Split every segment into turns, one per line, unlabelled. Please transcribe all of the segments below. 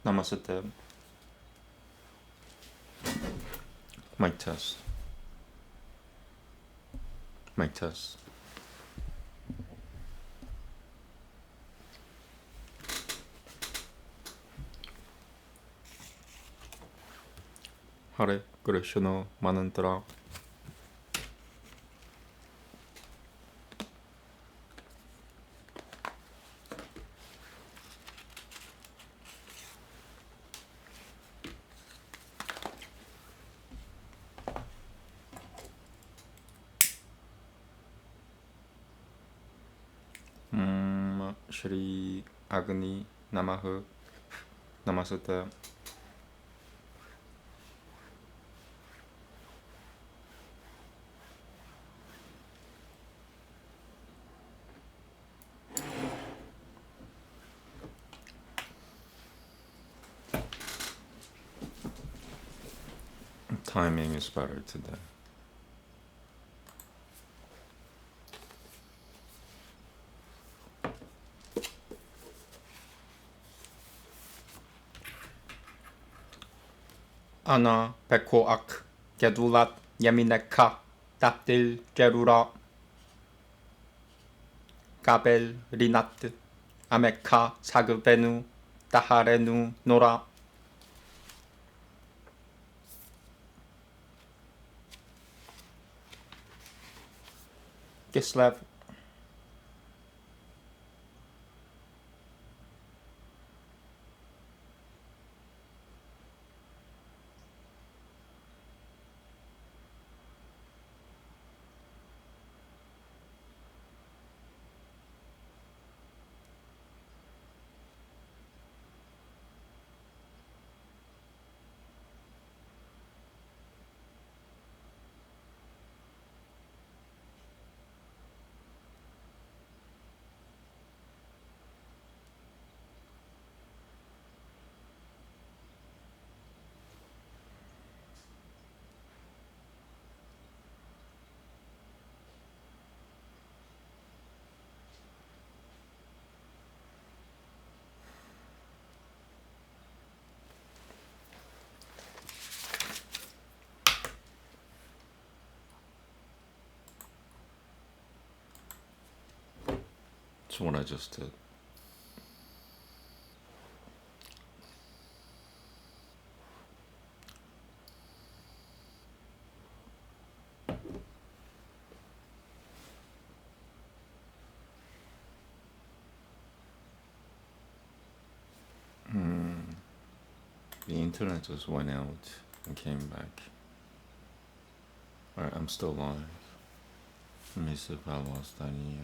Namaste. Mic test. Mic test. Hare Krishna Manantra. Shri Agni Namaha. Namaste. Timing is better today. Ana Pekoak Gedulat Yamineka Tapdil Gerura Gabel Rinat Ameka Sagubenu Taharenu Nora Gislev. That's what I just did. The internet just went out and came back. Alright, I'm still live. Let me see if I lost any.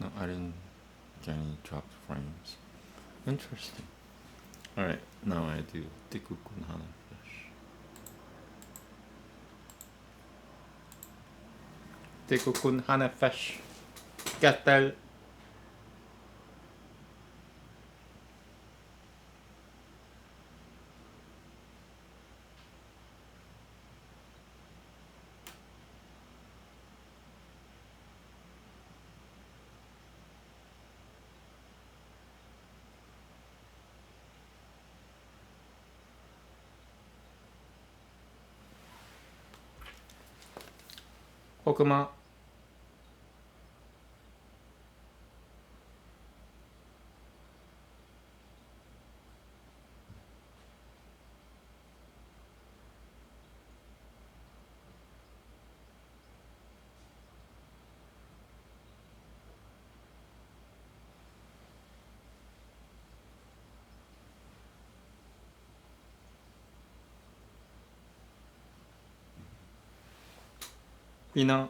No, I didn't get any dropped frames. Interesting. Alright, now I do Tikukun Hana Fish. Tikukun Hana Fish. Get that. Hokuma. Bina.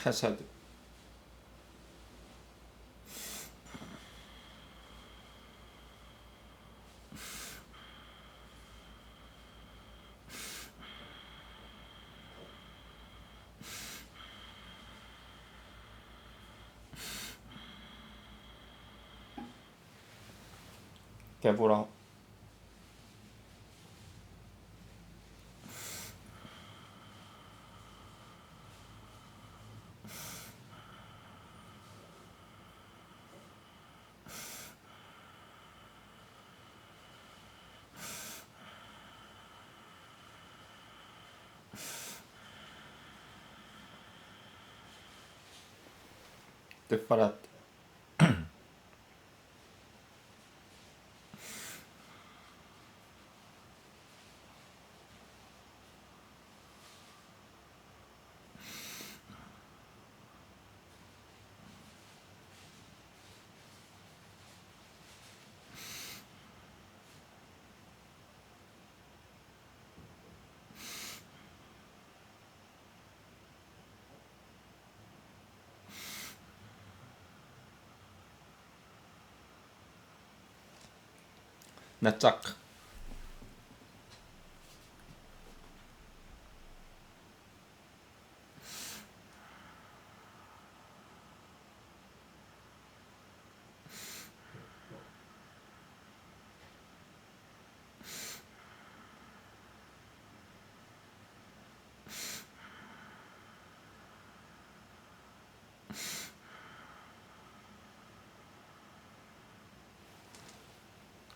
hazard. Kabbalah. Disparate. Nachak.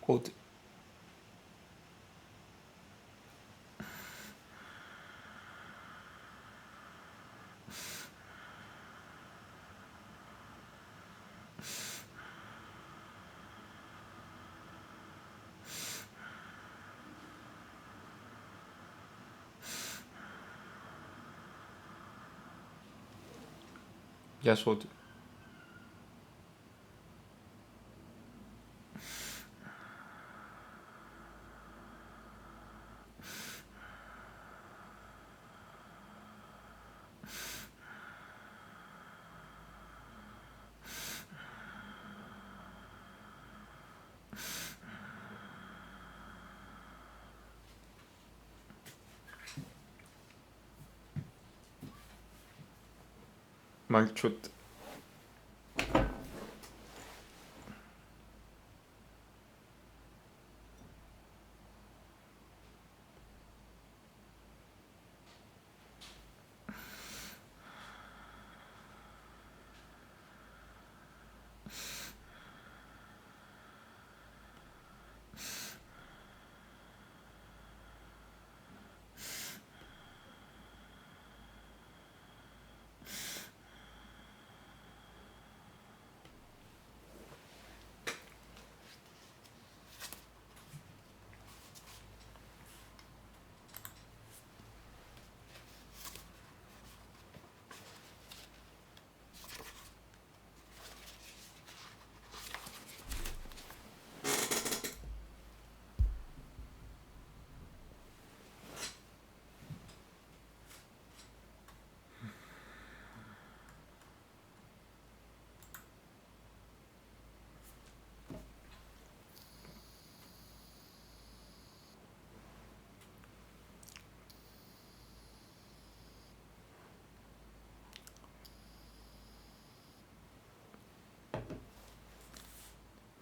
Quote. Yasod. Malchut.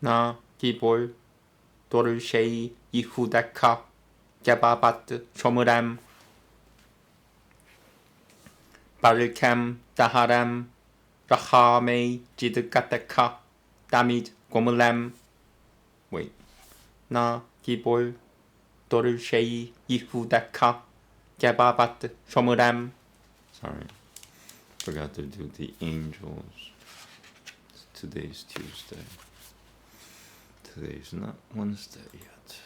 Na gibol dorshei ihudaka jababat shomuram balkam daharam rahame jidgataka damit gomulam. Wait. Na gibol dorshei ihudaka jababat shomuram. Sorry, forgot to do the angels. Today's Tuesday. Today's not Wednesday yet.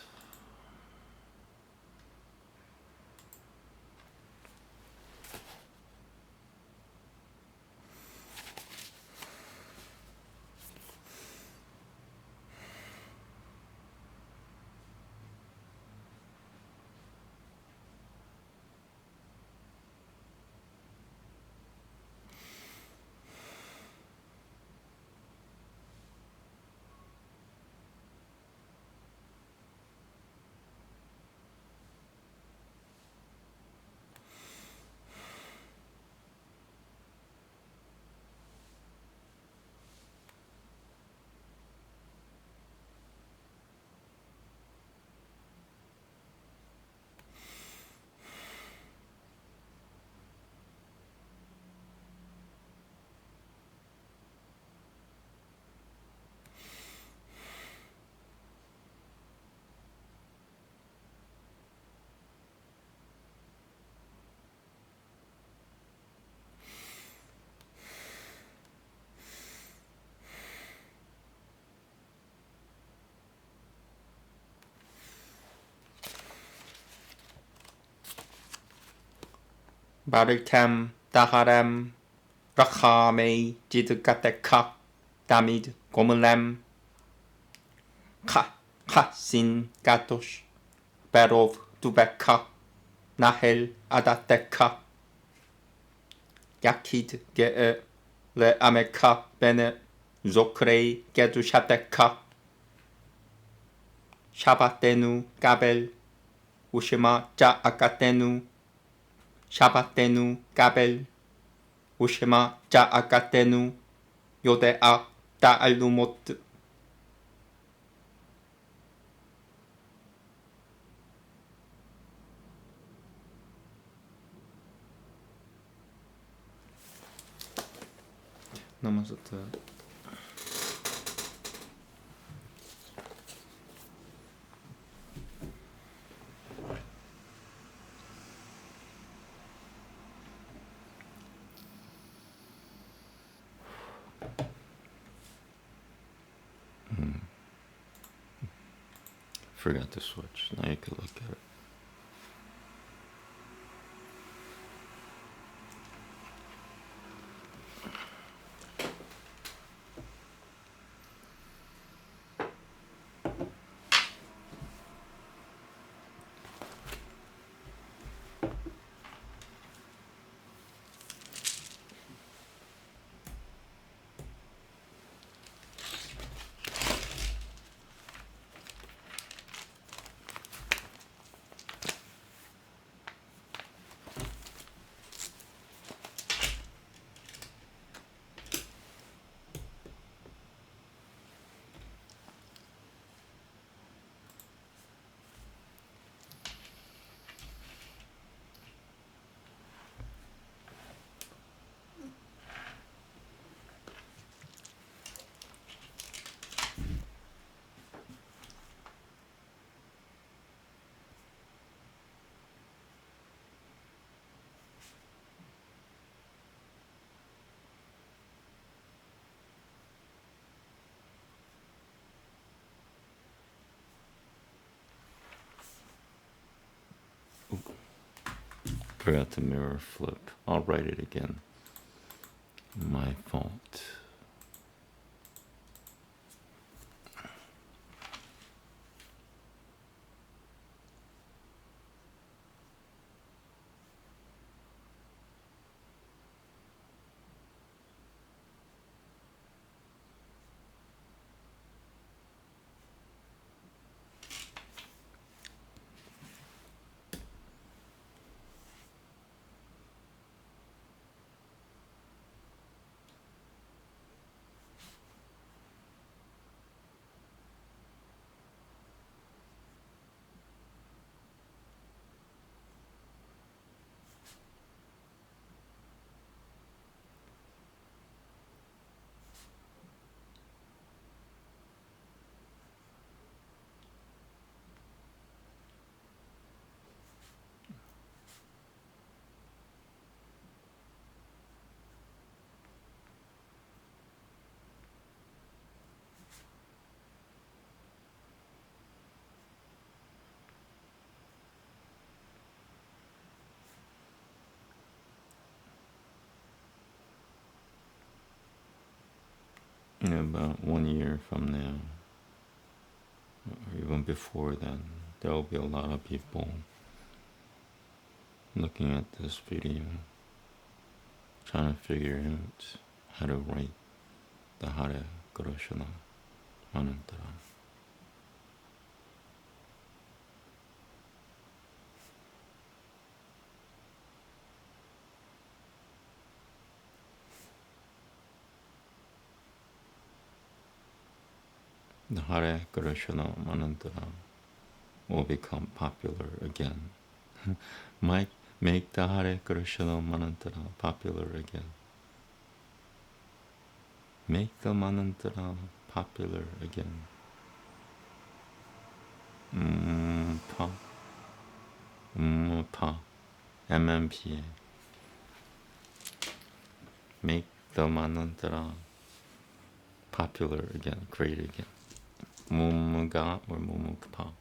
바르캄 다하람 라카메이 지드카테카 다미드 고물람 카신 가토시 베로브 두베카 나헬 아다테카 야키드 게에 레아메카 베네 조크레이 게두샤테카 샤바테누 까벨 우시마 짜아카테누 샤바테누 까벨 우시마 짜아카테누 요데아 따알루모트
Namaste. Forgot to switch. Now you can look at it. Forgot to mirror flip. I'll write it again. My fault. In about 1 year from now, or even before then, there will be a lot of people looking at this video, trying to figure out how to write the Hare Krishna mantra. The Hare Krishna mantra will become popular again. Make the Hare Krishna mantra popular again. Make the mantra popular again. Pa, MMPA. Make the mantra popular again, great again. Mumuga or Mumukpa.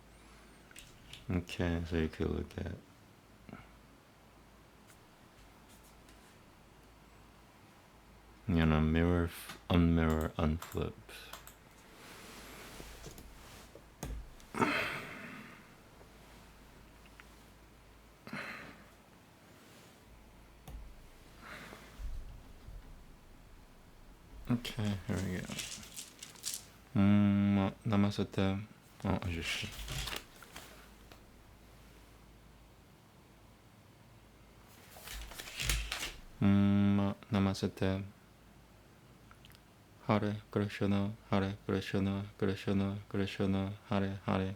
Okay, so you could look at Mirror, unmirror, unflip. Okay, here we go. Namaste. 아저씨. Namaste. Hare Krishna, Hare Krishna, Krishna Krishna, Hare Hare,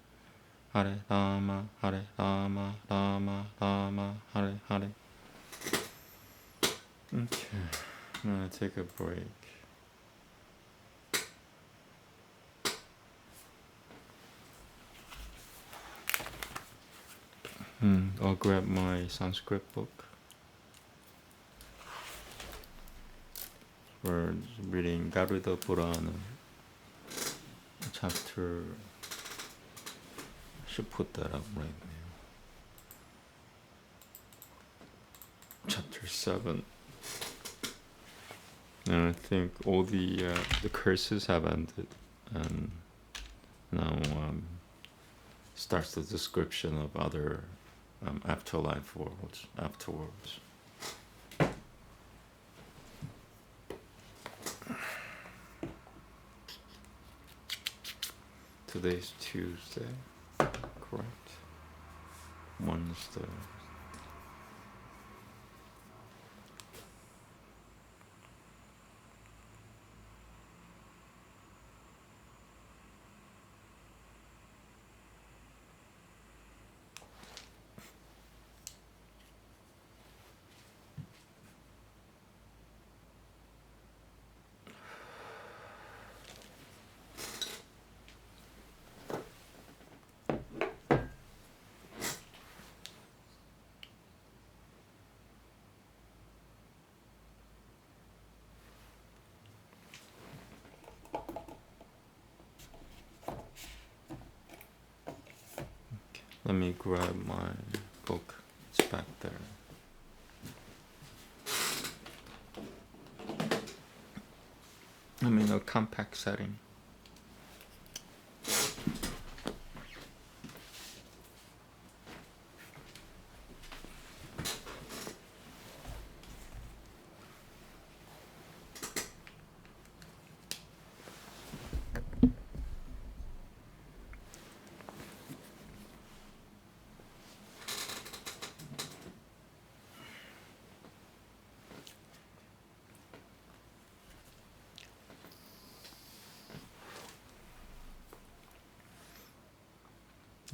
Hare Rama, Rama Rama, Hare Hare. Okay, I'm gonna take a break. I'll grab my Sanskrit book. We're reading Garuda Purana, chapter. I should put that up right now. Chapter 7. And I think all the curses have ended, and now starts the description of other afterlife worlds afterwards. Today's Tuesday, correct? Wednesday. Let me grab my book. It's back there. I'm in a compact setting.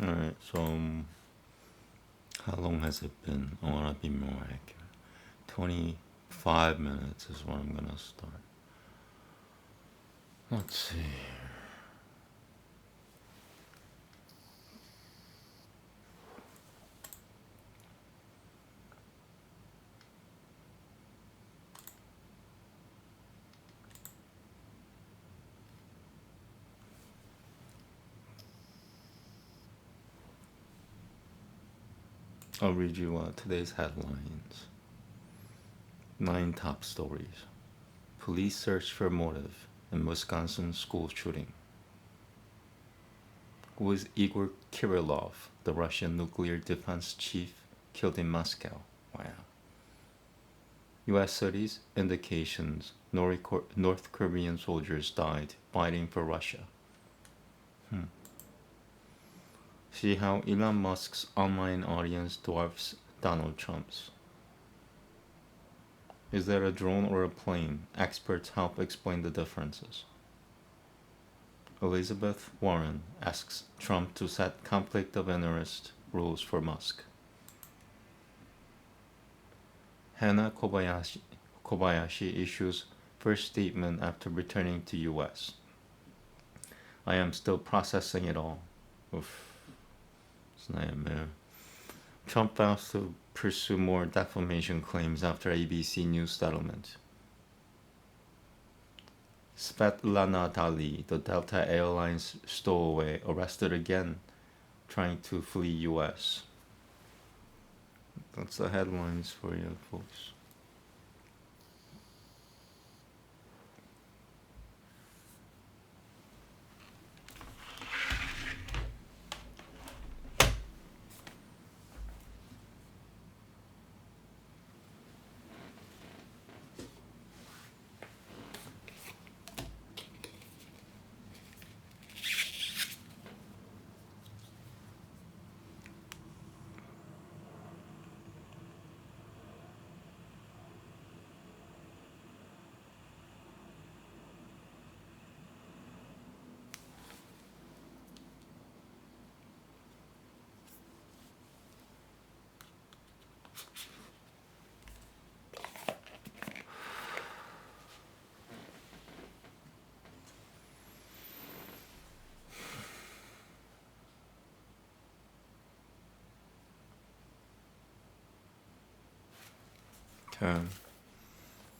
Alright, so how long has it been? I want to be more accurate. 25 minutes is when I'm going to start. Let's see. I'll read you today's headlines. 9 top stories. Police search for motive in Wisconsin school shooting. Who is Igor Kirillov, the Russian nuclear defense chief killed in Moscow? Wow. U.S. studies indications North Korean soldiers died fighting for Russia. See how Elon Musk's online audience dwarfs Donald Trump's. Is there a drone or a plane? Experts help explain the differences. Elizabeth Warren asks Trump to set conflict of interest rules for Musk. Hannah Kobayashi issues first statement after returning to U.S. I am still processing it all. Oof. It's a nightmare. Trump vows to pursue more defamation claims after ABC News settlement. Svetlana Dali, the Delta Airlines stowaway, arrested again, trying to flee U.S. That's the headlines for you folks. Okay,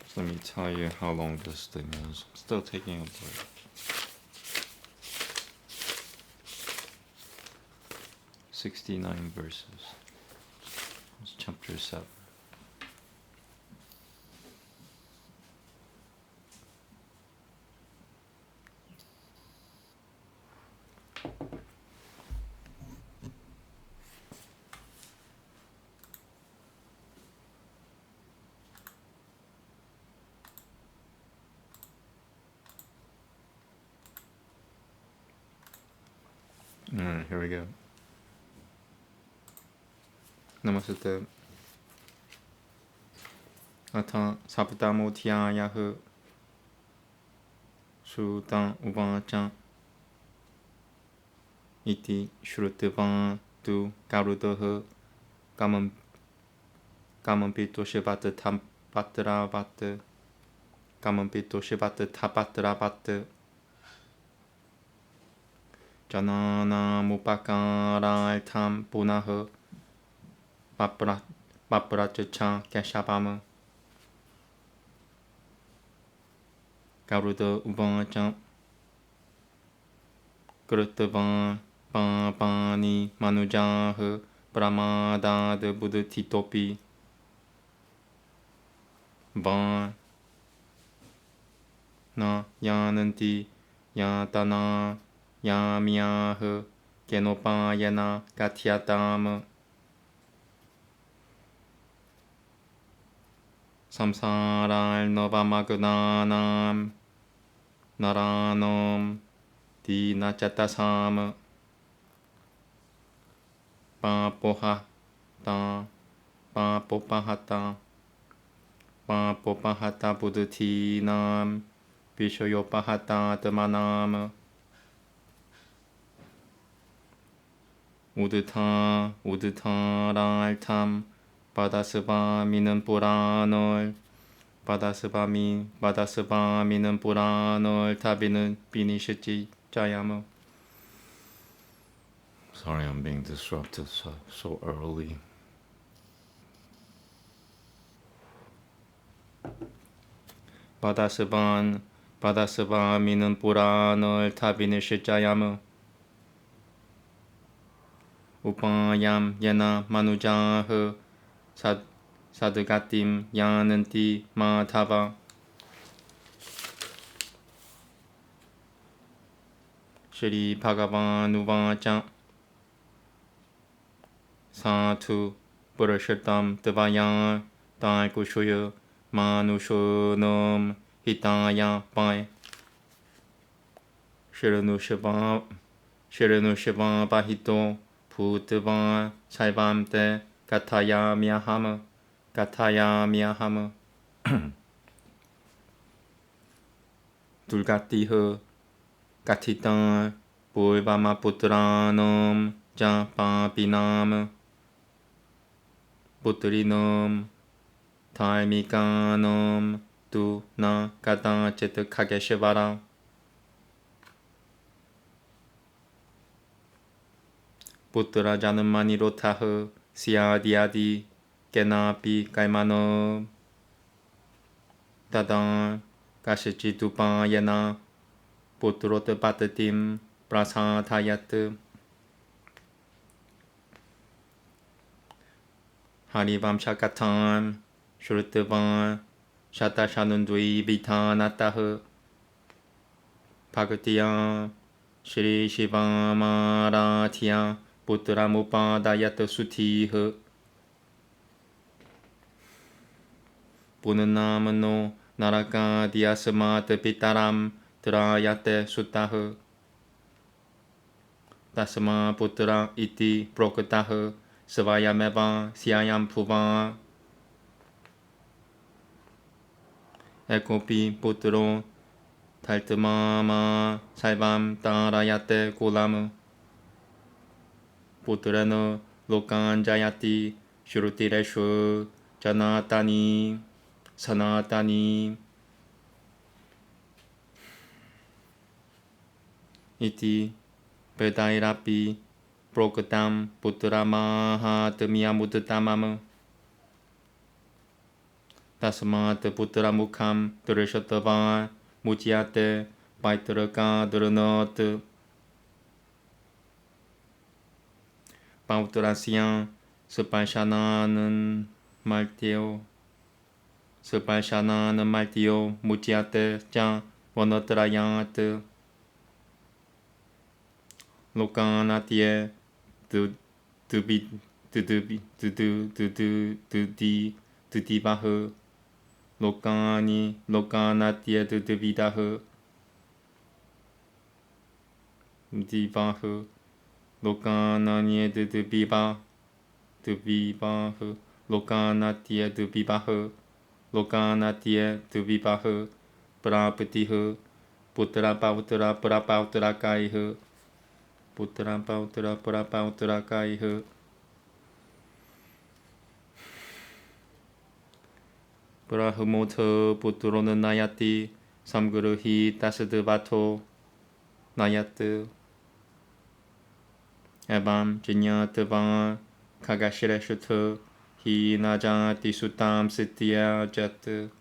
so let me tell you how long this thing is. I'm still taking a break. 69 verses. It's chapter 7. Alright, here we go. Namaste. Ata saptamotiyayahu Shutan uvacha Iti shrutvan tu garudahu Gamampito shivat tapatravat Gamampito shivat tapatravat Janana mupakara tam punaha Papracha kashabama Garuda uvacha Grutavan Pani Manujah Brahmadad Buddhititopi Van Na Yananti Yatana Yamyah Genopayana Gatyatam Samsara Novamagnanam Naranam Dinachatasam Papopahata Buddhatinam Vishoyopahata Dhamanam Udutharaltam Padasvaminan Puranol Padasvaminan Puranol Tabinan Binishiti Jayama. Sorry, I'm being disrupted so early. Padasvaminan Puranol Tabinisha Jayama. Upayam Yana Manujah Sadhugatim Yananti Madhava Shri Bhagavan Uvacha Satu Purushartam Devaya Dai Kushuya Manushunam Hitaya Pai Shiranu Shiva Bahito Bhutava Saivamte Kataya Miyahama Dulgatiha Gatita Purvama Putranam Japapinam Putrinam Taimikanam Tu Na Kadachit Kageshvara Putra Janamanirotaha Siadiadi Kenapi Kaimano Tadan Kashachitupayana Putrot Patatim Prasatayat Harivam Shakatam Shrutavan Shatashanundui Vitanataha Bhagatiya Shri Shivamaratya Putramupadayat Sutiha Punanamano Naraka Diasamat Pitaram Trayate Sutaha Tasma Putra Iti Prokataha Svayameva Syayam Puva Ekopi Putro Taltamama Saivam Tarayate Kulam Putrano Lokan Jayati
슈루티레슈 자나타니 사나타니 이티 베다이라피 프로크담 부트라마하 드미야무드타마무 다스마트 부트라무캄 드르셔터바 무지아테 바이트르카 드르너트 바우트라시안 스팔샤나는 말티오 스팔샤나는 말티오 무지아테 짱 원어트라야트 로카나티에 드비 드드비 드드드드디 드디바흐 로카니 로카나티에 드드비다흐 디바흐 로카나니에 드드비바 드비바흐 로카나티에 드비바흐 로카나티에 드비바흐 브라프티흐 부트라파우트라 브라파우트라카이흐 부트라파우트라 브라파우트라카이흐 브라흐모트 부트로는 나야티 삼그르히 따스드바토 나야트 에밤 지냐트방 카가시레슈트 히나자티 수탐 스티아자트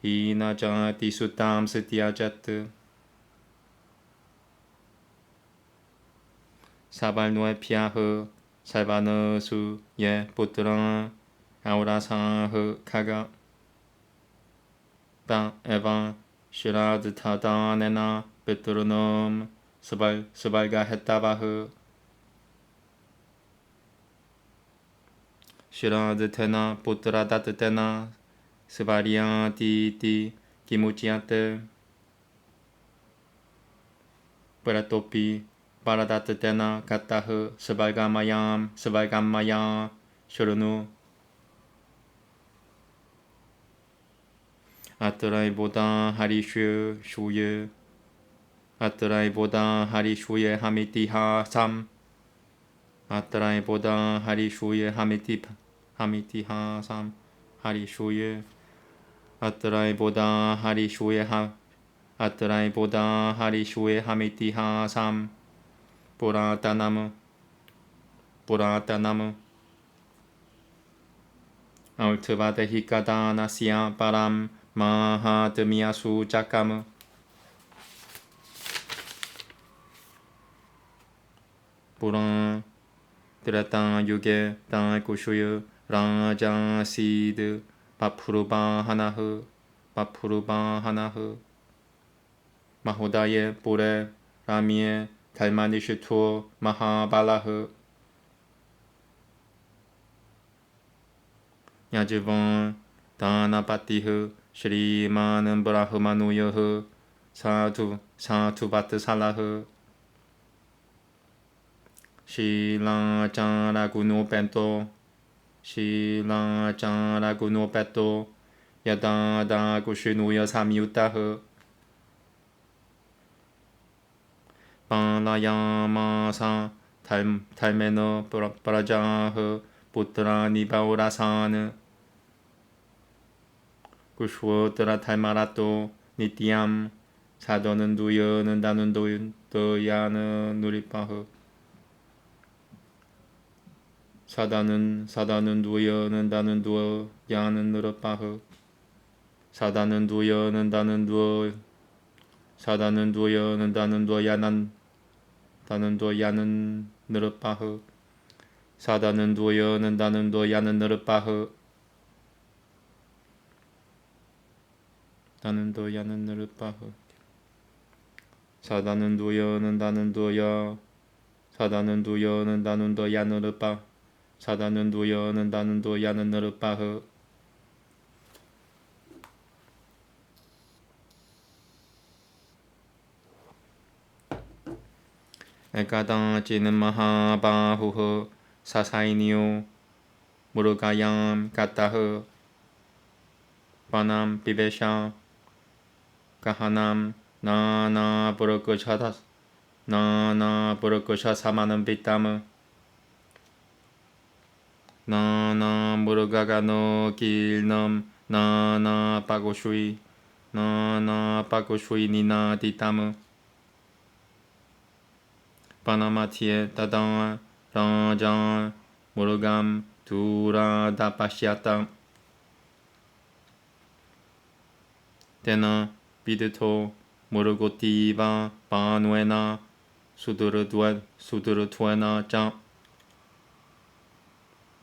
히나자티 수탐 스티아자트 사발노에 피아흐 살바너수 예 부트랑 아우라상흐 카가 바 에반 시라드타다네나 베트르놈 스발가 헤타바흐 시라드테나 부트라다트테나 스바리아티티 기무치아테 브라토피 바라다트테나 카타흐 스발가마얌 슈르누 아트라이보다 하리슈 슈예 아트라이보다 하리슈예 하미티하 삼 아트라이보다 하리슈예 하미티하 삼 하리슈예 아트라이보다 하리슈예 아트라이보다 하리슈예 하미티하 삼 보라타나무 아울트바데히카다 나시아 바람 마하드미야수 자카무 보라 드라타 유게 다이쿠슈유 라자시드 바푸르바 하나흐 마호다예 보레 라미에 달마니슈투 마하발라흐 야즈본 다나파티흐 슈리마는 브라흐마누여흐 사투바트 살라흐 시라자라구노 벤토 야다다구슈누여 삼유타흐 바라야마사 달메너 브라자흐 부트라니바우라사느 구슈어드라 달마라또 니티암 사도는 누여는 다는 도야는 누리파흐 사다는 누여는 다는 두야는 누르파흐 사다는 누여는 다는 두야는 다는 도야는 느르파흐 사다는 두여는 다는 도야는 느르파흐 다는 도야는 느르파흐 사다는 두여는 다는 도야 사다는 두여는 다는 도야 느르파 사다는 두여는 다는 도야는 느르파흐 에카다치는 마하바후흐 사사이니오 무르가얌 가타흐 바남 비베샤 가하남 나나 부르크샤 사마는 비타무 나나 무르가가 너 길넘 나나 빠고슈이 나나 빠고슈이 니나 디타무 바나마티에 따당 랑장 무르감 두라 다파시아땅 테나 비드토 무르고티바 바누에나 수드르투에나 짱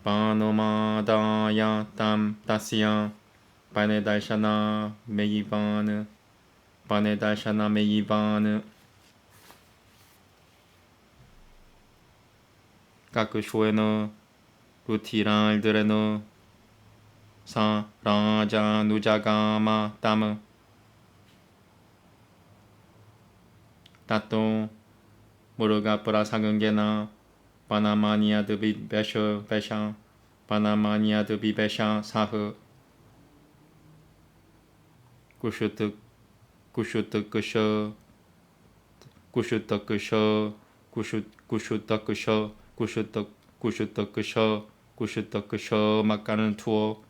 바노마다야 땀 다시야 바네달샤나 메이바느 바네달샤나 메이바느 까크쇼에너 루티랄드레너 사 라자 누자가마 땀 따또 무르가 프라사근게나 바나마니아드 비베셔 베샤 바나마니아드 비베샤 사흐 구슈득 구슈득크셔 구슈득크셔 구슈득크셔 구슈득크셔 구슈득크셔 막가는 투어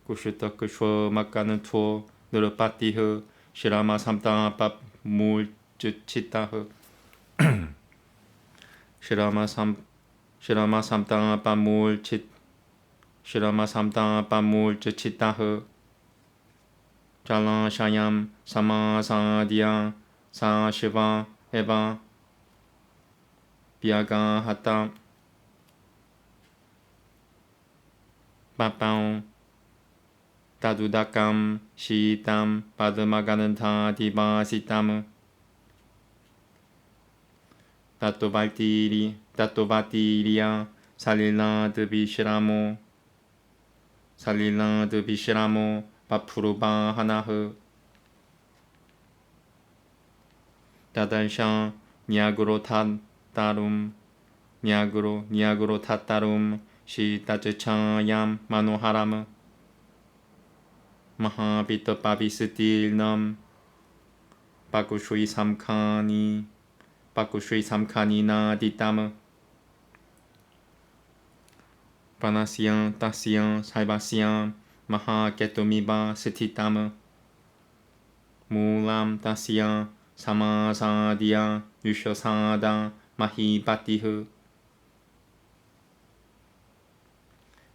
구슈득크셔 막가는 투어 느르파티흐 시라마 삼땅아밥 물쯔치타흐 시라마 삼땅아밥 물치 시라마 삼땅아밥 물쯔치타흐 잘라 샤얌 사마사디야 사시바 에바 비아가 하타 빠빠옹 따두다감 시땀 바드마가는 타 디바시땀 따토바티리아 살릴라 드비시라모 바푸르바 하나흐 다달샤 니아그로 탓따룸 니아그로 탓따룸 시따즈차얌 마노하람 마하비터 바비스틸넘 바쿠슈이 삼카니나 디땀 바나시안 따시안 살바시안 마하케토미바 스티땀 무람 따시안 사마사디아 유셔사다 마히바티흐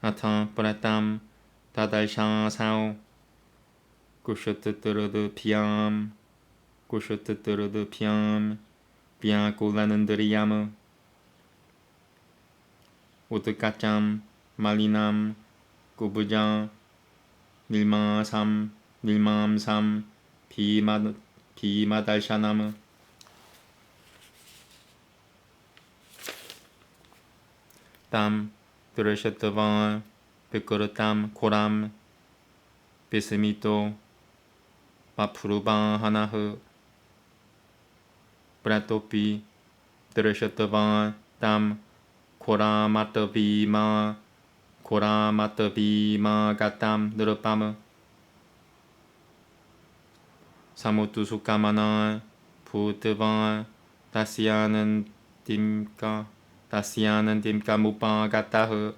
아타 프라땀 다달샤사오 구쇼뜨뜨르드 피암 비아골라는드리야무 우드까짬 말리남 구부장 닐맘삼 비마달샤나무 땀 드르셔트반 베끄르땀 고람 비스미토 바푸르바 하나흐 브라토피 드르셔트반 땀 고라마트비마 가땀 느르빠무 사무투수까마나 부트반 다시아는 딤까 무빠 가따흐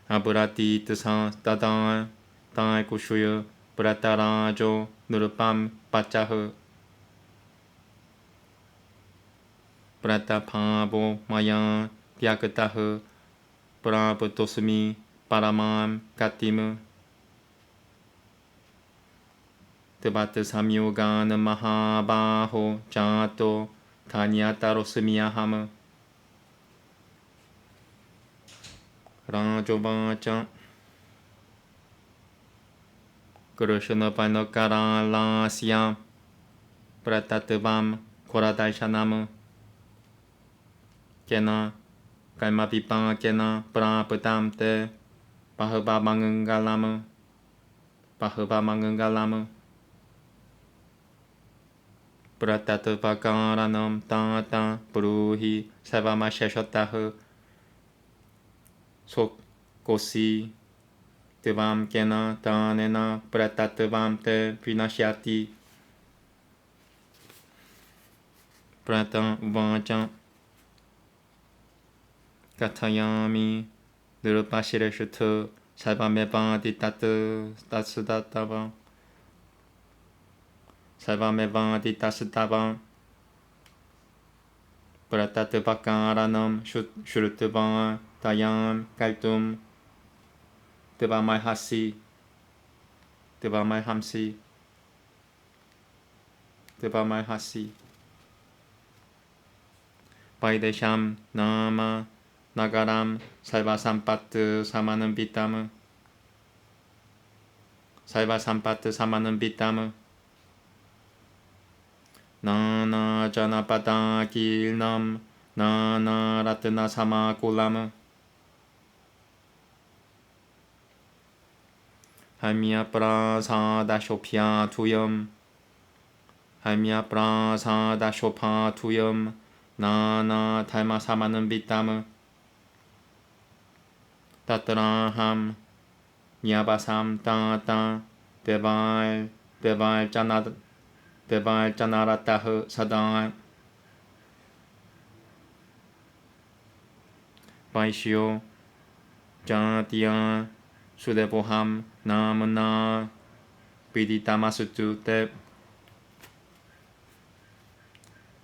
아브라티 뜨사 따당 땅알쿠슈여 브라타라조 느르빰 빠짜흐 브라타파보 마야 비아크타흐 브라브토스미 파라맘 가티무 드바트 삼요가는 마하바호 자토 다니아타로스미야하무 라조바짱 그르시너바노카라라시암 프라타트밤 고라달샤나무 깨나 갈마비빵 깨나 브라프담테 바흐바망은갈라무 브라타트바카라넘 따따 브루히 사바마샤쇼타흐 속고시 뜨밤 깨나 따네나 브라타트밤테 비나시아티 브라타 우바짱 가타야미 느르바시레슈트 살바메바 디따뜨 따스다따바 살바메바 디따스다바 브라따뜨 바카라넘 슈르트바 다얌 갈툼 드바말하시 드바말함시 드바말하시 바이데샴 나마 나가람 살바삼파트 사마는 비타무 살바삼파트 사마는 비타무 나나 자나파다 길남 나나 라트나 사마 콜라무 할미야 프라사다 쇼피아 투염 할미야 프라사다 쇼파 투염 나나 달마 사마는 비타무 따뜨라함 니아바삼 따따 데발 짜나라따흐 사당 바이시오 자티야 수데보함 나무나 비디타마스투 테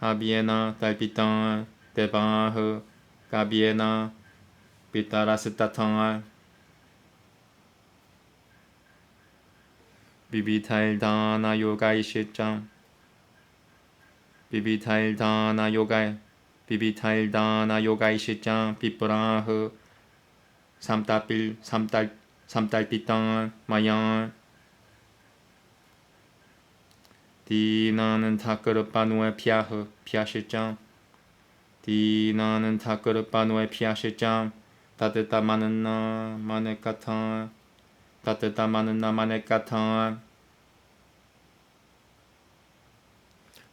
하비에나 달피탄 데바흐 가비에나 비타라스타탕알 비비타일다나 요가이 실장 비비타일다나 요가이 실장 비브라흐 삼달비땅 마양 디나는 타크르바누의 피아 실장 디나는 타크르바누의 피아 실장 따뜻하마는 나 마네카탄 따뜻하마는 나 마네카탄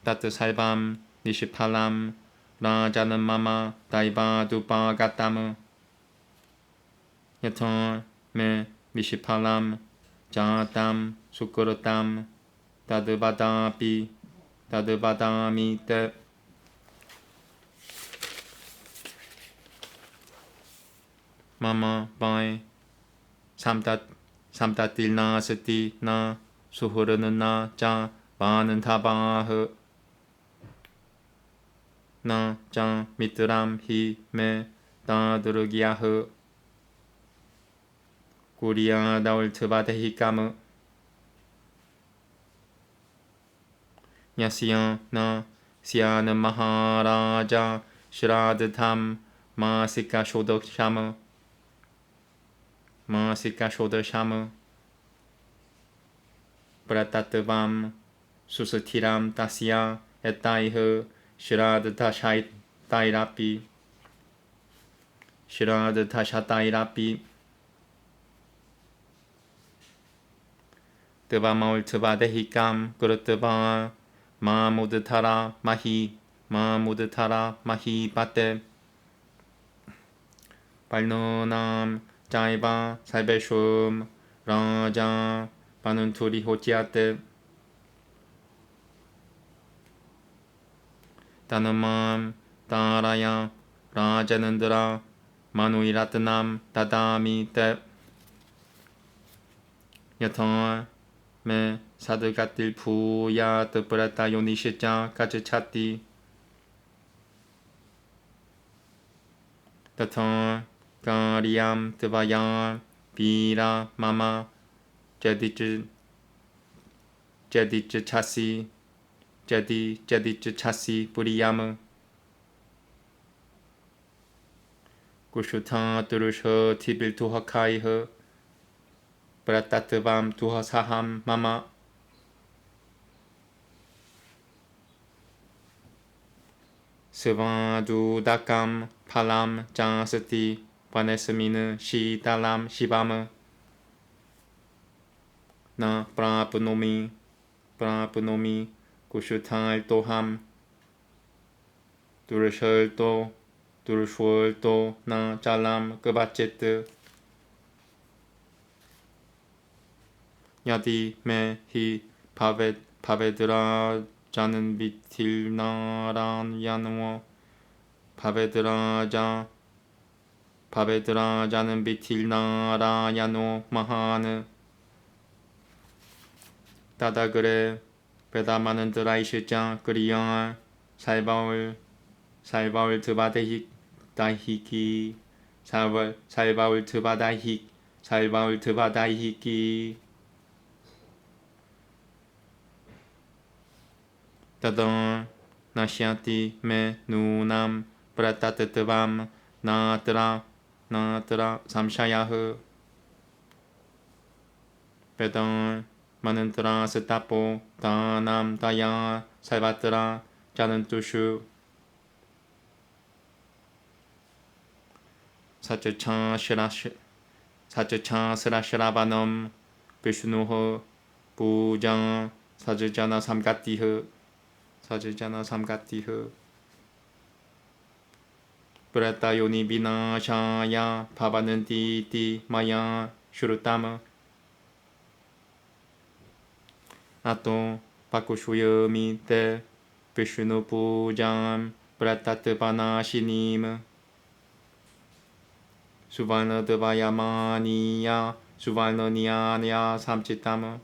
따뜻살밤 니시팔람 라자는 마마 다이바 두바 가따무 여턴 메 미시팔람 자땀 수크르땀 따드바다비 따드바다미떼 마마 바이 삼다딜나 스티나 수흐르는 나자 바는 타바흐 나자 미트람 히메 따드르기야흐 구리야 나울트바데히까무 야시야 나 시야는 마하라자 시라드탐 마시카 쇼덕샤무 브라타트밤 수스티람 타시야 에타이흐 시라드타샤이타이라피 드바마울 트바데히감 그르트바 마무드타라 마히 바테 발노남 짜이바 살베숑 라자 바눈투리 호티아테 다누맘 따라야 라자는드라 마누이라트남 다다미테 여턴 메 사드가틸 푸야 드브라타 요니시자 가즈차티 여턴 가리암 드바야 비라 마마 제디츠 차시 제디츠 차시 부리야무 구슈타 드르셔 티빌 두하카이흐 브라타트밤 두하사함 마마 스바두다감 팔람 장스티 바네스미느 시달람 시바무 나 프라프노미 구슈탈토함 두르셜토 나 잘람 그바체트 야디 메히 바베드라 자는 비틸나란 야누어 바베드라자 바베드라 자는 비틸나라야노 마하느 다다그레 베다마는 드라이시장 그리영 살바울 드바데히 다히기 살바울 드바다히기 다던 나시아티 메 누남 브라타테트밤 나트라 삼샤야흐 베던 마는트라 스타포 다남 다야 살바트라 자는 투슈 사체창 스라시라바넘 비슈누허 부장 사즈자나 삼가티흐 브레타 요니 비나샤야 바바는 티티 마야 슈르타마 아토 바쿠슈여미 테 비슈누 부장 브레타트 바나시님 수발너 드바야마니야 수발너니아냐 삼치타마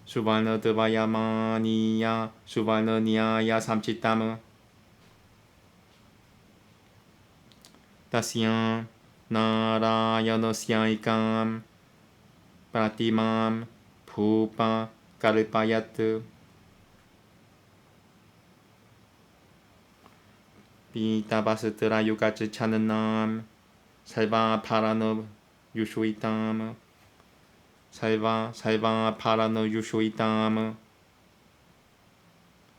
수발너 드바야마니야 수발너니아야 삼치타마 다시양 나라야노시아이감 프라티맘 푸파 까르파야트 비타바스트라 유가츠 차는남 살바 파라노 유쇼이탐 살바 파라노 유쇼이탐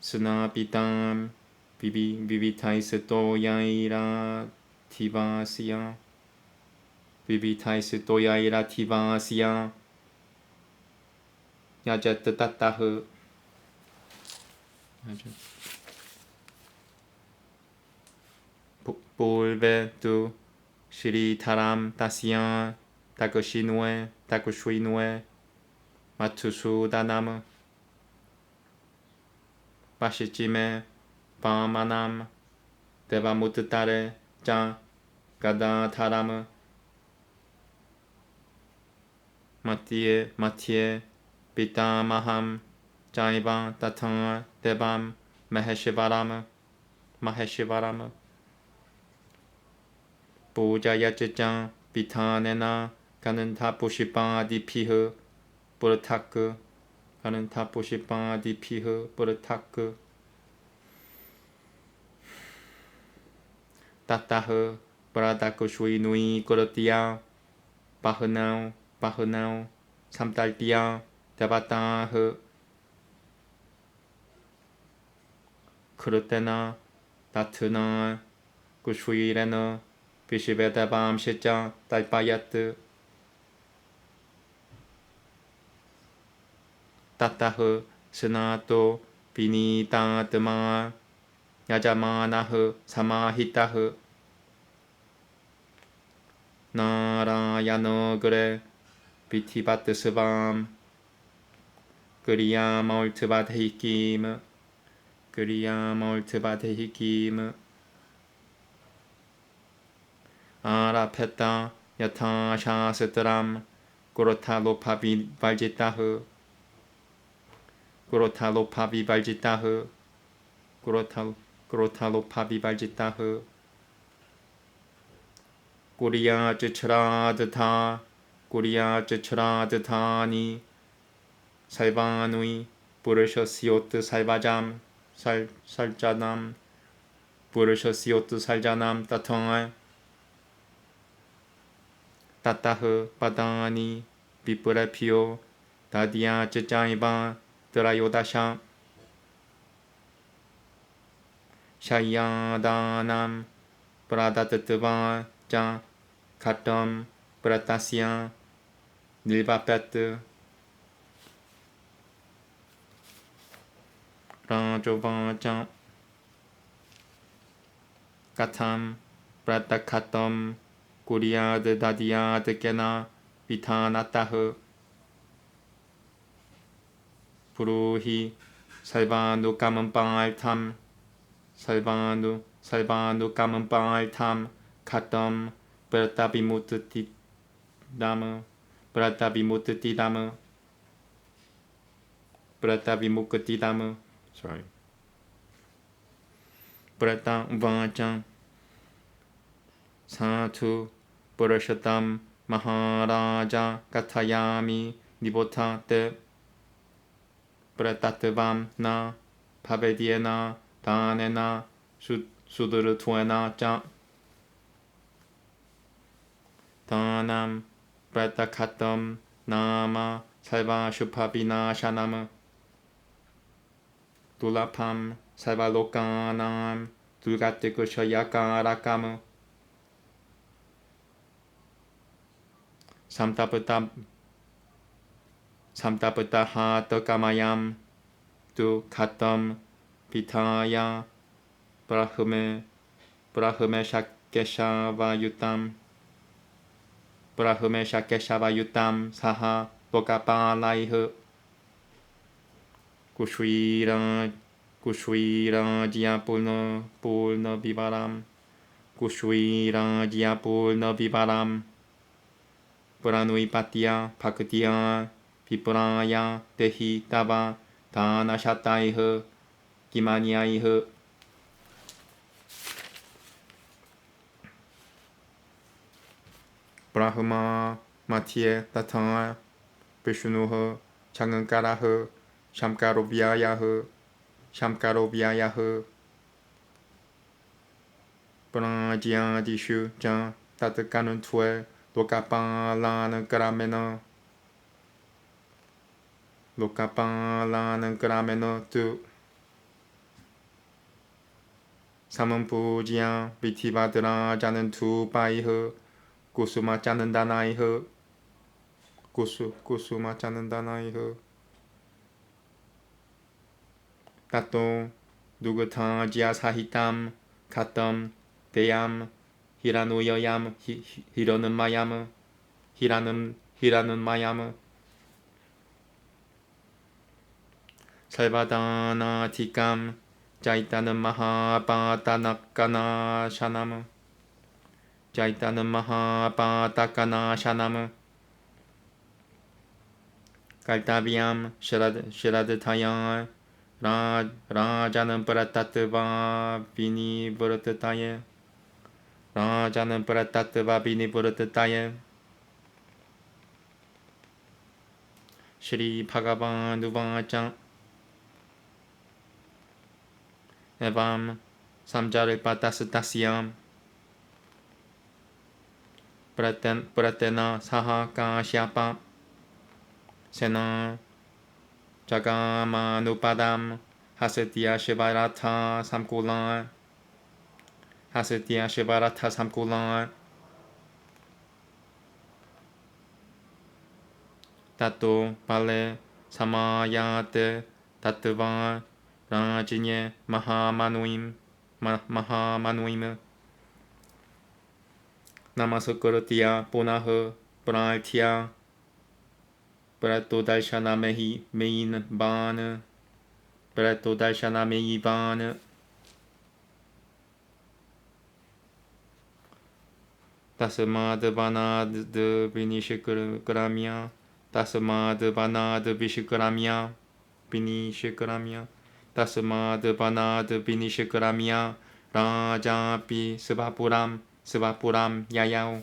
스나비탐 비비타이스 또야이라 티바시야 비비타이스 또야이라 티바시야 야제트 따따흐 볼베투 시리타람 다시야 다크시누에 다크슈이누에 마투수다나무 바시찌메 바마남 데바무트타레 자 가다타라무 마티에 비타마함 자이바 따탕 데밤 마헤시바라무 보자야쯔짱 비타네나 가는 타포시빵 디피흐 브르타크 가는 타포시빵 디피흐 브르타크 따따흐 브라다크 슈이누이 그르티야 바흐나우 삼달띠야 데바따흐 크르테나 다트나 구슈이레너 비시베다밤 시장 딸바야트 따따흐 스나토 비니따드마 야자마나흐 사마히타흐 나라야노 그레 비티바트스밤 그리야 마울트바데히김 아라페타 야타샤스트람 구로타로파비발지타흐 꾸리야 쯔츠라드타니 살바누이 부르셔시오트 살바잠 살자남 부르셔시오트 살자남 따통알 따따흐 바다니 비프레피오 다디야 쯔짜이바 드라요다샤 샤야다남 브라다트트바 자 카텀 브라타시아 닐바페트 라조바자 카탐 브라타카텀 구리아드 다디아드 깨나 비타나타흐 부루히 살바누 까문빵알탐 살바누 까문빵알탐 khatam pratabimutitidama pratabimutitidama pratabimukatidama sorry pratam vacham Santu Purushatam Maharaja Kathayami Nibotate Pratattavam Na Pavediena Tanena Sudurutwena Cha Tanam Pratakatam Nama Salva Shupabina Shanam Dulapam Salva Lokanam Dulgatikushayakarakam Samtapatahatakamayam Tu Khatam Pitaya Brahme Shakeshavayutam Saha Lokapalaiha Kushwira Purna Vivaram Kushwira Purna Vivaram Puranuipatya Pakatya Vipuraya Tehi Tava Tanashataiha Kimanyaiha Brahma Matye Tata Vishnuha Changankaraha Shamkarovyayaha Pradyadishu Jan Tatakanutwe Lokapalana Gramena Tu Samampujiya Vitivadra Janantu Paiha Kusuma Janandanaiha Kusuma Janandanaiha Tato Dugata Sahitam Katam Deyam Hiranuyayam Hiranum Mayam Salvadana Tikam Jaitanam Mahapatanakana Shanam Jaitanam Mahapatakana Shanam Kartavyam Shiradataya Rajanam Paratatva Vini Vuratataya Rajanam Paratatva Vini Vuratataya Shri Bhagavan Uvacha Evam Samjaripatasatasyam Pratena Sahakashyapa Sena Jagamanupadam Hasatya Shivaratha Samkulan Tato Pale Samayate Tattva Rajinye Mahamanuim Namasakuratiya Punaha Pratya Prato Darshana Mein Bana Prato Darshana Mein Bana Tasmad Vanad Vinishikramya Tasmad Vanad Vishikramya Vinishikramya Tasmad Vanad Vinishikramya Rajapi Sivapuram Yayao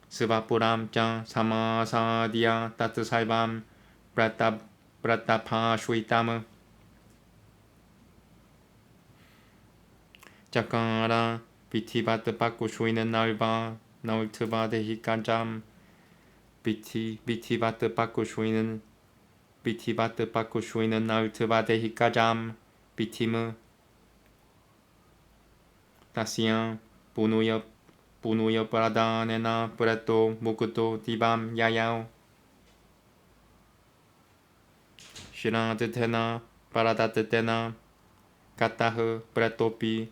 Sivapuram Cha Samasadya Tatsaivam Pratapa Shwitam Chakara Vitivat Pakushwina Nalva Naultva Dehikajam Vitivat Pakushwina Naultva Dehikajam Vitim Tasya Punuya Pradanena Prato Mukuto Tibam Yayao Shiradatena Paradatatena Kataha Pratopi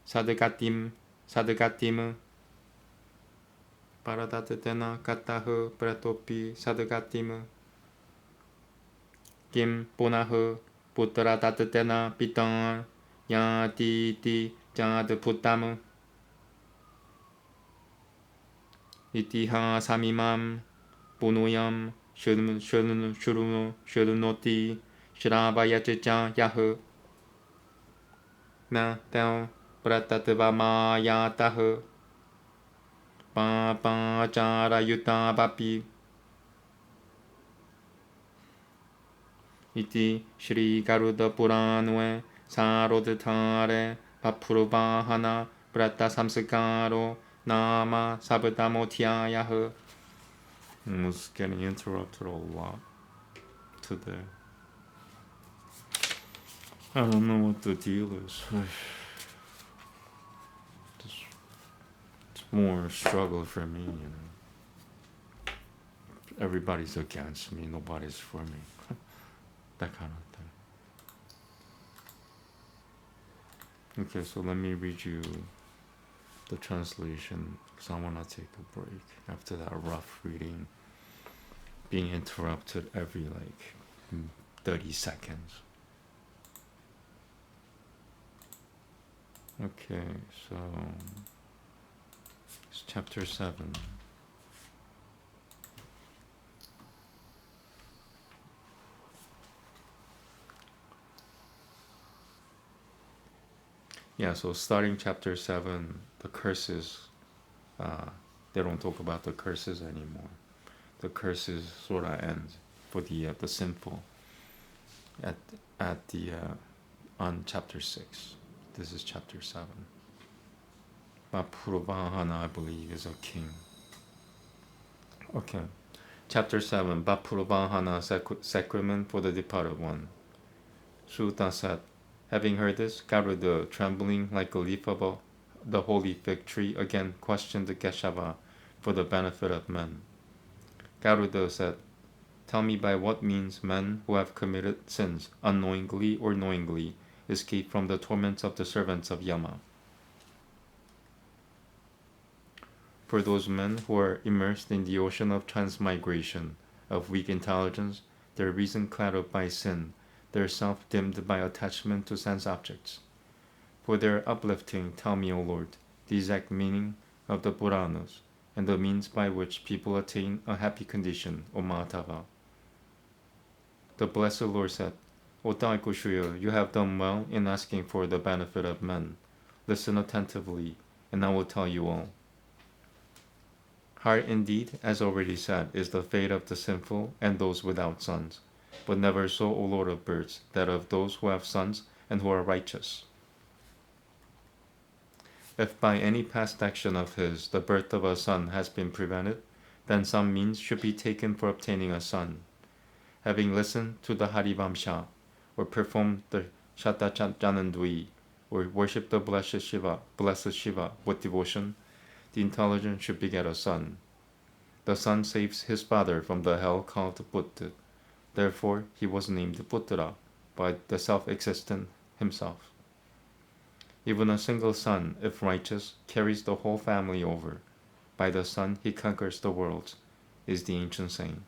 Sadagatim Paradatatena Kataha Pratopi Sadagatim Kim Punaha Putradatatena Pitan Yati Jad Putam Itiha samimam punoyam shurunoti shrabayachicha yahu na tao pratatva tahu pa pa chara yuta papi iti Shri Garuda Puranwe Sarodhare Papurvahana Prata Samskaro Nama Sabdamotiyayahu.
I was getting interrupted a lot today. I don't know what the deal is. It's more struggle for me, you know. Everybody's against me, nobody's for me. That kind of thing. Okay, so let me read you the translation because I want to take a break after that rough reading, being interrupted every 30 seconds. Okay, so it's chapter 7. Yeah, so starting chapter 7, the curses, they don't talk about the curses anymore. The curses sort of end for the sinful on chapter 6. This is chapter 7. Bapurvahana, I believe, is a king. Okay. Chapter 7, Bapurvahana, sacrament for the departed one. Sutta said, having heard this, Garuda, trembling like a leaf of the holy fig tree, again questioned the Keshava for the benefit of men. Garuda said, tell me by what means men who have committed sins, unknowingly or knowingly, escape from the torments of the servants of Yama. For those men who are immersed in the ocean of transmigration, of weak intelligence, their reason clouded by sin, their self dimmed by attachment to sense objects. For their uplifting, tell me, O Lord, the exact meaning of the Puranas, and the means by which people attain a happy condition, O Madhava. The Blessed Lord said, O Daikushya, you have done well in asking for the benefit of men. Listen attentively, and I will tell you all. Hard indeed, as already said, is the fate of the sinful and those without sons, but never so, O Lord of birds, that of those who have sons and who are righteous. If by any past action of his the birth of a son has been prevented, then some means should be taken for obtaining a son. Having listened to the Harivamsha, or performed the Shatajanandui, or worshipped the blessed Shiva with devotion, the intelligent should beget a son. The son saves his father from the hell called Buddha. Therefore he was named Putra by the self-existent himself. Even a single son, if righteous, carries the whole family over. By the son he conquers the world, is the ancient saying.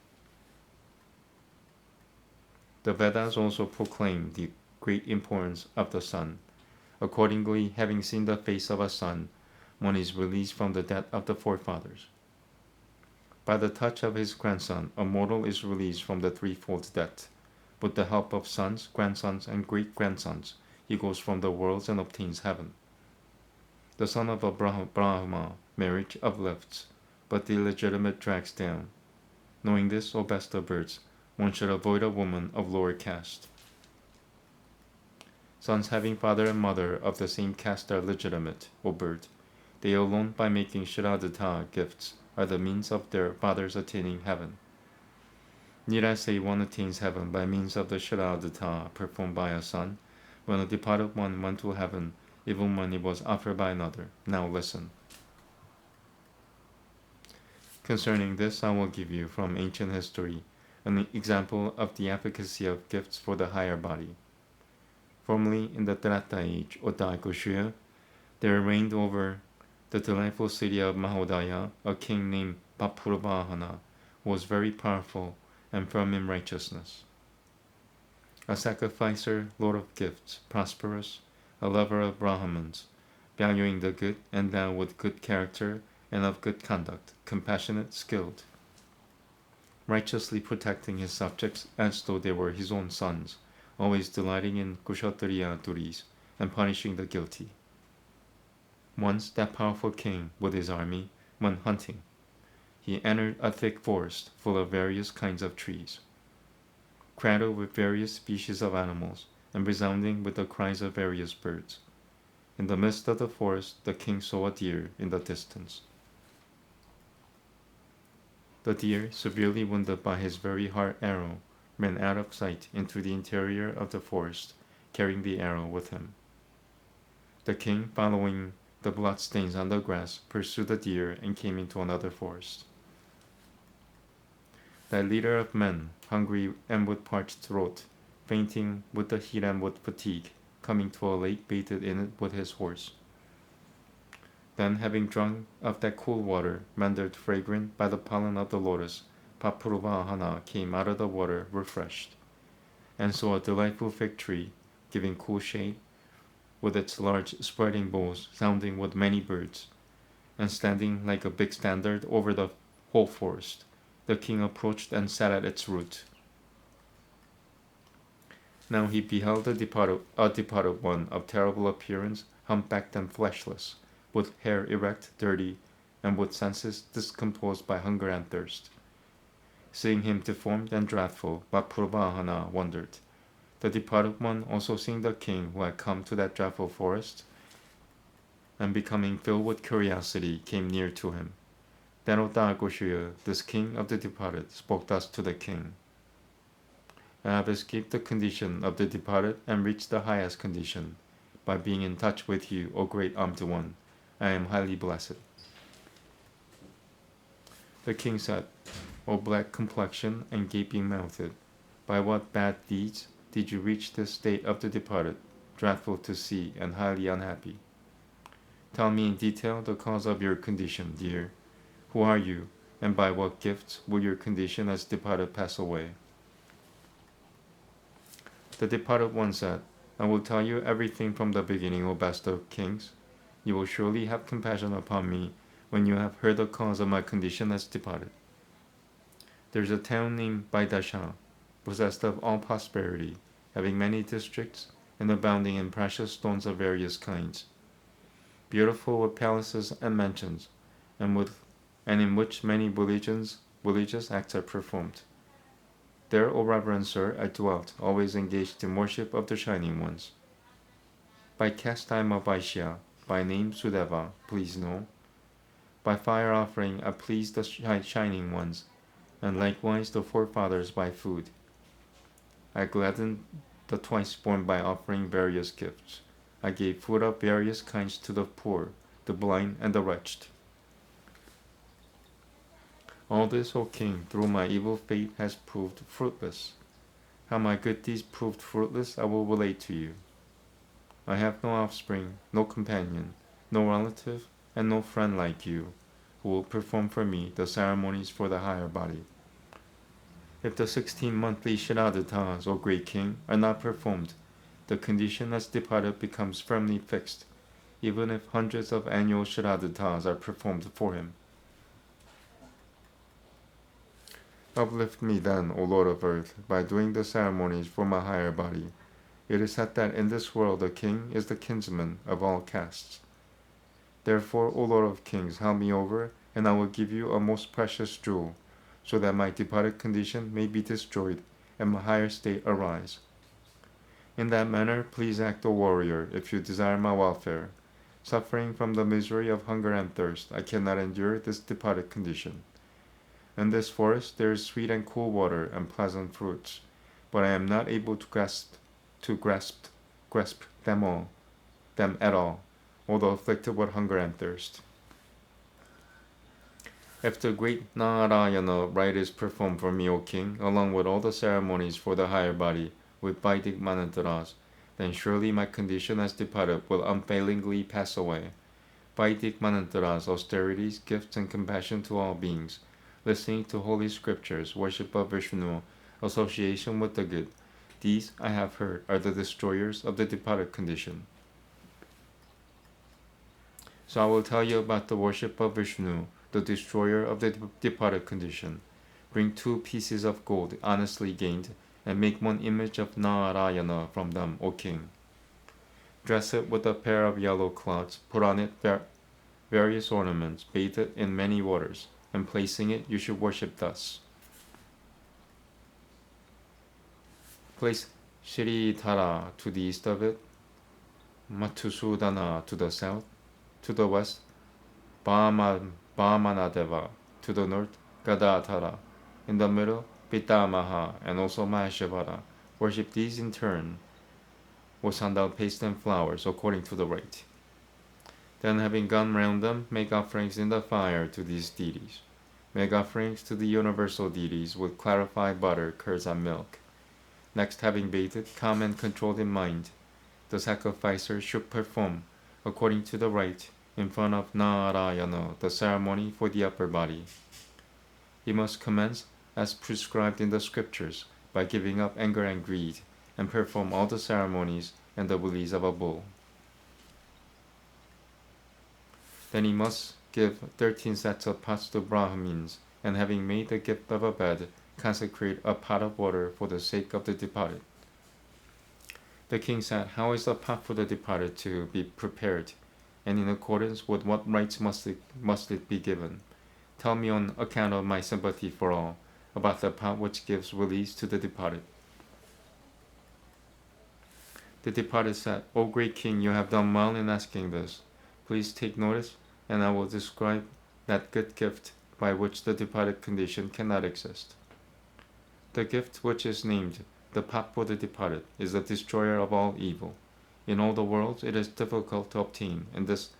The Vedas also proclaim the great importance of the son. Accordingly, having seen the face of a son, one is released from the debt of the forefathers. By the touch of his grandson, a mortal is released from the threefold debt. With the help of sons, grandsons, and great-grandsons, he goes from the worlds and obtains heaven. The son of a Brahma, marriage uplifts, but the illegitimate drags down. Knowing this, O best of birds, one should avoid a woman of lower caste. Sons having father and mother of the same caste are legitimate, O bird. They alone, by making Shraddha gifts, are the means of their fathers attaining heaven. Need I say one attains heaven by means of the Shraddha performed by a son, when a departed one went to heaven, even when it was offered by another? Now listen. Concerning this, I will give you, from ancient history, an example of the efficacy of gifts for the higher body. Formerly, in the Treta age, or Daikushya, there reigned over the delightful city of Mahodaya a king named Bapurvahana, who was very powerful and firm in righteousness. A sacrificer, lord of gifts, prosperous, a lover of Brahmins, valuing the good, endowed with good character,
and of good conduct, compassionate, skilled, righteously protecting his subjects as though they were his own sons, always delighting in kushotriya duties and punishing the guilty. Once that powerful king, with his army, went hunting. He entered a thick forest full of various kinds of trees, crowded with various species of animals, and resounding with the cries of various birds. In the midst of the forest, the king saw a deer in the distance. The deer, severely wounded by his very hard arrow, ran out of sight into the interior of the forest, carrying the arrow with him. The king, following the bloodstains on the grass, pursued the deer and came into another forest. That leader of men, hungry and with parched throat, fainting with the heat and with fatigue, coming to a lake, bathed in it with his horse. Then, having drunk of that cool water, rendered fragrant by the pollen of the lotus, Papurvahana came out of the water refreshed, and saw a delightful fig tree, giving cool shade, with its large spreading boughs sounding with many birds, and standing like a big standard over the whole forest. The king approached and sat at its root. Now he beheld a departed one of terrible appearance, humpbacked and fleshless, with hair erect, dirty, and with senses discomposed by hunger and thirst. Seeing him deformed and dreadful, Vapurvahana wondered. The departed one, also seeing the king who had come to that dreadful forest, and becoming filled with curiosity, came near to him. Then Otagoshia, this king of the departed, spoke thus to the king. I have escaped the condition of the departed and reached the highest condition. By being in touch with you, O great armed one, I am highly blessed. The king said, O black complexion and gaping mouthed, by what bad deeds did you reach this state of the departed, dreadful to see and highly unhappy? Tell me in detail the cause of your condition, dear. Who are you, and by what gifts will your condition as departed pass away? The departed one said, I will tell you everything from the beginning, O best of kings. You will surely have compassion upon me when you have heard the cause of my condition as departed. There is a town named Baidasha, possessed of all prosperity, having many districts, and abounding in precious stones of various kinds, beautiful with palaces and mansions, and in which many religious acts are performed. There, O reverend sir, I dwelt, always engaged in worship of the Shining Ones. By caste I am a Vaishya, by name Sudeva, please know. By fire offering I please the Shining Ones, and likewise the forefathers by food. I gladdened the twice born by offering various gifts. I gave food of various kinds to the poor, the blind, and the wretched. All this, O king, through my evil fate has proved fruitless. How my good deeds proved fruitless I will relate to you. I have no offspring, no companion, no relative, and no friend like you, who will perform for me the ceremonies for the higher body. If the 16 monthly Shraddhas, O great king, are not performed, the condition as departed becomes firmly fixed, even if hundreds of annual Shraddhas are performed for him. Uplift me then, O Lord of Earth, by doing the ceremonies for my higher body. It is said that in this world the king is the kinsman of all castes. Therefore, O Lord of Kings, help me over, and I will give you a most precious jewel, so that my departed condition may be destroyed and my higher state arise. In that manner, please act, O warrior, if you desire my welfare. Suffering from the misery of hunger and thirst, I cannot endure this departed condition. In this forest there is sweet and cool water and pleasant fruits, but I am not able to grasp them at all, although afflicted with hunger and thirst. If the great Narayana rite is performed for me, O king, along with all the ceremonies for the higher body, with Vaidic manantras, then surely my condition as departed will unfailingly pass away. Vaidic manantras, austerities, gifts, and compassion to all beings, listening to holy scriptures, worship of Vishnu, association with the good, these, I have heard, are the destroyers of the departed condition. So I will tell you about the worship of Vishnu, the destroyer of the departed condition. Bring 2 pieces of gold honestly gained, and make 1 image of Narayana from them, O king. Dress it with a pair of yellow cloths, put on it various ornaments, bathe it in many waters, and placing it you should worship thus. Place Shridhara to the east of it, Mathusudana to the south, to the west, Bhamanadeva to the north, Gadadhara, in the middle, Pitamaha, and also Maheshwara. Worship these in turn with sandal paste and flowers according to the rite. Then, having gone round them, make offerings in the fire to these deities. Make offerings to the universal deities with clarified butter, curds, and milk. Next, having bathed, calm and controlled in mind, the sacrificer should perform, according to the rite, in front of Narayana, the ceremony for the upper body. He must commence, as prescribed in the scriptures, by giving up anger and greed, and perform all the ceremonies and the release of a bull. Then he must give 13 sets of pots to Brahmins, and having made the gift of a bed, consecrate a pot of water for the sake of the departed. The king said, "How is the pot for the departed to be prepared, and in accordance with what rites must it be given? Tell me on account of my sympathy for all, about the pot which gives release to the departed." The departed said, "O great king, you have done well in asking this. Please take notice, and I will describe that good gift by which the departed condition cannot exist. The gift which is named the pot for the departed is the destroyer of all evil. In all the worlds it is difficult to obtain this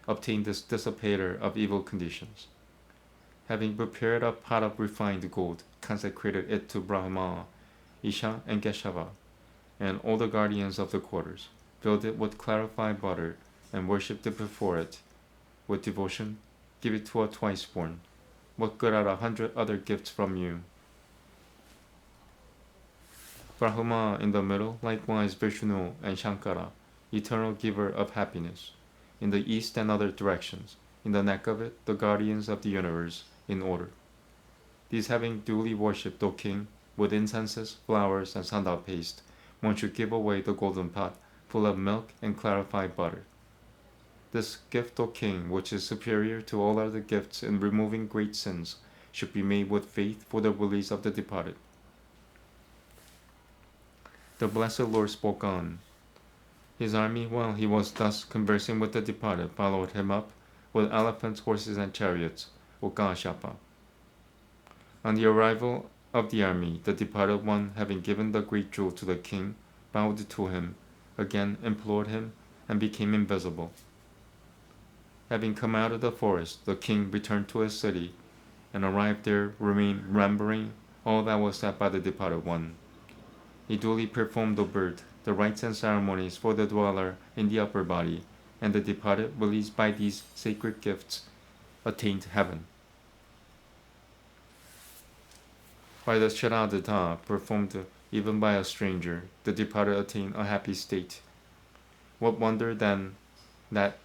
dissipator of evil conditions. Having prepared a pot of refined gold, consecrated it to Brahma, Isha, and Keshava, and all the guardians of the quarters, filled it with clarified butter, and worshipped it before it with devotion. Give it to a twice-born. What good are 100 other gifts from you? Brahma in the middle, likewise Vishnu and Shankara, eternal giver of happiness, in the east and other directions, in the neck of it, the guardians of the universe, in order. These having duly worshipped, O king, with incenses, flowers, and sandal paste, one should give away the golden pot, full of milk and clarified butter. This gift, O king, which is superior to all other gifts in removing great sins, should be made with faith for the release of the departed." The blessed Lord spoke on. His army, while he was thus conversing with the departed, followed him up with elephants, horses, and chariots, Ukashapa. On the arrival of the army, the departed one, having given the great jewel to the king, bowed to him, again implored him, and became invisible. Having come out of the forest, the king returned to his city, and arrived there, remembering all that was said by the departed one. He duly performed the rites and ceremonies for the dweller in the upper body, and the departed, released by these sacred gifts, attained heaven. By the Shraddha performed even by a stranger, the departed attained a happy state. What wonder then that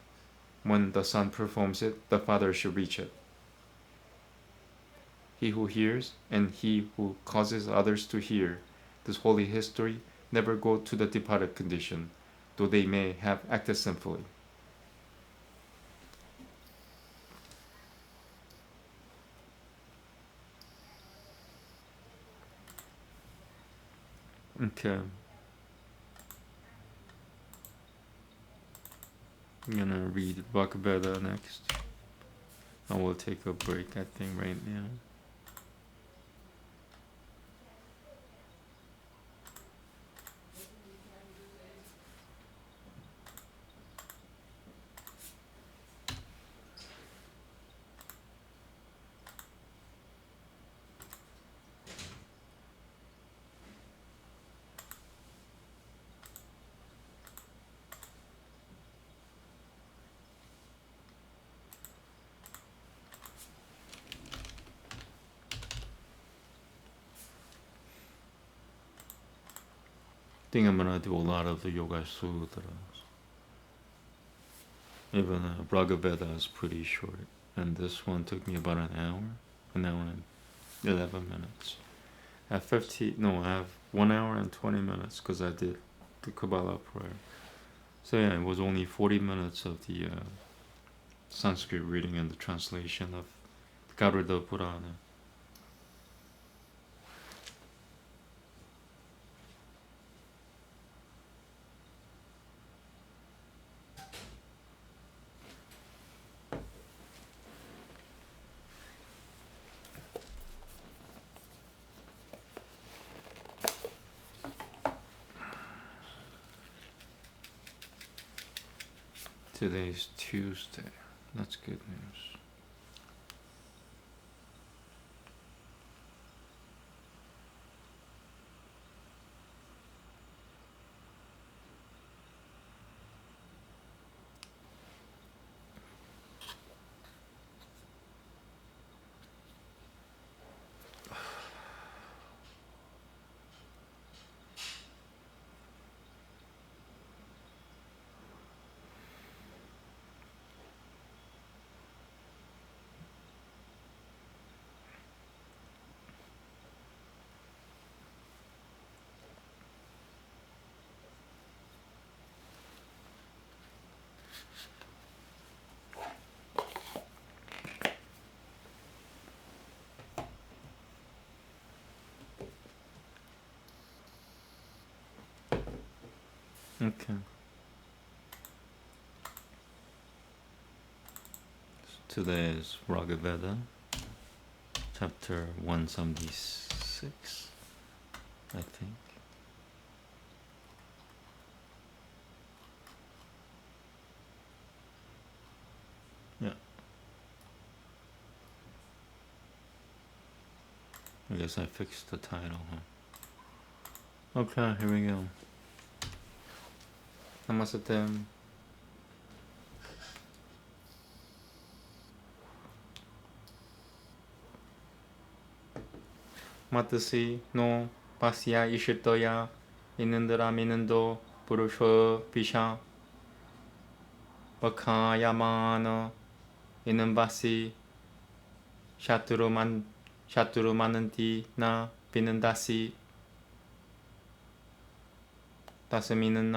when the son performs it, the father should reach it. He who hears, and he who causes others to hear this holy history, never go to the departed condition, though they may have acted sinfully. Okay. I'm gonna read Bhagavata next. I will take a break, I think, right now. I think I'm gonna do a lot of the Yoga Sutras. Even Bhagavata is pretty short, and this one took me about an hour and 11 minutes. I have 1 hour and 20 minutes because I did the Kabbalah prayer. So yeah, it was only 40 minutes of the Sanskrit reading and the translation of Garuda Purana. Today's Tuesday. That's good news. Okay. Today is Bhagavata, chapter 176, I think. Yeah. I guess I fixed the title, huh? Okay, here we go. Namaste. Matasi no pasya ishitoya inandara minando purusho pisha vakayamana inambasi shaturumananti na binandasi 다스미는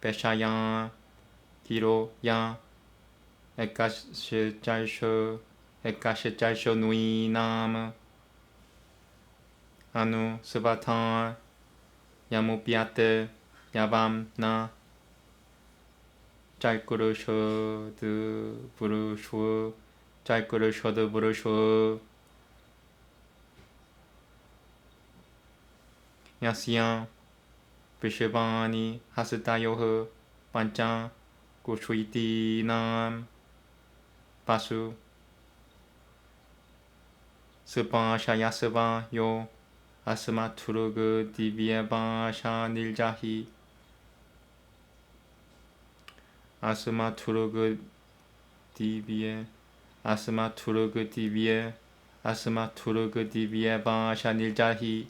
배샤야 기로야 에까시짤쇼 누이남 아누 스바타 야무비아테 야밤나 짤꾸르쇼드 부르쇼 짤꾸르쇼드 부르쇼 야시야 Vishvani Hasatayoh Pancha Kushviti Nam Pasu Sapa Shayasava Yo Asma Turug Divya Basha Niljahi Asma Turug Divya Basha Niljahi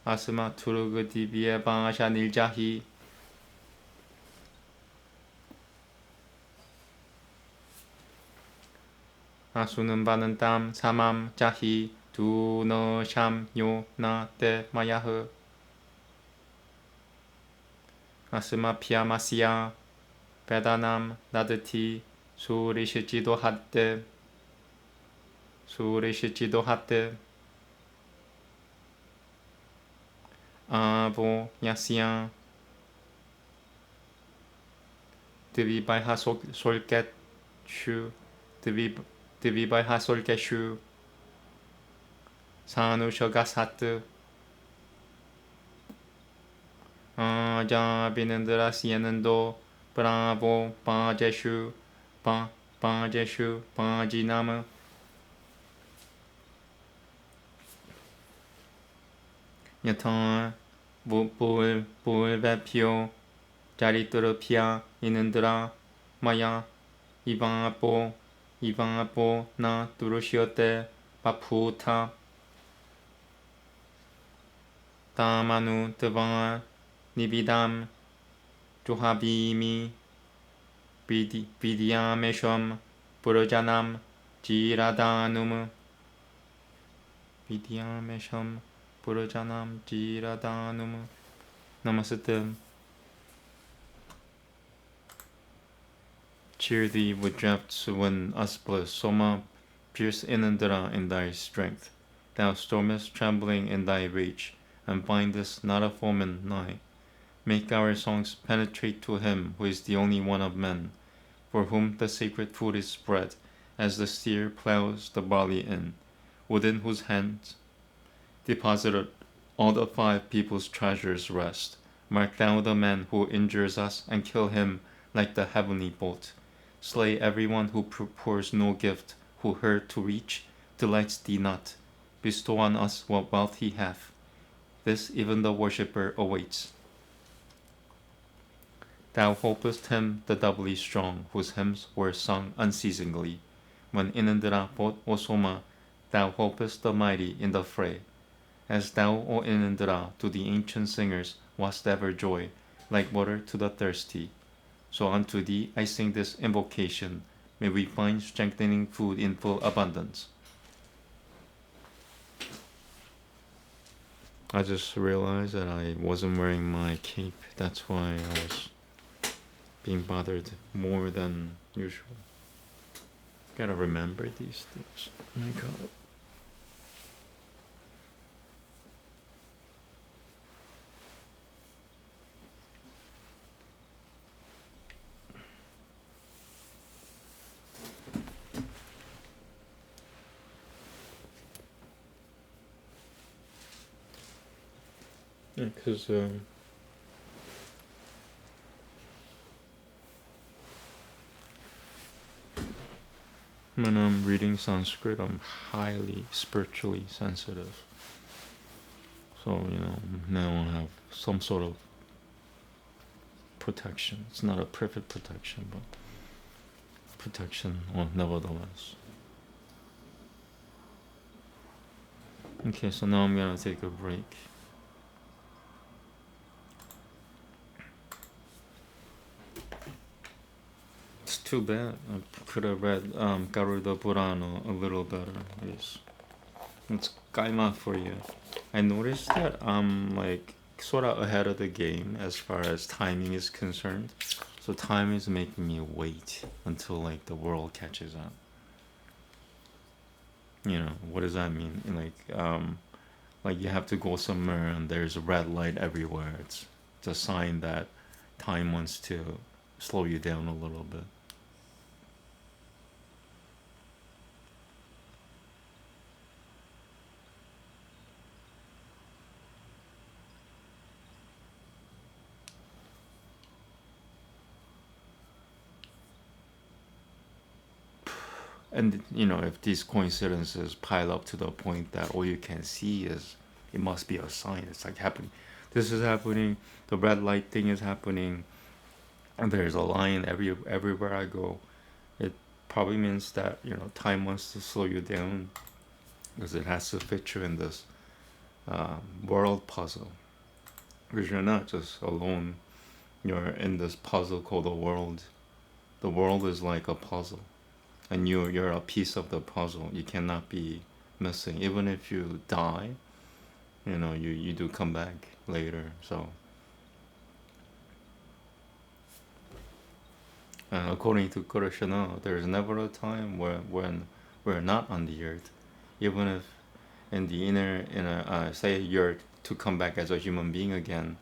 Asma Turug Divya Basha Niljahi Asunam Banantam Samam Jahi Tu No Sham Yo Na Te Mayah Asma Pyamasya Vedanam Nadati Surishichido Hatte Avo Yasya Devi by Solket Shu Devi by Hasolket Shu Sanu Shogasat Aja Binandra Sienando Bravo Pajeshu Pajinama Yatan Vepio Jariturupia Inandra Maya Ivapo Na Durushiote Paputa Tamanu Devan Nividam Juhabimi Vidyamesham Purujanam Jiradanum. Vidyamesham Purujanam Jiradanum. Namaste. Cheer thee with drafts when Aspa Soma pierce Inandra in thy strength. Thou stormest trembling in thy rage, and bindest not a foeman nigh. Make our songs penetrate to him who is the only one of men, for whom the sacred food is spread, as the steer plows the barley in, within whose hands deposited all the 5 people's treasures rest. Mark thou the man who injures us, and kill him like the heavenly bolt. Slay everyone who pours no gift, who her to reach delights thee not. Bestow on us what wealth he hath. This even the worshipper awaits. Thou hopest him the doubly strong, whose hymns were sung unceasingly. When Inandra fought Osoma, thou hopest the mighty in the fray. As thou, O Inandra, to the ancient singers wast ever joy, like water to the thirsty. So unto thee I sing this invocation. May we find strengthening food in full abundance. I just realized that I wasn't wearing my cape. That's why I was being bothered more than usual. Gotta remember these things. Oh my God. Yeah, because when I'm reading Sanskrit, I'm highly spiritually sensitive. So, now I have some sort of protection. It's not a perfect protection, but protection, nevertheless. Okay, so now I'm gonna take a break. It's too bad. I could have read Garuda Purana a little better. It's kaima for you. I noticed that I'm like sort of ahead of the game as far as timing is concerned. So time is making me wait until like the world catches up. What does that mean? Like you have to go somewhere and there's a red light everywhere. It's a sign that time wants to slow you down a little bit. And if these coincidences pile up to the point that all you can see is, it must be a sign. It's like happening. This is happening. The red light thing is happening. And there's a lion everywhere I go. It probably means that time wants to slow you down because it has to fit you in this world puzzle. Because you're not just alone. You're in this puzzle called the world. The world is like a puzzle. And you're a piece of the puzzle. You cannot be missing. Even if you die, you do come back later. So according to Krishna, there's never a time when we're not on the earth. Even if in the inner say you're to come back as a human being again,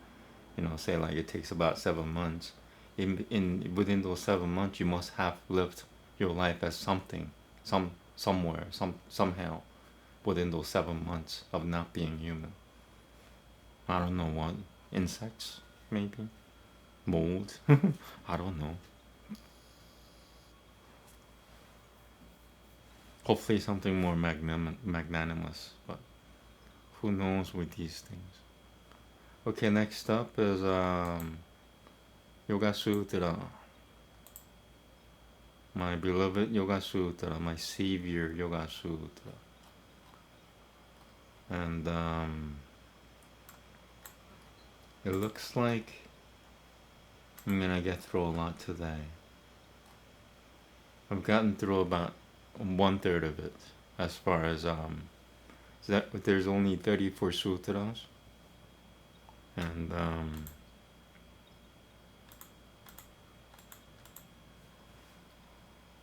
say like it takes about 7 months. Within those 7 months, you must have lived your life as something, somewhere, somehow, within those 7 months of not being human. I don't know what. Insects, maybe? Mold? I don't know. Hopefully something more magnanimous, but who knows with these things. Okay, next up is Yoga Sutra. My beloved Yoga Sutra, my savior Yoga Sutra. And it looks like I'm gonna get through a lot today.
I've gotten through about 1/3 of it, as far as there's only 34 sutras, and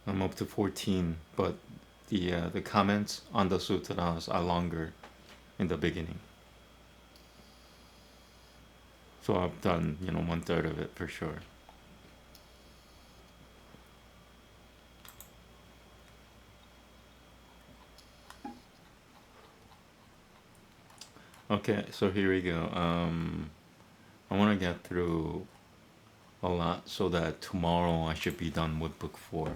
I'm up to 14, but the comments on the sutras are longer in the beginning. So I've done 1/3 of it for sure. Okay, so here we go. I want to get through a lot so that tomorrow I should be done with book 4.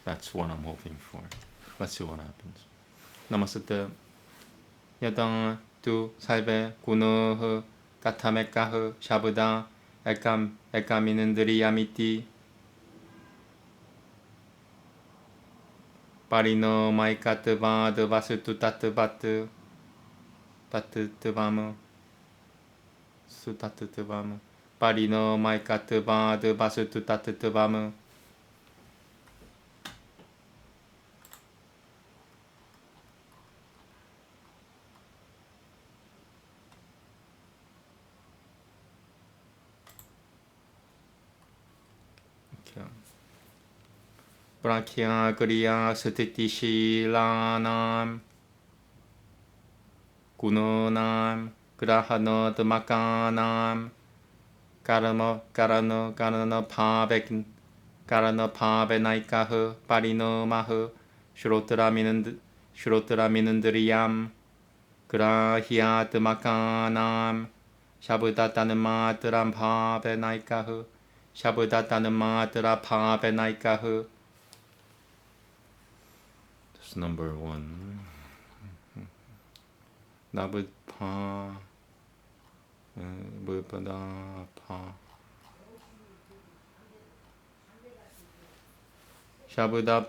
That's what I'm hoping for. Let's see what happens. Namaste. Yadang tu salve kunoh katamekah shabuda ekaminendri yamiti parino maikatva devasutu tatvat tatvamu sutatvamu parino maikatva devasutu tatvamu. Prakya Kriya Satiti Shilanam Gunonam Grahana Damakanam Karana Pavenaikaha Parino Maha Shrotra Minandriyam Grahya Damakanam Shabdatanam Pavenaikaha Shabdatanam Pavenaikaha. Number 1. Nabud pa bupada pa shabuda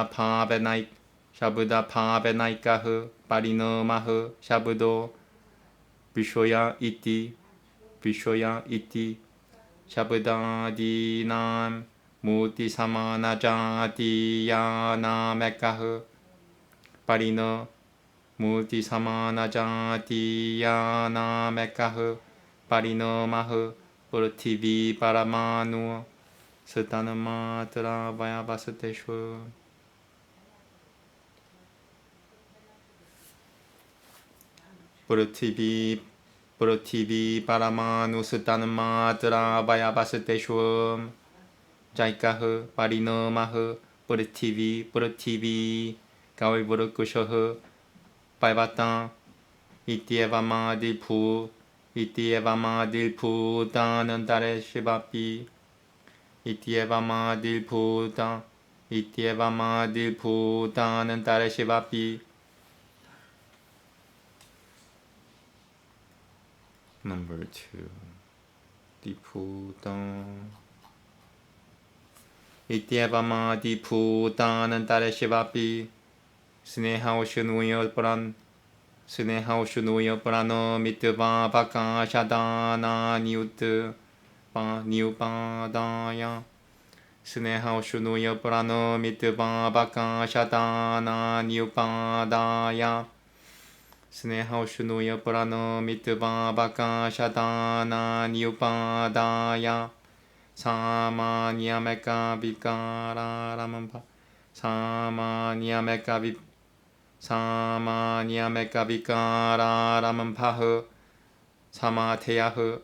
pa benaikahu parino mahu shabudo vishoya iti shabuda dinam Muti samana jati yana mekahu parino Muti samana jati yana mekahu parino mahu Purtivi paramanu Satanamatra vayavasateshwa. Purtivi paramanu Satanamatra vayavasateshwa. Jaikaha parino maha purtivi kawi burukushaha paivatan itievama dilpu danantare shivapi itievama dilpu danantare shivapi. Number 2. Diputan Ityevama diputanantare shivapi Sneha oshunuyo prano mitva baka shadana niupadaya Sneha oshunuyo prano mitva baka shadana niupadaya Sneha oshunuyo prano mitva baka shadana niupadaya. Samanyameka vikara ramampa Samanyameka vikara ramampaha Samateyaha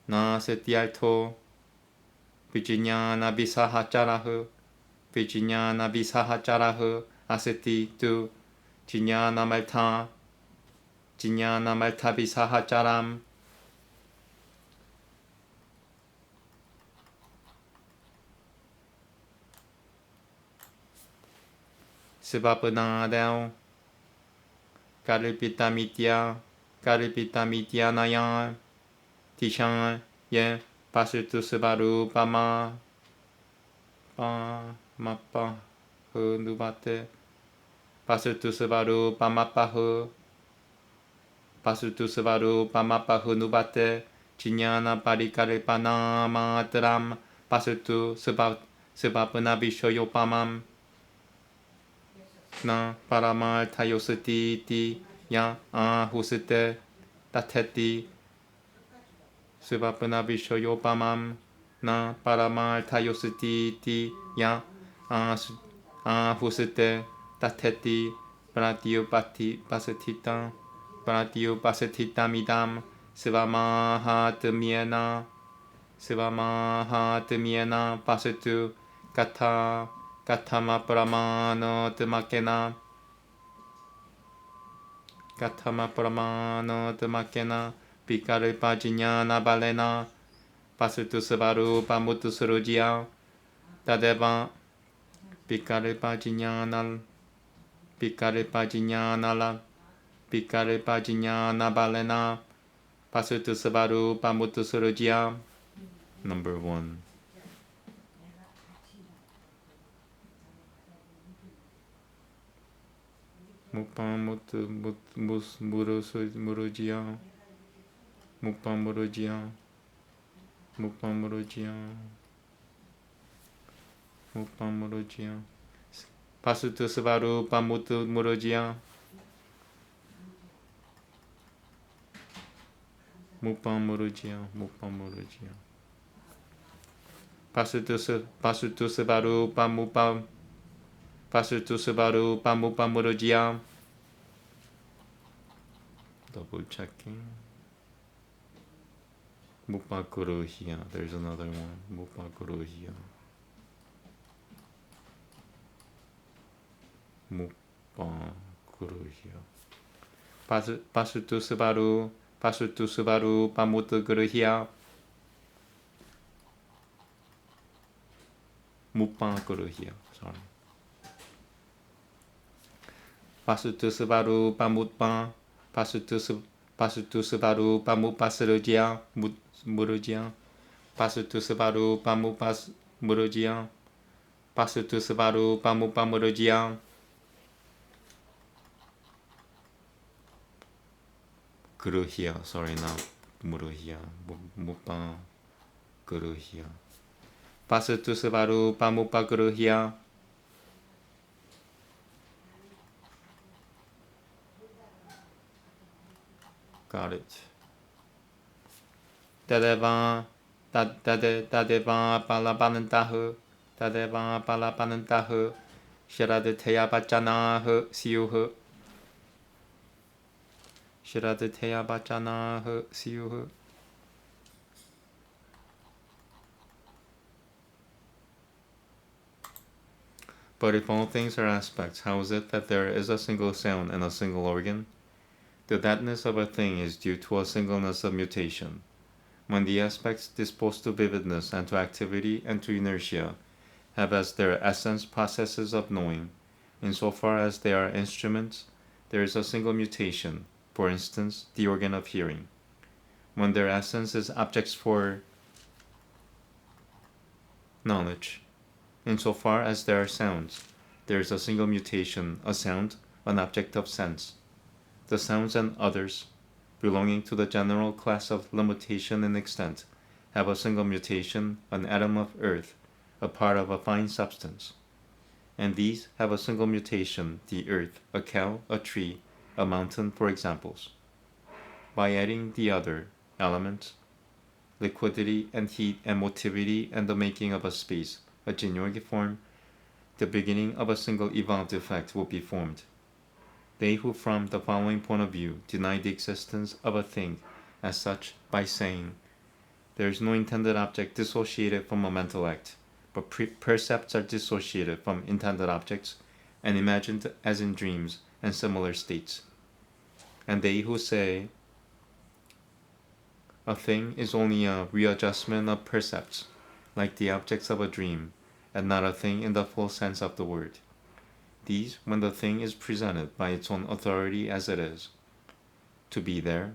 Nasatyartho Vijñana visahacharaha Asati tu Jñana malta visahacharam. Sivapanadao Kalipita mitya naya Tishan ye Pasutu Sivaru Pama Mappa Nubate Pasutu Sivaru Pamapahu Nubate Chinyana Parikalipana Matram
Pasutu sebab vishoyo pamam na paramal tayosati ti ya husite tateti sebab vishoyo pamam na paramal tayosati ti ya husite tateti pratio pasatita midam Sivamahatmiena pasatu katama pramano temakena pikaripa jinyana balena pasatu sebaru pamutu surujia tadeva pikaripa jinyana balena Pasutu Sabaru Pamutu Surujia. Number 1. Mupamutu Murujia. Mupamurujia. Pasutu Sabaru Pamutu Murujia. Mupamurujia. Pasutu Sabaru Pamupamurujia. Double checking. Mupakuruhia. There's another one. Mupakuruhia. Pasutu Sabaru Pamutu Guruhia. Mupakuruhia. Sorry. Pasutu Sabaru Pamutpa. Pasutu Sabaru Pamupasarujia. Murujia. Pasutu Sabaru Pamupas Murujia. Pasutu Sabaru Pamupamurujia. Guruhia, sorry, not Muruhia. Mupa Guruhia. Pasutu Sabaru Pamupa Guruhia. Got it. Tadeva Palapanantahu. Tadeva Palapanantahu. Shiradeteya Bachanahu Siuhu. Shiradeteya Bachanahu Siuhu. But if all things are aspects, how is it that there is a single sound and a single organ? The thatness of a thing is due to a singleness of mutation. When the aspects disposed to vividness and to activity and to inertia have as their essence processes of knowing, insofar as they are instruments, there is a single mutation, for instance, the organ of hearing. When their essence is objects for knowledge, insofar as there are sounds, there is a single mutation, a sound, an object of sense. The sounds and others, belonging to the general class of limitation in extent, have a single mutation, an atom of earth, a part of a fine substance. And these have a single mutation, the earth, a cow, a tree, a mountain, for examples. By adding the other elements, liquidity and heat and motivity and the making of a space, a genuine form, the beginning of a single evolved effect will be formed. They who from the following point of view deny the existence of a thing as such by saying, there is no intended object dissociated from a mental act, but percepts are dissociated from intended objects and imagined as in dreams and similar states. And they who say, a thing is only a readjustment of percepts, like the objects of a dream, and not a thing in the full sense of the word. These, when the thing is presented by its own authority as it is, to be there,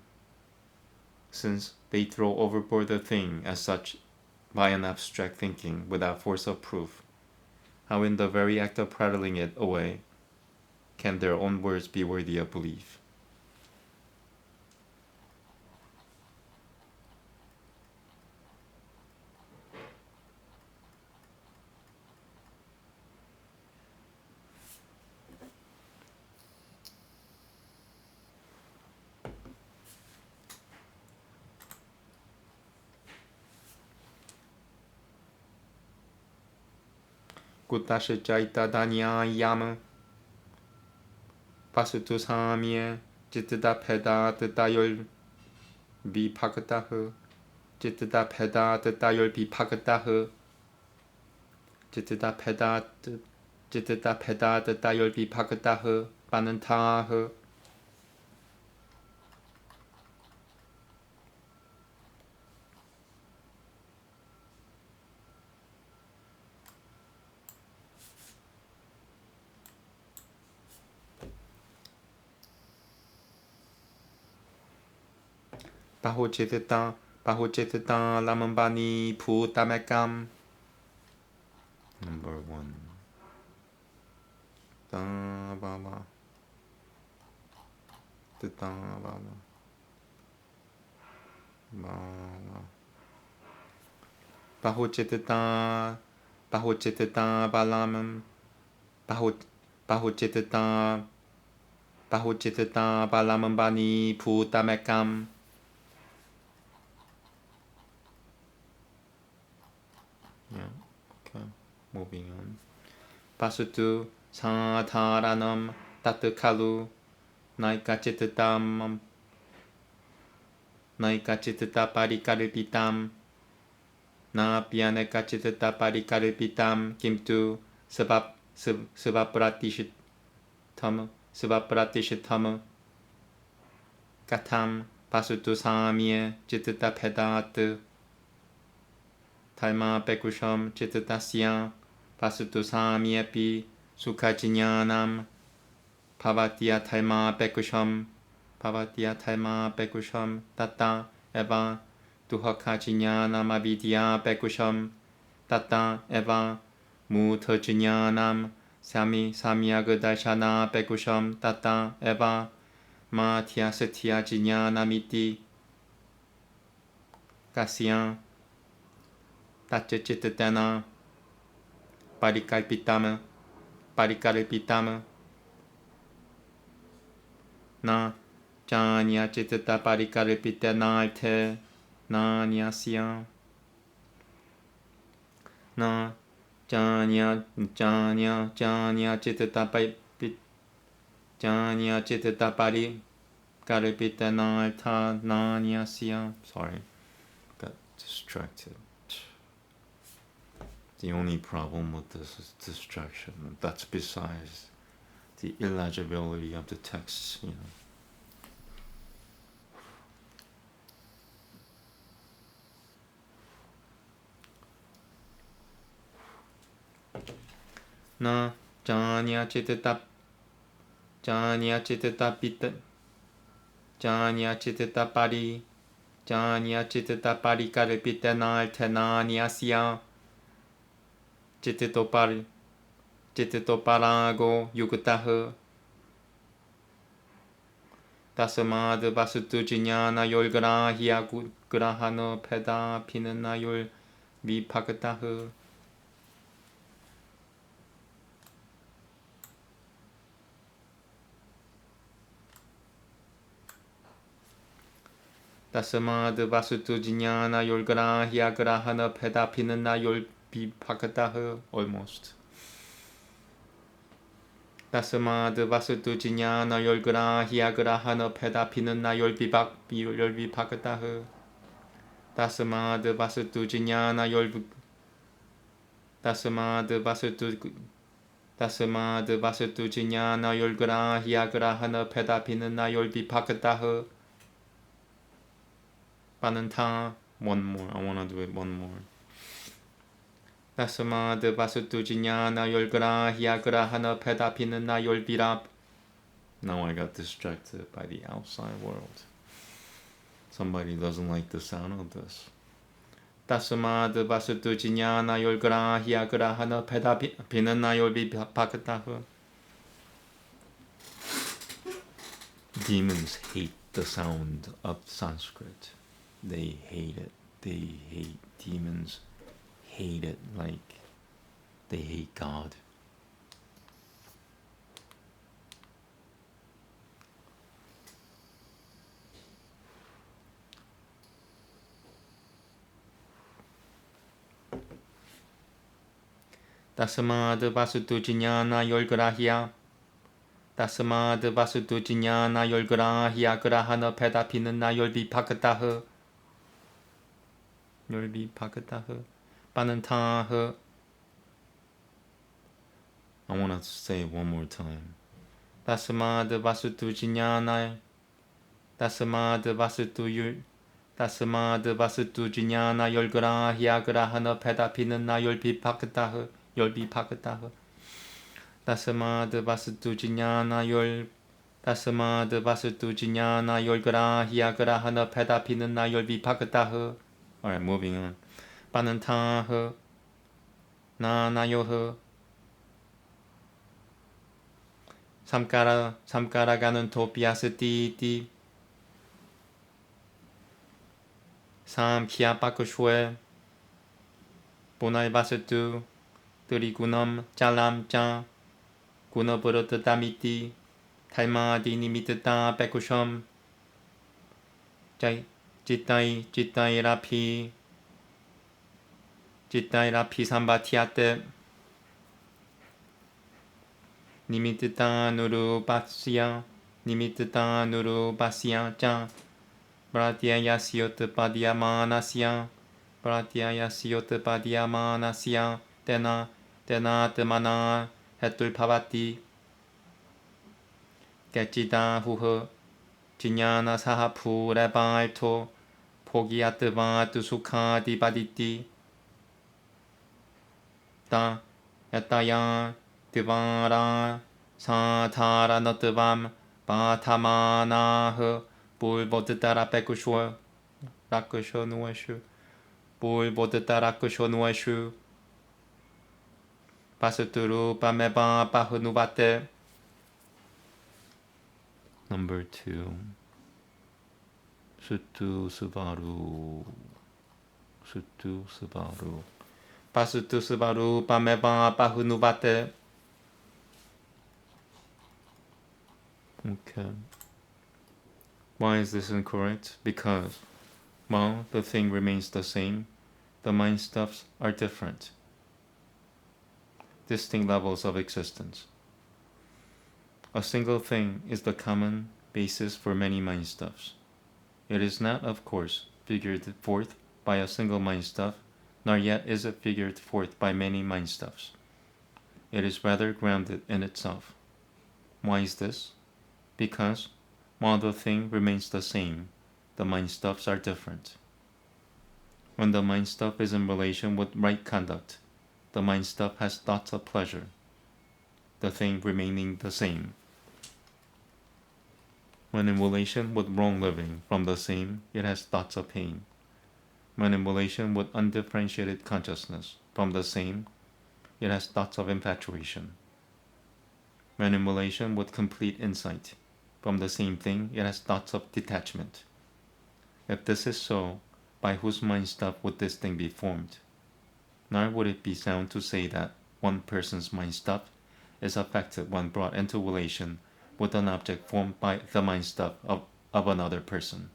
since they throw overboard the thing as such by an abstract thinking without force of proof, how in the very act of prattling it away can their own words be worthy of belief? Kutashi Jaita Danya Yama Pasutu Samye Jitida Peda Tayol Bipakatahu Jitida Peda Tayol Bipakatahu Jitida Peda Tayol Bipakatahu Banantahu Bahojitita Lamambani Putamekam.
Number 1.
Tabala. Tabala. Bala. Bahojitita Balamam. Bahojitita Balamambani Putamekam. Yeah, okay. Moving on. Pasutu Sataranam Tatakalu Naikachitatam Naikachitita Parikaripitam Na Pianekachitita Parikaripitam Kimtu Svapratishitam Katam Pasutu Samye Chitita Pedat Talma Pekusham Chitatasya Pasutu Samyepi Sukajinyanam Pavatya Talma Pekusham Tata Eva Duhakajinyanam Avidya Pekusham Tata Eva Mutajinyanam Samyagadashana Pekusham Tata Eva Matya Satya Jinyanamiti Kasyan Tachititana Parikalpitama Na Janya Chitita Parikalpitanalte Na Nyasya Na Janya Chitita Parikalpitanalta Na Nyasya. Sorry,
Got distracted. The only problem with this is distraction. That's besides the illegibility of the text, you know.
Na Janya Chitita Parikalpitanaltenanyasya Chitito Parago Yukutahu Tasamad Basutu Jinyana Yol Grahya Grahano Peda Pinana Yol Vipakatahu Tasamad Basutu Jinyana Yol Grahya Grahana Peda Pinana Yol Vipakatahu. Almost. Tasamad Basutu Jinyana Yol Grahya Grahana Peda Pinana Yol Vipakatahu Tasamad Basutu Jinyana Yol Jinyana Yol Grahya Grahana Peda Pinana Yol Vipakatahu Pananta. One more. I want to do it one more. Tasamad Basutu Jinyana Yol Grahya Grahana Peda Pinana Yol Virap.
Now I got distracted by the outside world. Somebody doesn't like the sound of this.
Tasamad Basutu Jinyana Yol Grahya Grahana Peda Pinana Yol Vipakatahu.
Demons hate the sound of Sanskrit. They hate it. Demons hate it like they hate God.
Tasmad Vasutu Jnana Yolgrahya. Tasmad Vasutu Jnana Yolgrahya Grahana Pedapinana Yolvipakataha. Yolvipakataha. Panantaha. I want to say it one more time. Tasmad Vasutu Jnana. Tasmad Vasutu Jnana Yolgrahya Grahana Pedapinana Yolvipakataha. Yolvipakataha. Tasmad Vasutu Jnana Yolgrahya Grahana Pedapinana Yolvipakataha. Alright, moving on. Panantaha. Nayoha. Samkaraganan topiasati. Samkhya Pakushwe. Punai Vasutu. Turigunam Chalam Cha. Gunapurotatamiti. Taimadi Nimitata Pekusham. Jittai Rapi Sambatiate. Nimitata Nuru Pasya Cha. Pratyaya Syot Padyamanasya. Tena Temana Hetul Pavati. Kechita Huha. Jnana Sahapu Rebaito. Pogiatva Sukha Dibaditi. Ta Yataya Divara Satara Notvam Batamanaha Bulboditara Pekushwa Rakusho Nueshu Bulboditara Kusho Nueshu Pasuturu Pameba Pahunubate. Number 2. Suttu Subaru. Pasutu Subaru Pameba Pahunubate. Okay. Why is this incorrect? Because while the thing remains the same, the mind stuffs are different. Distinct levels of existence. A single thing is the common basis for many mind stuffs. It is not, of course, figured forth by a single mind stuff, nor yet is it figured forth by many mind stuffs. It is rather grounded in itself. Why is this? Because while the thing remains the same, the mind stuffs are different. When the mind stuff is in relation with right conduct, the mind stuff has thoughts of pleasure, the thing remaining the same. When in relation with wrong living from the same, it has thoughts of pain. When in relation with undifferentiated consciousness from the same, it has thoughts of infatuation. When in relation with complete insight from the same thing, it has thoughts of detachment. If this is so, by whose mind stuff would this thing be formed? Nor would it be sound to say that one person's mind stuff is affected when brought into relation with an object formed by the mind stuff of another person.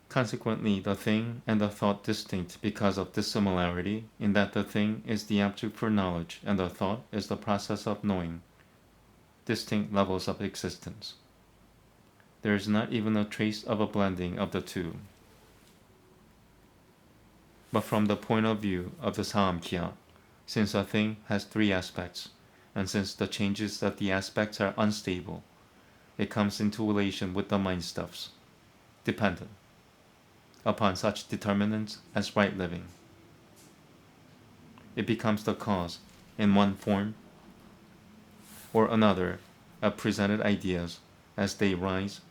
Consequently, the thing and the thought distinct because of dissimilarity, in that the thing is the object for knowledge and the thought is the process of knowing. Distinct levels of existence. There is not even a trace of a blending of the two. But from the point of view of the Samkhya, since a thing has 3 aspects, and since the changes of the aspects are unstable, it comes into relation with the mind stuffs, dependent upon such determinants as right living. It becomes the cause, in one form or another, of presented ideas as they rise,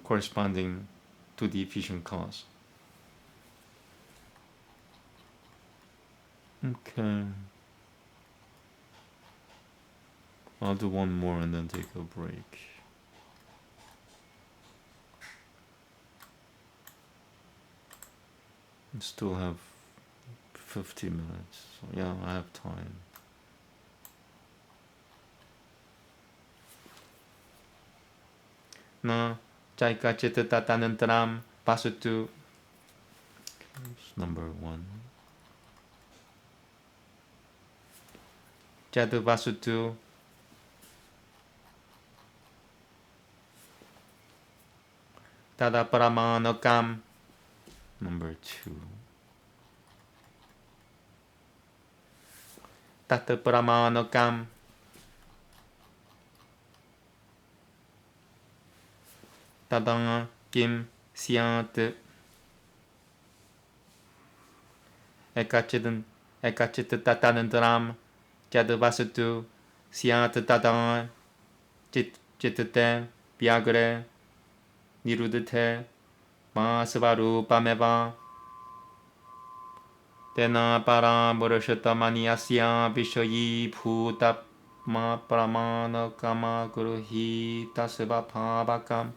corresponding to the efficient cause. Okay. I'll do one more and then take a break. I still have 50 minutes, so yeah, I have time. Na Chaika Chitatanantaram Pasutu. Number 1. Jadvasutu. Tadapramanakam. Number 2. Tatapramanakam. Tadang kim siant. Ekachit tatanandram. Jadvasutu. Siant tadang. Chitte. Vyagre. Nirudite. Masvaru pameva. Tena para murashatamaniasya vishayi bhuta ma pramana kama guruhi tasva bhavakam.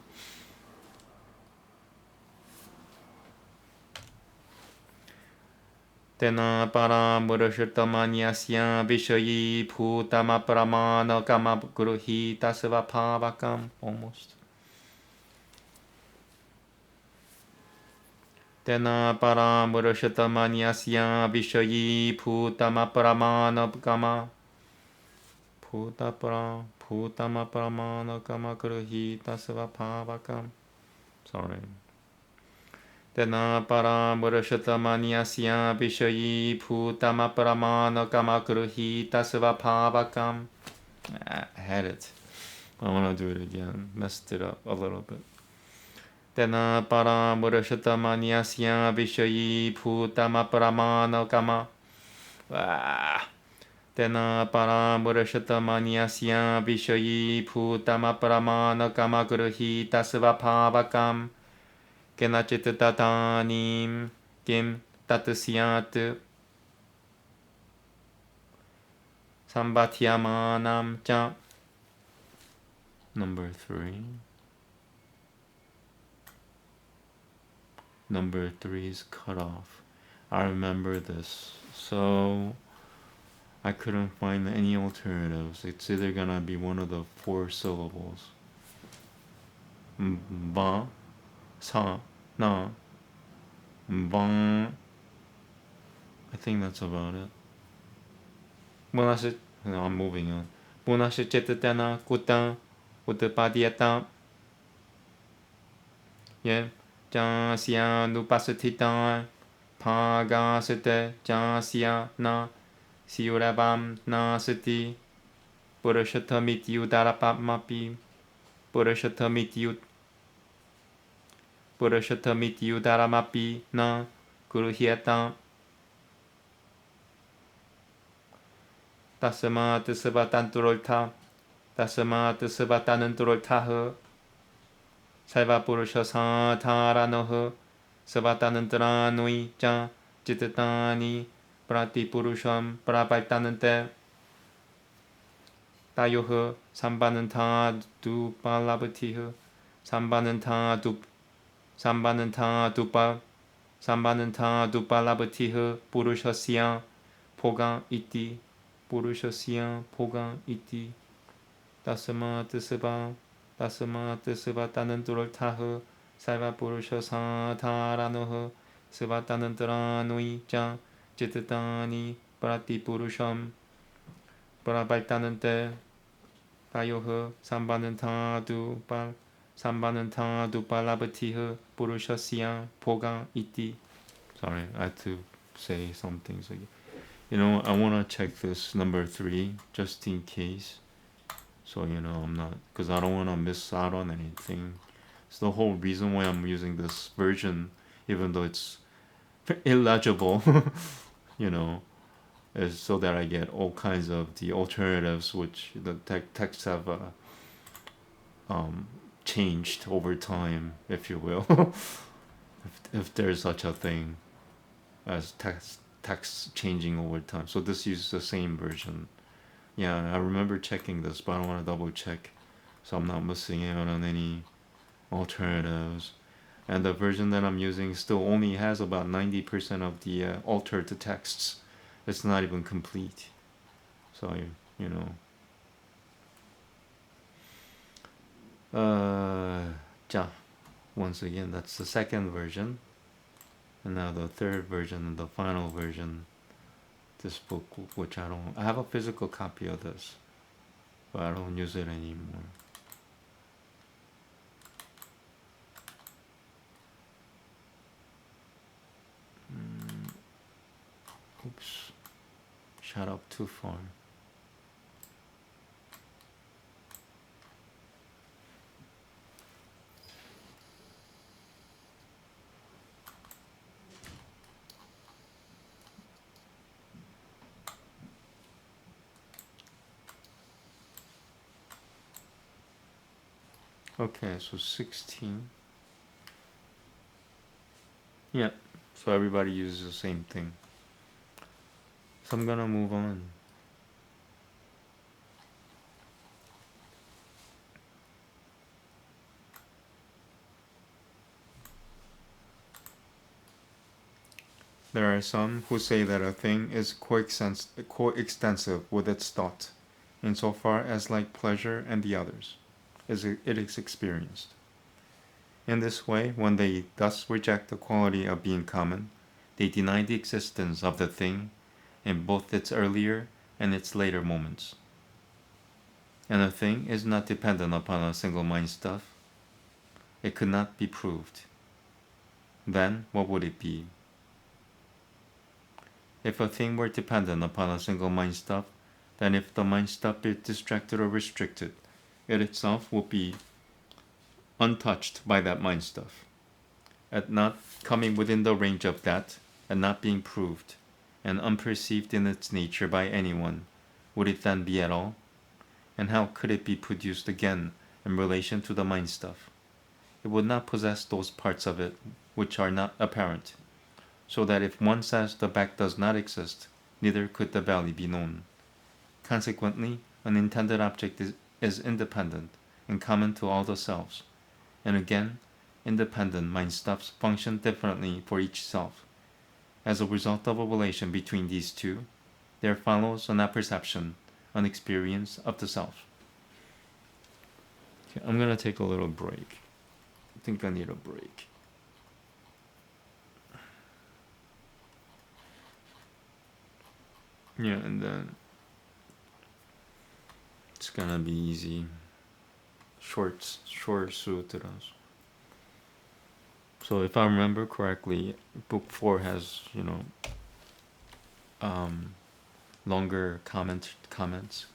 Tena para murashatamaniasya vishayi bhuta ma pramana kama guruhi tasva bhavakam. Almost. Tena para murashatamaniasya vishayi bhutama paramana kama bhutama paramana kama gruhi tasva bhavakam. Sorry. Tena para murashatamaniasya vishayi bhutama paramana kama gruhi tasva bhavakam. I had it. I want to do it again. Messed it up a little bit. Tena para murashatamaniasya vishayi bhutama paramana kama. Tena para murashatamaniasya vishayi bhutama paramana kama gruhi tasva bhavakam. Kenachit tatanim kim tatasyat. Sambatyamanam cha. Number 3. Number 3 is cut off. I remember this. So I couldn't find any alternatives. It's either gonna be one of the 4 syllables. Ba, sa, na, bang. I think that's about it. No, I'm moving on. Bunashichetana kuta utapadiata. Yeah. Jasya nupasatita pagasate jasya na siurabam na sati purashatamitiudarapamapi purashatamitiudaramapi na kuruhyata tasama tisavatanturolta tasama Saiva Purusha Sataranoha Savatanantaranui Cha Chitatani Prati Purusham Prapaitanante Tayoha Sambananta Dupalabatiha Sambananta Dupalabatiha Purushasya Poga Iti Purushasya Poga Iti Tasama Tisaba Tasamatisvatanan taha Saiva Purusha Sataranoha Sivatanan cha Chitatani Prati Purusham Prabhaitanante Tayoha Sambananta Dupalabatiha Purushasya Poga Iti. Sorry, I had to say some things again. I want to check this number 3 just in case. So, I'm not, because I don't want to miss out on anything. It's the whole reason why I'm using this version, even though it's illegible, is so that I get all kinds of the alternatives, which the texts have changed over time, if you will, if there's such a thing as text changing over time. So this uses the same version. Yeah, I remember checking this, but I want to double check so I'm not missing out on any alternatives. And the version that I'm using still only has about 90% of the altered texts. It's not even complete. So, once again, that's the second version. And now the third version and the final version this book, which I have a physical copy of this, but I don't use it anymore. Oops, shut up too far. Okay, so 16. Yeah, so everybody uses the same thing. So I'm gonna move on. There are some who say that a thing is coextensive with its thought, insofar as, like pleasure and the others, it is experienced. In this way, when they thus reject the quality of being common, they deny the existence of the thing in both its earlier and its later moments. And a thing is not dependent upon a single mind stuff. It could not be proved. Then what would it be? If a thing were dependent upon a single mind stuff, then if the mind stuff is distracted or restricted, it itself would be untouched by that mind stuff. At not coming within the range of that, and not being proved, and unperceived in its nature by anyone, would it then be at all? And how could it be produced again in relation to the mind stuff? It would not possess those parts of it which are not apparent, so that if one says the back does not exist, neither could the belly be known. Consequently, an intended object is independent and common to all the selves, and again, independent mind stuffs function differently for each self. As a result of a relation between these two, there follows an apperception, an experience of the self. Okay, I'm gonna take a little break. I think I need a break. Yeah, and then it's gonna be easy. Short sutras. So if I remember correctly, book 4 has, longer comments.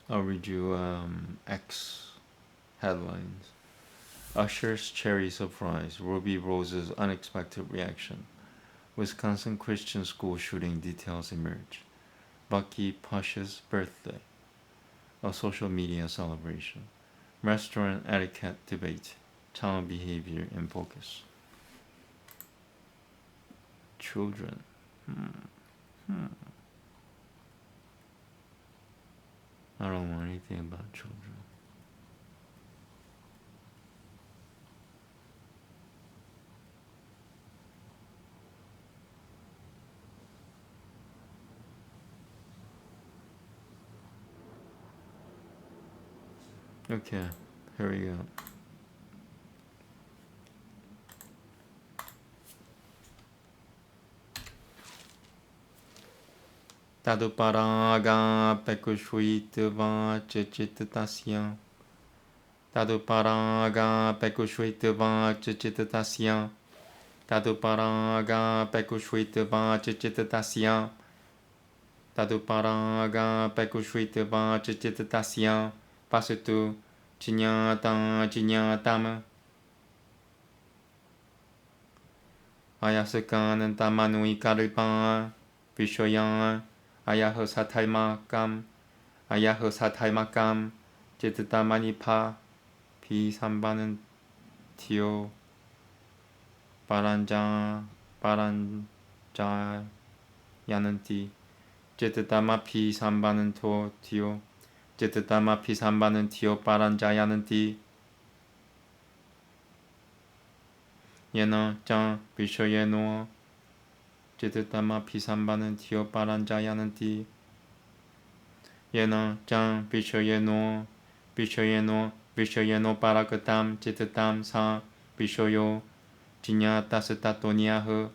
I'll read you X headlines. Usher's cherry surprise, Ruby Rose's unexpected reaction. Wisconsin Christian school shooting details emerge. Bucky Push's birthday. A social media celebration. Restaurant etiquette debate. Child behavior in focus. Children. I don't know anything about children. Okay, here we go. Taduparaga pekushvitva chichitasya. Taduparaga pekushvitva chichitasya. Taduparaga pekushvitva chichitasya. Taduparaga pekushvitva chichitasya. Pasatu chinyatama. Ayasukan and tamanui karipa. Vishoyan. ayaho sataimakam, ayaho sataimakam, jettamanipa, pi samba는 tiyo, baranja ya는ti, jetttama pi samba는 to tiyo, jetttama pi samba는 tiyo baranja ya는ti, yeno jan bishoyeno, jetttama pi samba는 tiyo baranja ya는ti, yeno jan bishoyeno, bishoyeno barakatam jettam sa bishoyo, jinya tasatatonia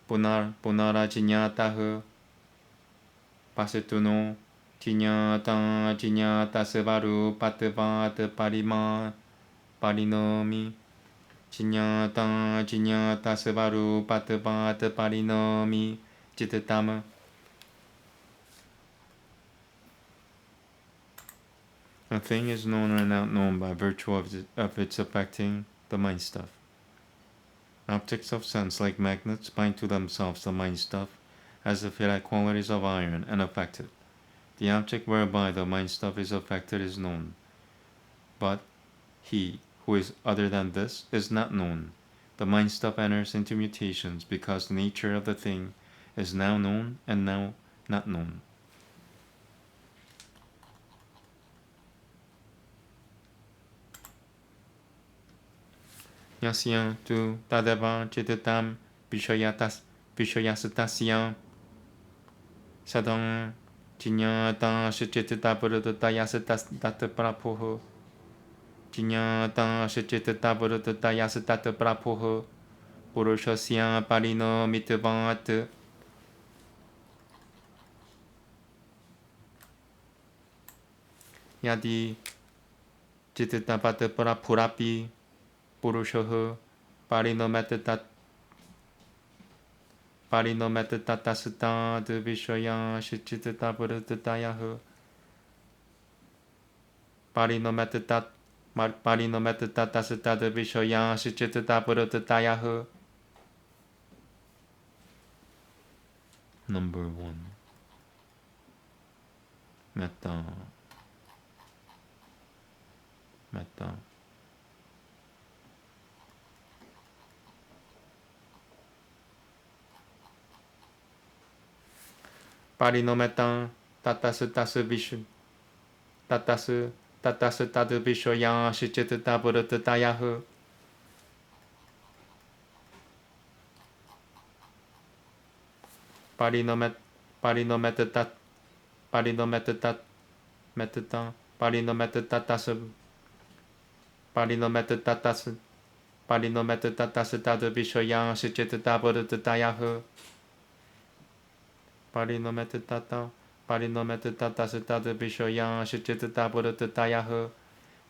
punara jinya tahe, pasetuno jinya tasevaru patvat parinomi, jinya tasevaru patvat parinomi, jettam. A thing is known or not known by virtue of its affecting the mind stuff. Objects of sense, like magnets, bind to themselves the mind stuff as if it had qualities of iron and affect it. The object whereby the mind stuff is affected is known, but he who is other than this is not known. The mind stuff enters into mutations because the nature of the thing is now known and now not known. Yasya tu tadeva jettam vishayasatasya sadang jinyata shachitata buddhata yasatata prapoho, jinyata shachitata buddhata yasatata prapoho, purushasya parino mitvat, yadi jitata pata prapurapi purushoho parino metatasata vishaya shachitata buddhatayaho, parino metatasata vishaya shachitata buddhatayaho. Number 1. Metta. Parino metta tatasu vishu tatasu tadu vishaya shachitata buddhatayaho. Parino metatasu tadu vishaya shachitata buddhatayaho. Parino metatasu tadu vishaya shachitata buddhatayaho.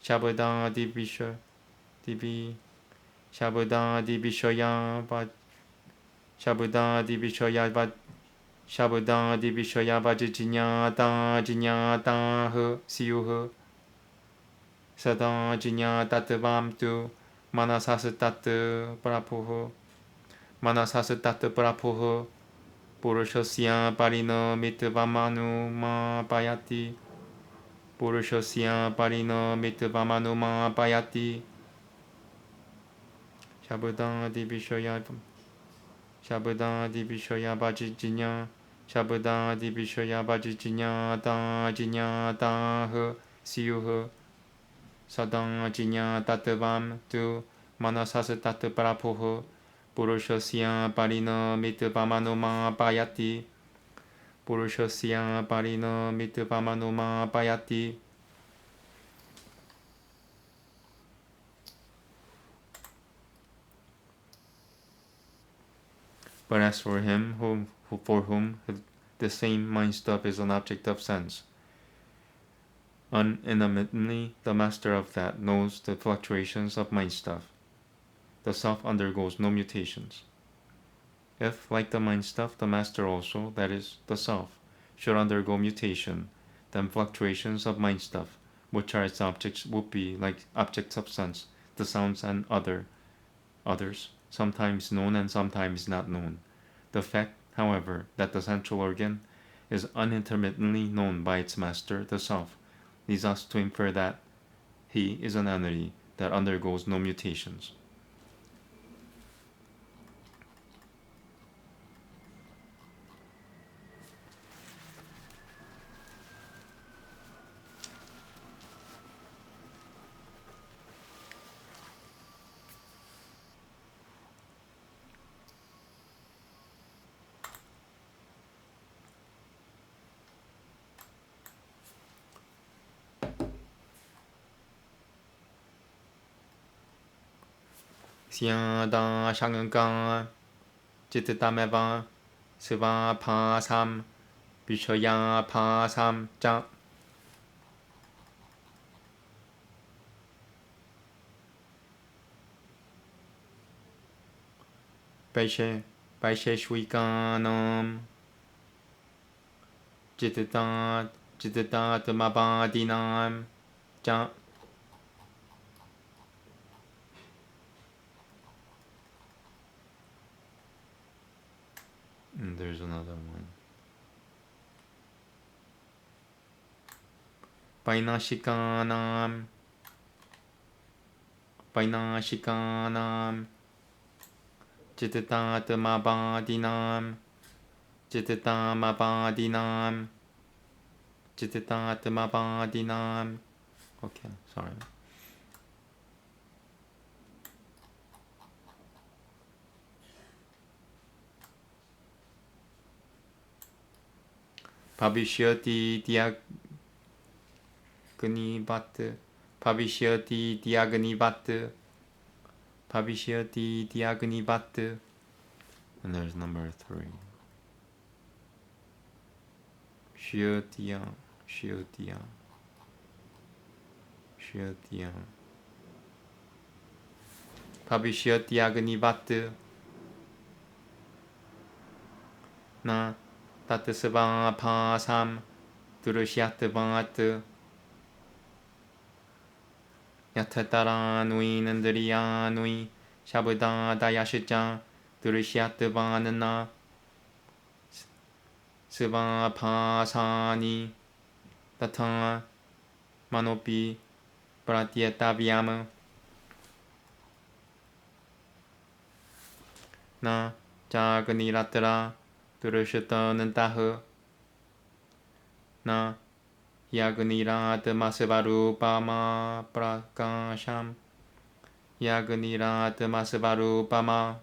Shabudan di vishaya jinyata siyuho. Sada jinyatavam tu manasasatata prapoho, purushasya parino mitvamanu ma payati, purushasya parino mitvamanu ma payati. Shabudan di vishaya vajijinya, shabudan di vishaya vajijinya jinyata siyuho. Sadang jinyatavam tu manasasatata prapoho, purushasya parino mitvamanu ma payati, purushasya parino mitvamanu ma payati. But as for him for whom the same mind stuff is an object of sense, unintermittently the master of that knows the fluctuations of mind stuff. The self undergoes no mutations. If, like the mind stuff, the master also, that is, the self, should undergo mutation, then fluctuations of mind stuff, which are its objects, would be like objects of sense, the sounds and others, sometimes known and sometimes not known. The fact However, that the central organ is unintermittently known by its master, the self, leads us to infer that he is an entity that undergoes no mutations. Xiang da shang gang, jit da me ba, siva pa sam, bishaya pa sam jang. Baishe shui ganam, jit da de ma ba dinam jang. And there's another one. Vainashikanam, jitata mabadinam, jitata mabadinam. Okay, sorry. Bhavishyati diagnivat, Bhavishyati diagnivat. And there's number 3. Shyotiya. Bhavishyati agnivat. Na tatsava pasam durushyatvat. Yatataranui nandriyanui shabda dayashita durushyatvanana. Siva pasani tata manopi pratyatavyam. Na jaganiratra durushatanantah. Na yagnirat masvarupama prakasham. Yagnirat masvarupama.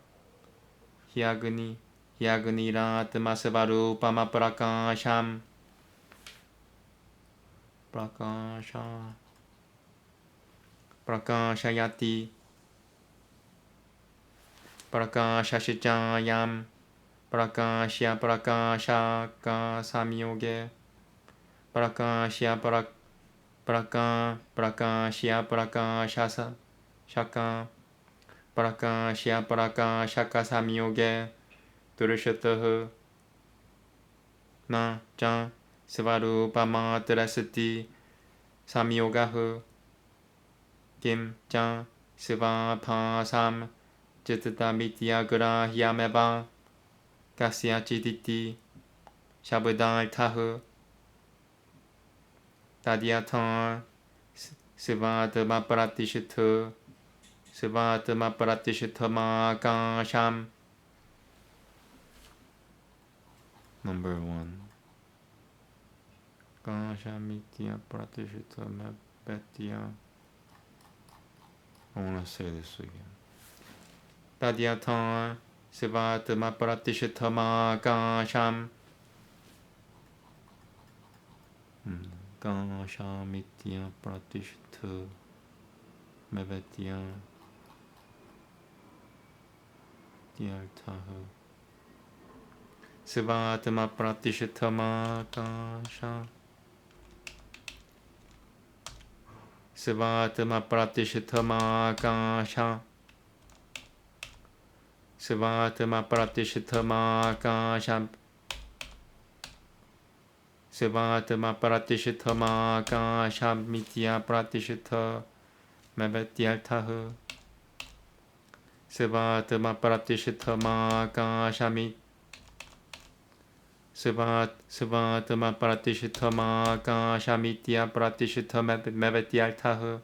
Yagnirat masvarupama prakasham. Prakashayati. Prakashashijayam. Prakashaka samyoge. Prakashaka samyoge. Durushatah. Na ja svarupama drasati samyogah. Kim ja svapasam jitadamityagarahyameva. Kasyachiditi shabdaltah. Tadyatha sivatma pratishitha kasham. Number 1. Kashamitya pratishitha mabetya. I want to say this again. Tadyatha sivatma pratishitha kasham. Kashamitya pratishitha mabetya. Dyartha. Sivatma pratishitama kasha. Sivatma pratishitama kasha. Sivatma pratishitama kasha. Sivatma pratishitama kasha mitya pratishitha mabetyartha. Sivatma pratishitama kasha Svatma Pratishitama Shamitya Pratishitama Mevetyartaha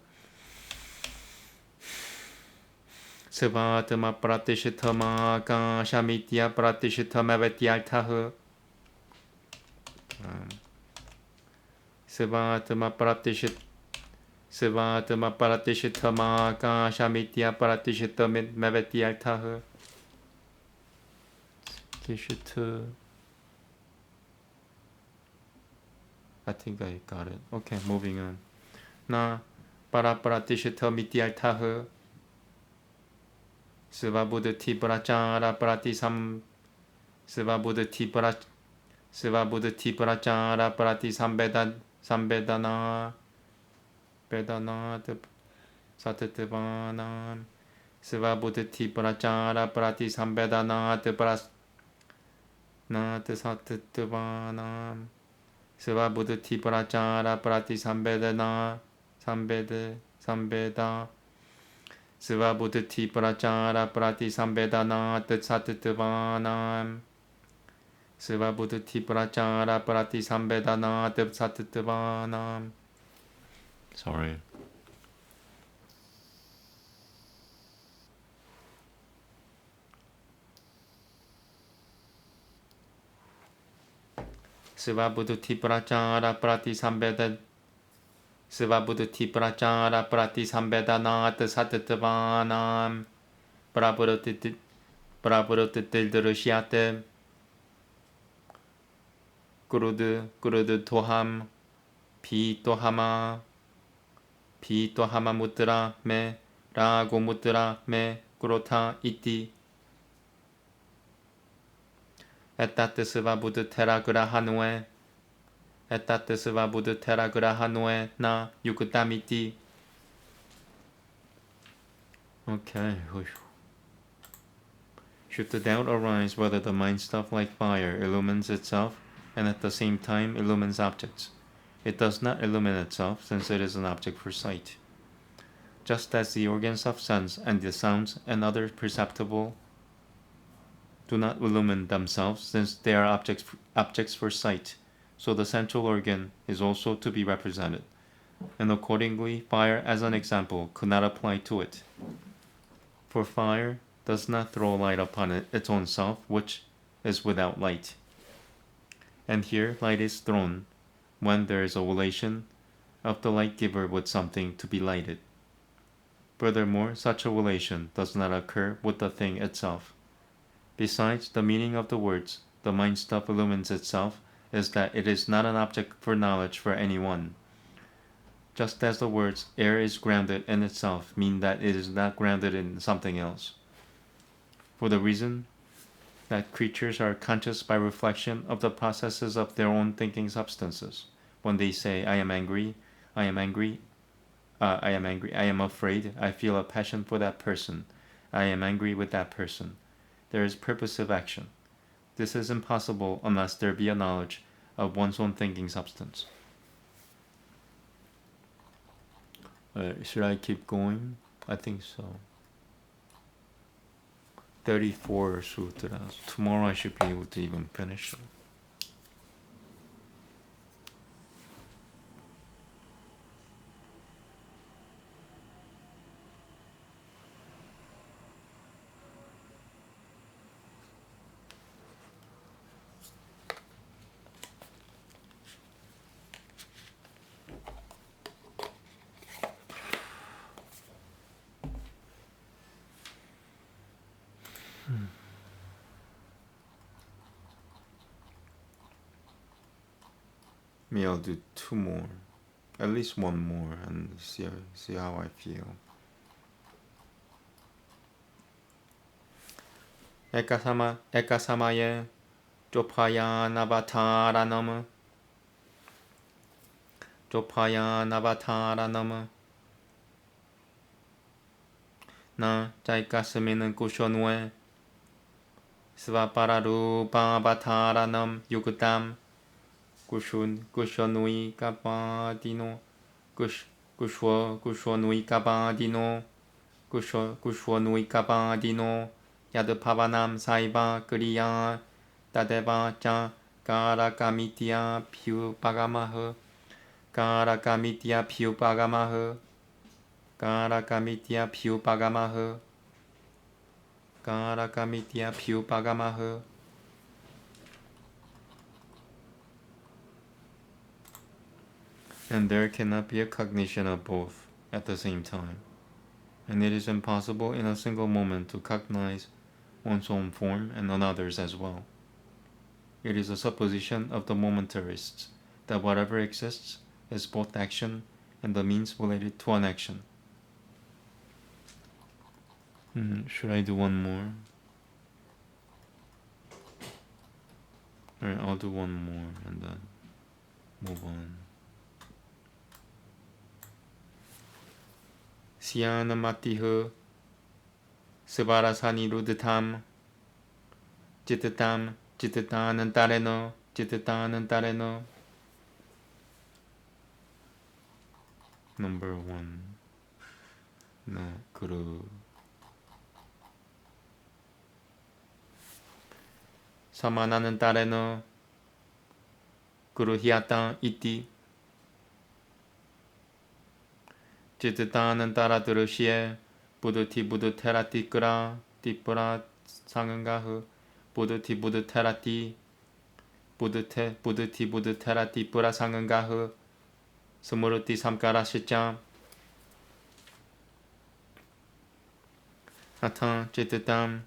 Svatma Pratishitama Shamitya Pratishitama Mevetyartaha Svatma Pratishitama Shamitya Pratishitama Mevetyartaha Kishita. I think I got it. Okay, moving on. Na Parapratishita Mityartaha Sivabuddhati Prachara Pratisam Sivabuddhati Prachara Sambedana Vedana Satatavanam Sivabuddhati Prachara Pratisambedana Satatavanam Sivabuddhati Prachara Pratisambedana Sambeda Sivabuddhati Prachara Pratisambedana Satatavanam Sivabuddhati Prachara Pratisambedana Satatavanam. Sorry. Sivabuddhati Prachara Pratisambedana Sivabuddhati Prachara Pratisambedana Satatavanam Prabhuti Dildarushyate Gurudu Toham Pi Tohama Mudra Me Rago Mudra Me Gurota Iti Etate Sivabuddha Teragrahanue Etate Sivabuddha Teragrahanue Na Yukutamiti. Okay. Should the doubt arise whether the mind stuff like fire illumines itself and at the same time illumines objects, it does not illumine itself since it is an object for sight. Just as the organs of sense and the sounds and other perceptible do not illumine themselves since they are objects for sight, so the central organ is also to be represented, and accordingly fire as an example could not apply to it. For fire does not throw light upon its own self, which is without light. And here light is thrown when there is a relation of the light giver with something to be lighted. Furthermore, such a relation does not occur with the thing itself. Besides, the meaning of the words, the mind stuff illumines itself, is that it is not an object for knowledge for anyone. Just as the words air is grounded in itself mean that it is not grounded in something else. For the reason that creatures are conscious by reflection of the processes of their own thinking substances. When they say, I am angry, I am afraid, I feel a passion for that person, I am angry with that person. There is purposive action. This is impossible unless there be a knowledge of one's own thinking substance. Should I keep going? I think so. 34 sutras. Tomorrow I should be able to even finish them. Maybe I'll do 2 more, at least 1 more, and see how I feel. Ekasamaye Jopaya Navataranama Na Jaikasaminan Kushonue Svapararupa Avataranam Yugutam Kushonui Kabadino Kushonui Kabadino Yadapavanam Saiva Kriya Tadeva Cha Karakamitia piu pagamaha. Karakamitia piu pagamaha. Karakamitia piu pagamaha. Karakamitia piu pagamaha. And there cannot be a cognition of both at the same time, and it is impossible in a single moment to cognize one's own form and another's as well. It is a supposition of the momentarists that whatever exists is both action and the means related to an action. Should I do one more? Alright, I'll do one more and then move on. Siana matiho Sabarasani rudatam Jitatam Jitatan Tareno Jitatan Tareno. Number 1. No Guru. Samananan Tareno Guru Hyatan Iti Jitatanan Taraturushiye Buduti Buduterati Kura Tipura Sangangahu Buduti Buduterati Buduti Buduterati Pura Sangangahu Sumuruti Samkara Shicham Atan Jitatam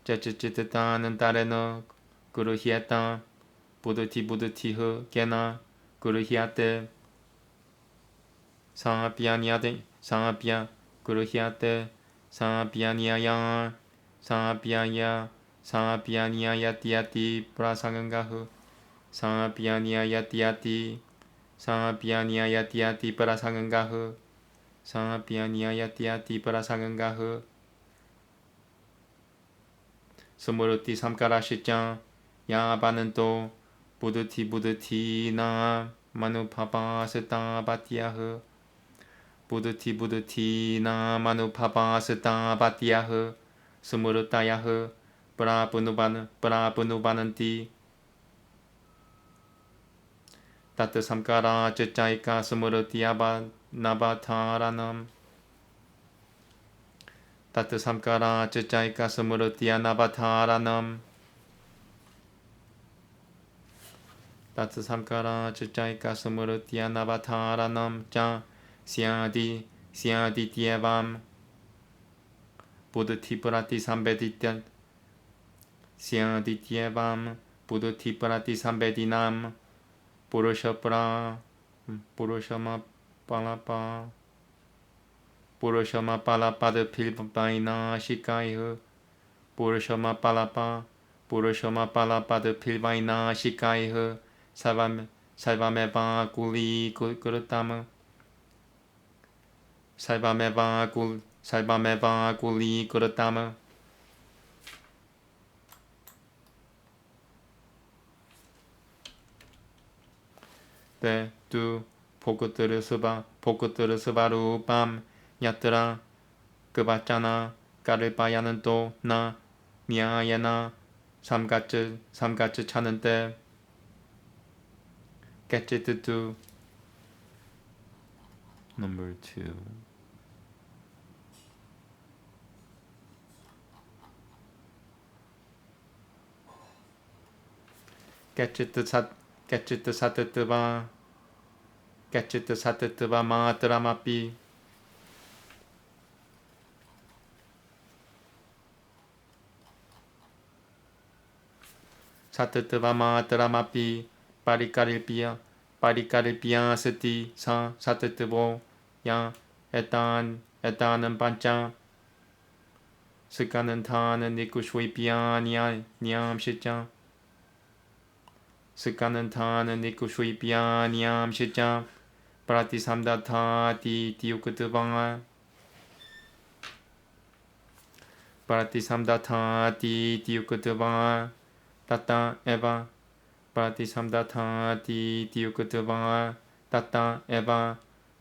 Jitatanan Tareno Guru Hyatan Buduti Budutihu Gena Guru Hyate Sapianya Guru Hyate Sapianya Sapianya Yati Prasangangahu Sapianya Yati Prasangangahu Sapianya Yati Prasangangahu Sumuruti Samkarashichan Yabananto Buduti Na Manupapa Seta Batiyahu Buduti Na Manupapa Seta Batiyahu Sumurutayahu Prapunubananti Tata Samkara Chachaika Sumurutiyaba Nabataranam Tata Samkara Chachaika Sumurutiya Nabataranam Tata Samkara Chachaika Sumurutiya Nabataranam Cha Siadi Tyevam Buddhati Purati Sambedityan Siadi Tyevam Buddhati Purati Sambedinam Purushapra Purushama Palapa Purushama Palapa Pilvaina Shikaihu Purushama Palapa Pilvaina Shikaihu Salvameva Guli Gurutama Salvameva Guli Gurutama. Te tu Pokuturu Subaru Bam Yatra Kubachana Garipayanan to Na Nyayana Samgachu 차는 때 Get it to do. Number 2. Get it 사트뜨바 마트라마삐 사트뜨바 마트라마삐 파리카릴피야 스티 사트뜨보 야 에따는 반짝 스카는 타는 니쿠슈이피야 니암 시장 스카는 타는 니쿠슈이피야 니암 시장 프라티삼다타 디우크트방아 프라티삼다타 디우크트방아 따따 에바 프라티삼다타 디우크트방아 따따 에바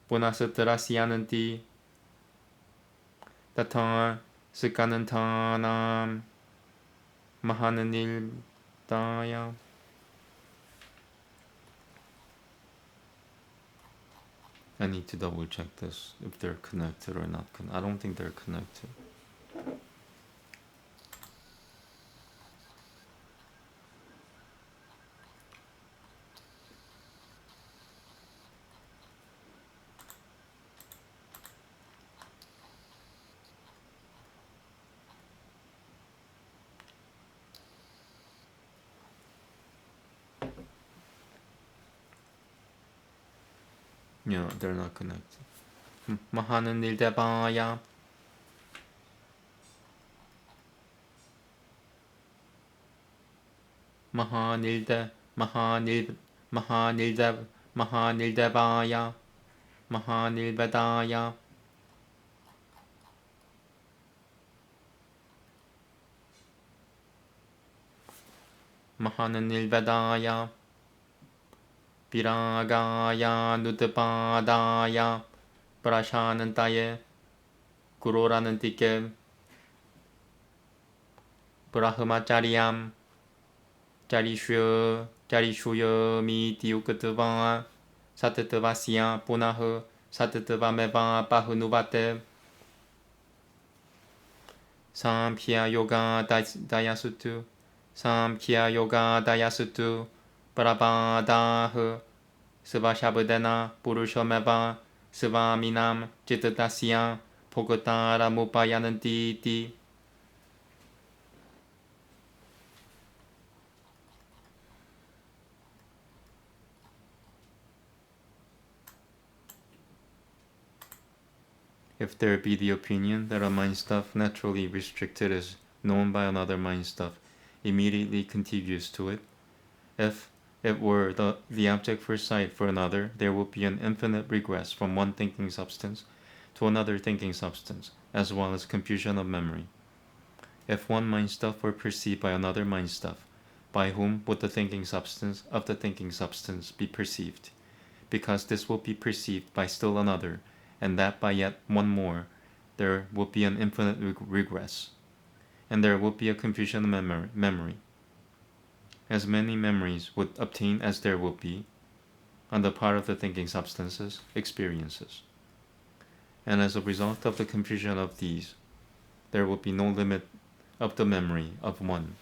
보나스트라시아는 띠 따타 스카는 타남 마하는 일 따야 I need to double check this if they're connected or not. I don't think they're connected. Yeah, they're not connected. 하는 일 대봐야 महानिल 대봐야 महानिल 하는 일 배다야 비라가야 누드바다야 브라샤는 따ye 구로라는 띠께 브라흐마짜리암 짜리슈여 미디우크트바 사트트바시야 보나흐 사트트바메바 바흐누바테 삼키야 요가 다야수투 삼키야 요가 다야수투 브라바다흐 스바샤브데나 부르쇼메바 스바미남 지트다시야 포그타라 무파야는 띠띠. If there be the opinion that a mind stuff naturally restricted is known by another mind stuff immediately contiguous to it, if it were the object for sight for another, there would be an infinite regress from one thinking substance to another thinking substance, as well as confusion of memory. If one mind stuff were perceived by another mind stuff, by whom would the thinking substance of the thinking substance be perceived? Because this will be perceived by still another, and that by yet one more, there will be an infinite regress, and there will be a confusion of memory. As many memories would obtain as there will be, on the part of the thinking substances, experiences. And as a result of the confusion of these, there will be no limit of the memory of one,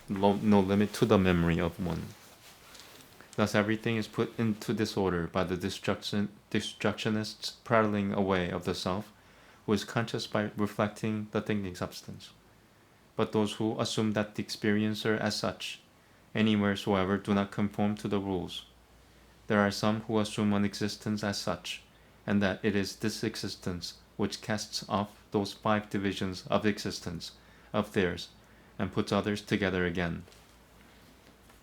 no limit to the memory of one. Thus everything is put into disorder by the destructionists prattling away of the self, who is conscious by reflecting the thinking substance. But those who assume that the experiencer as such, anywheresoever, do not conform to the rules. There are some who assume an existence as such, and that it is this existence which casts off those 5 divisions of existence of theirs, and puts others together again.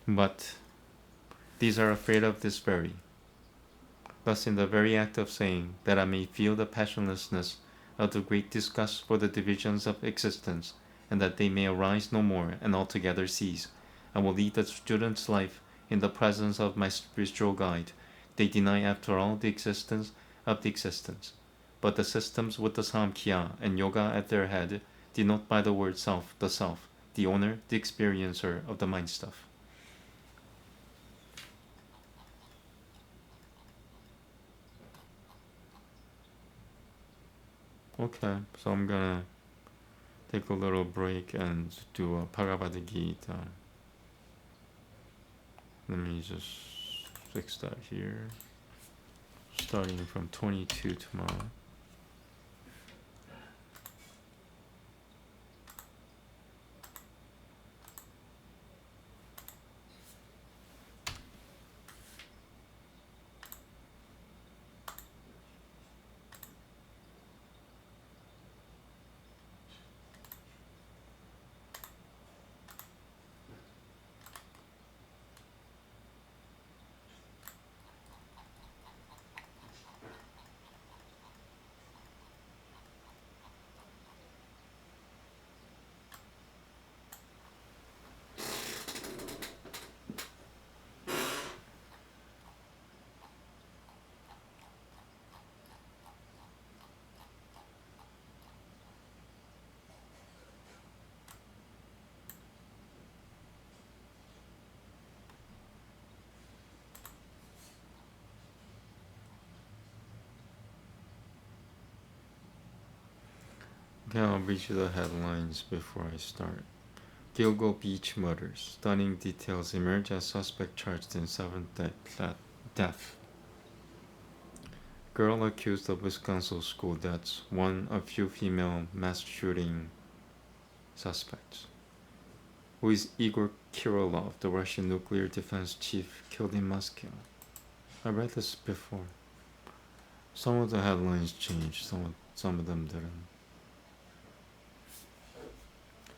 But these are afraid of this very. Thus, in the very act of saying that I may feel the passionlessness of the great disgust for the divisions of existence, and that they may arise no more and altogether cease, I will lead the student's life in the presence of my spiritual guide. They deny after all the existence of the existence. But the systems with the Samkhya and Yoga at their head denote by the word self, the owner, the experiencer of the mind stuff. Okay, so I'm gonna take a little break and do a Bhagavad Gita. Let me just fix that here. Starting from 22 tomorrow. Okay, I'll read you the headlines before I start. Gilgo Beach murders. Stunning details emerge as suspect charged in seventh death. Girl accused of Wisconsin school deaths. One of few female mass shooting suspects. Who is Igor Kirillov, the Russian nuclear defense chief killed in Moscow? I read this before. Some of the headlines changed, some of them didn't.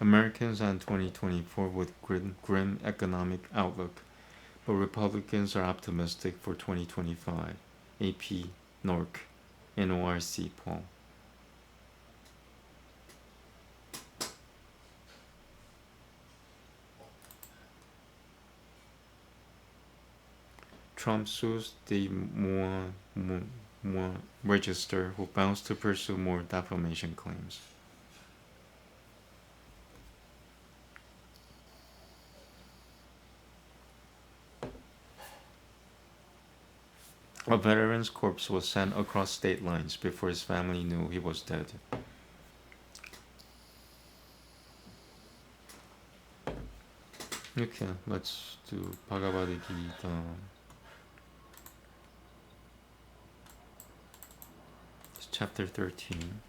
Americans enter 2024 with grim economic outlook, but Republicans are optimistic for 2025. AP NORC NORC poll. Trump sues the register who vows to pursue more defamation claims. A veteran's corpse was sent across state lines before his family knew he was dead. Okay, let's do Bhagavad Gita. It's chapter 13.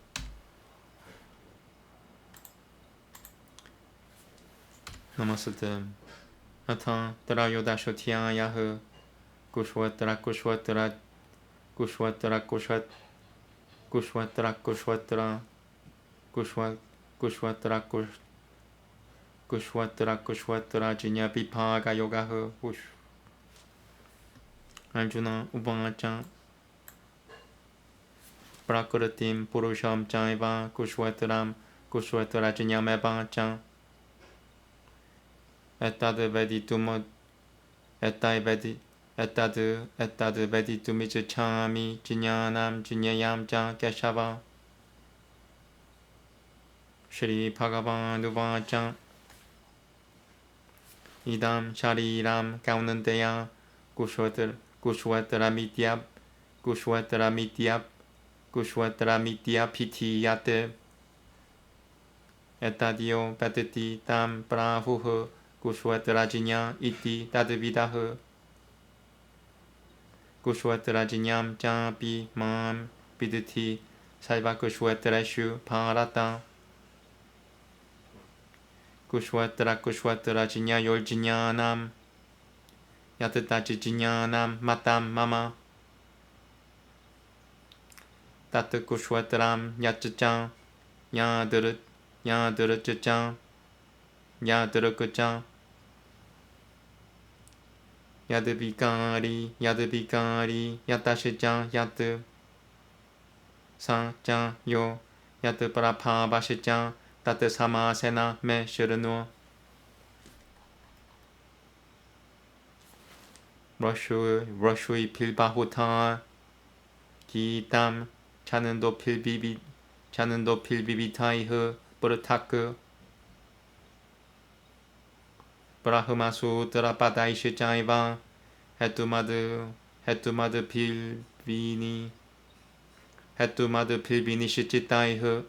Namaste. Atha Tarayodashotyayah Kushwatra Kushwatra Kushwatra Kushwat Kushwatra Kushwatra Kushwat Kushwatra Kushwatra Kushwatra Jinya Vipaga Yoga Ush Arjuna Uvacha Prakritim Purusham Chaiva Kushwatram Kushwatra Jinya Mevacha Etad Veditum Etad Veditumichami Jinyanam Jinyayam Cha Keshava Shri Bhagavan Uvacha Idam Shariram Kaunandeya Kushwatra Mityap Piti Yate Etadio Patiti Tam Prahuh Kushwatra Jinya Iti Tadvidah Kushwatra Jinyam Chapi Mam Viditi Saiva Kushwatrashu Parata Kushwatra Jinya Yol Jinyanam Yatatachi Jinyanam Matam Mama Tat Kushwatram Yachachan Yadurachachan Yadurakachan Yadabikari Yatashajan Yat Sajan Yo Yat Prapabashajan Tat Samasena Me Shirano Rashui Pilbahuta Gitam Chanando Pilbibitaihu Burtak Brahmasutra Padaishi Jaiva Hetumadu Pilbini Shichitaihu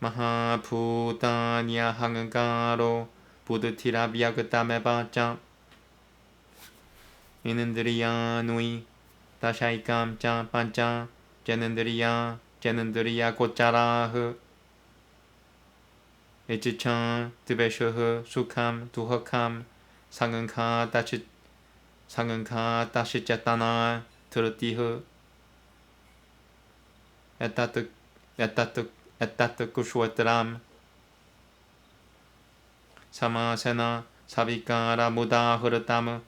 Mahaputanya Hangaro Buddhitira Vyagatamebhacha Inandriya Nui Dashaikam Cha Pancha Janandriya Gocharahu Ejichan Tibeshahu Sukham Duhakam Sanganka Dashichatana Turatihu Etat Kushwatram Samasena Savikara Mudahuratam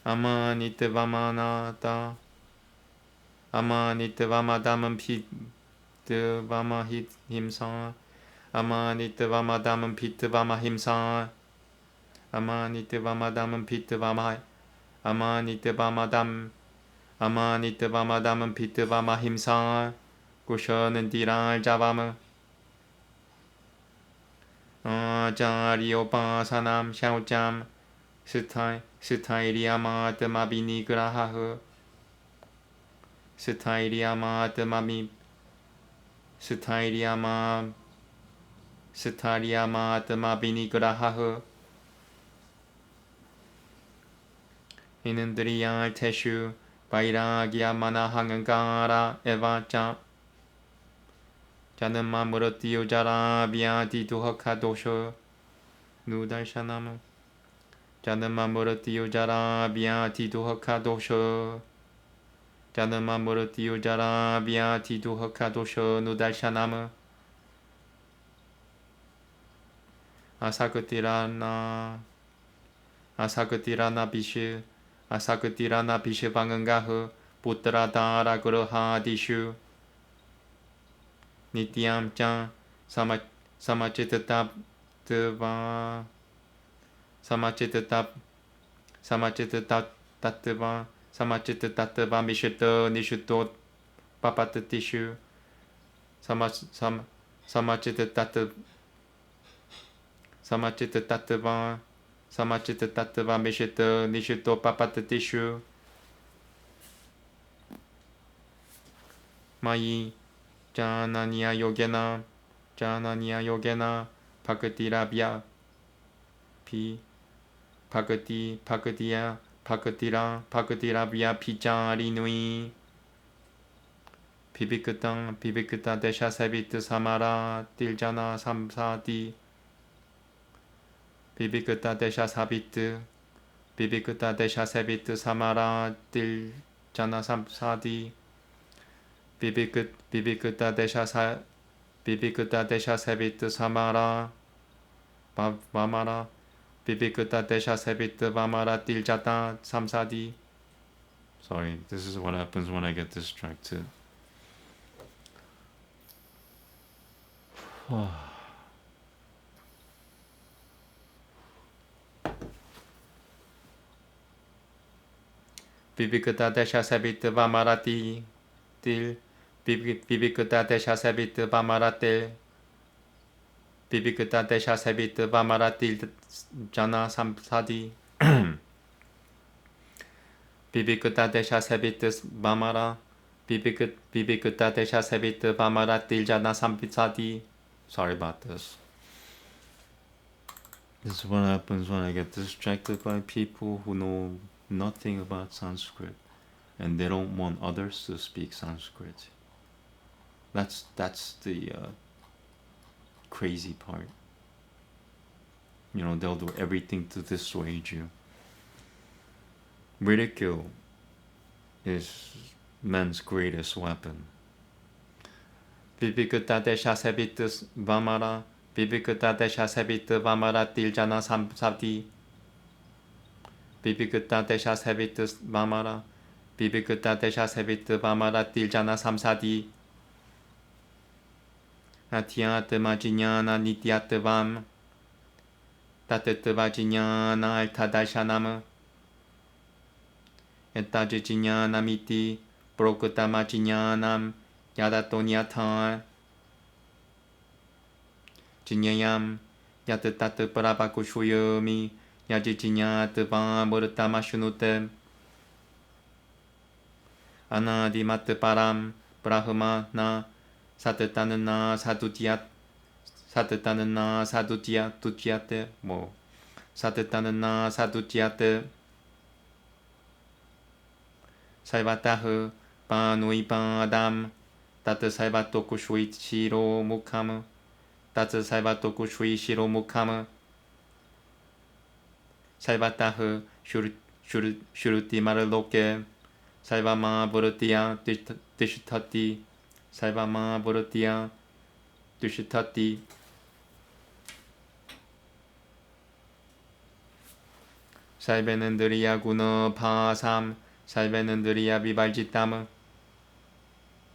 Amanitvamanata Amanitvamadamam Pitvamahit Himsa Amanitvamadamam Pitvamahimsa Amanitvamadamam Pitvamah Amanitvamadamam Pitvamahimsa Kushanandiral Javam Ajaryopasanam Shaucham Sitairiyamat Mabini Grahahu 스타일이야마 드마미 스타리야마 드마비니그라하흐 이는드리얄 테슈 바이라기야마나 항은가라 에바짜 자는 마무르 띠우자라 비아 디두허카도쇼 누달샤나무 자는 마무르 띠우자라 비아 디두허카도쇼 자는 마무르 띠우자라 비아 디두허카도쇼 누달샤나무 아사그티라나 비시 아사그티라나 비시 방은가흐 부트라다라 그르하디슈 니티암짱 사마치트탑트바 사마치트타트바 미슈토 니슈토 파파트티슈 사마치트타트바 미슈토 니슈토 파파트티슈 마이 자나니아 요게나 파크티라비아 피 파크티라비아 피자리누이 비비크타 데샤세비트 사마라 딜자나 삼사디 비비크타 데샤세비트 사마라 딜자나 삼사디 비비크타 데샤세비트 사마라 바마라 비비크타 데샤세비트 바마라 딜자타 삼사디. Sorry, this is what happens when I get distracted. 비비크타 데샤세비트 바마라 딜 비비크타 데샤세비트 바마라 딜 비비크타 데샤세비트 바마라 딜 자나 삼사디 비비크타 데샤세비트 바마라 비비크타 데샤세비트 바마라 딜 자나 삼사디. Sorry about this. This is what happens when I get distracted by people who know nothing about Sanskrit and they don't want others to speak Sanskrit. That's the crazy part. You know, they'll do everything to dissuade you. Ridicule is man's greatest weapon. 비비크타 데샤세비트 바마라 비비크타 데샤세비트 바마라 딜자나 삼사디 비비크타 데샤세비트 바마라 비비크타 데샤세비트 바마라 딜자나 삼사디 아티아트 마지냐나 니티아트 밤 따테트 바지냐나 알타다샤나무 에타지지냐나 미티 프로크타 마지냐남 야다토니아타 지냐얌 야트타트 프라바쿠슈요미 야지지냐트 바모르타 마슈누테 아나디마트 바람 브라흐마나 사트타는나 사두티아테 뭐 사트타는나 사두티아테 살바타흐 바누이바담 따트 살바토쿠 슈이시로 무카무 따트 살바토쿠 슈이시로 무카무 살바타흐 슈르티마르로케 살바마 보르티아 디슈타티 살바마 보르티아 디슈타티 살베는드리아 구너 파삼 살베는드리아 비발지땀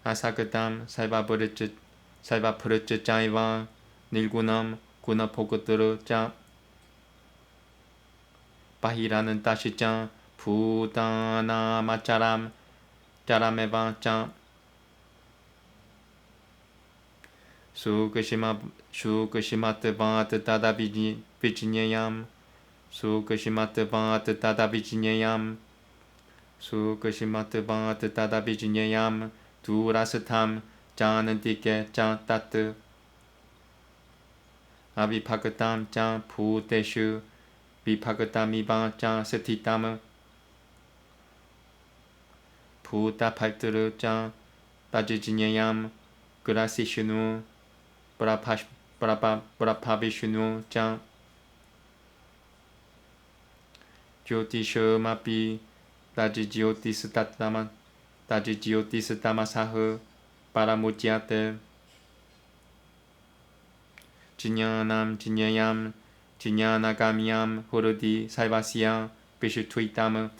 아사크담 살바푸르츠 짜이와 닐구남 구나포크트르 짜 바히라는 따시짜 부다나 마짜람 짜라메바 짜 수크시마트 바트 따다 비지니얌 수크시마트 바트 따다 비지니얌 Sukashimata bhat tada bijinyayam durasatam janantike jan tat avipagatam jan puteshu vipagatamibha jan satitam puta palturu jan bajijinyayam grasishunu brapavishunu jan jyotishomapi Dajijyotisatamasaha paramutyate Jinyanam jinyayam jinyanagamyam hurudi saivasya vishutvitam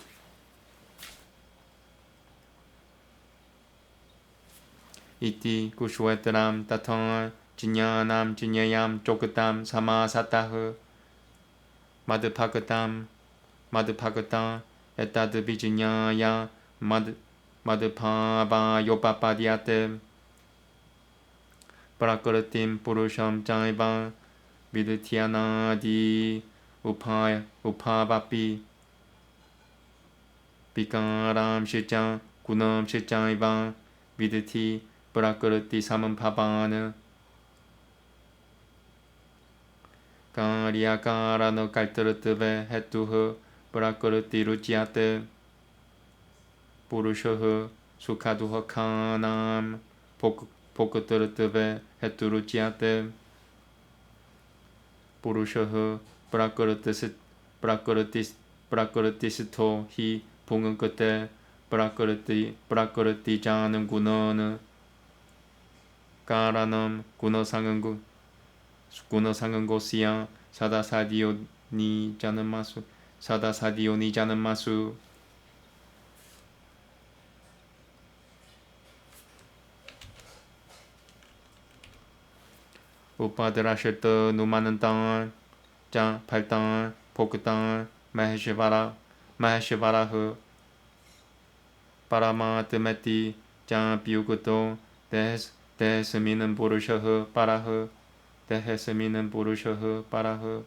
iti kushwetaram tatang jinyanam jinyayam jogatam samasataha madhupagatam etad vijinyaya madhupava yopapadyate prakritim purusham jaiva vidutyanadi upavapi vikaram shijam gunam shijaiva viduti prakriti samampavana karyakarano kaltaratve hetuha prakriti ruciyate purushaha sukhaduha khanam pokataratve heturuciyate purushaha prakritisitho hi pungankate prakriti janam gunana karanam gunasangangosia sadasadioni janamasu upadrashata numanantan jan paltan poktan maheshvaraha paramatmati jan pyugato desminam purushaha paraha Dehesminam purushaha paraha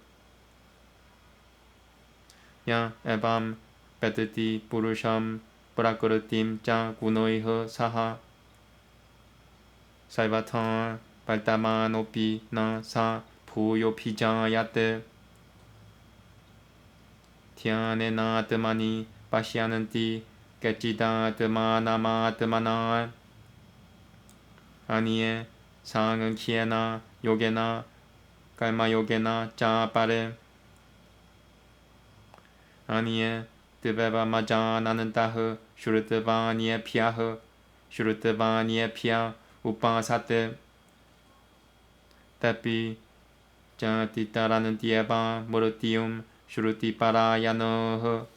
Ya evam petati purusham prakritim ja gunoiha saha Saivatan paltamanopi na sa puyopi jayate Dhyanenatmani pashyananti gachidatmanamatmana Aniye 상응키에나 요게나 갈마요게나 짜빠레 아니에 드베바 마자 나는 따흐 슈르트바니에 피아흐 슈르트바니에 피아 우빠사테 따피 짜티따라는 디에바 모르티움 슈르티파라야너흐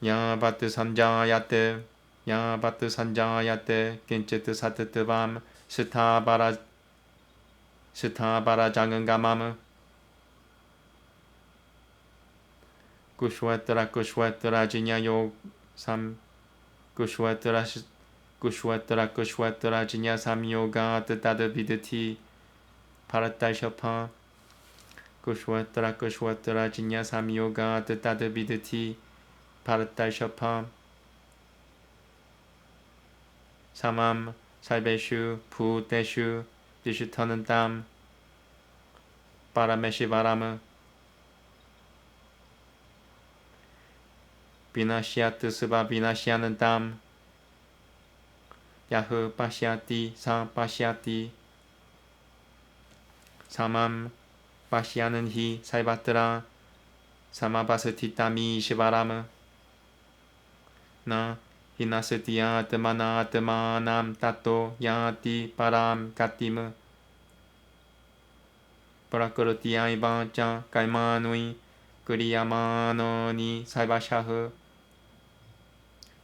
야바트 산자야테 킨치트 사트트밤 스타바라 장은가맘 kushwetara jinya sam kushwetara jinya sam yoga tada vidati paratashapa kushwetara jinya sam yoga tada vidati paratashapa samam 살베슈 부대슈 디슈터는 땀 바람에시바람 비나시아트 스바 비나시아는 땀 야흐 바시아티 사 바시아티 사맘 바시아는 히 사이바트라 사마바스티타미 시바람 나 히나스티야 드마나드마남 따또 야티 바람 가티무 브라크르티아이바자 갈마누이 그리야마노니 사이바샤흐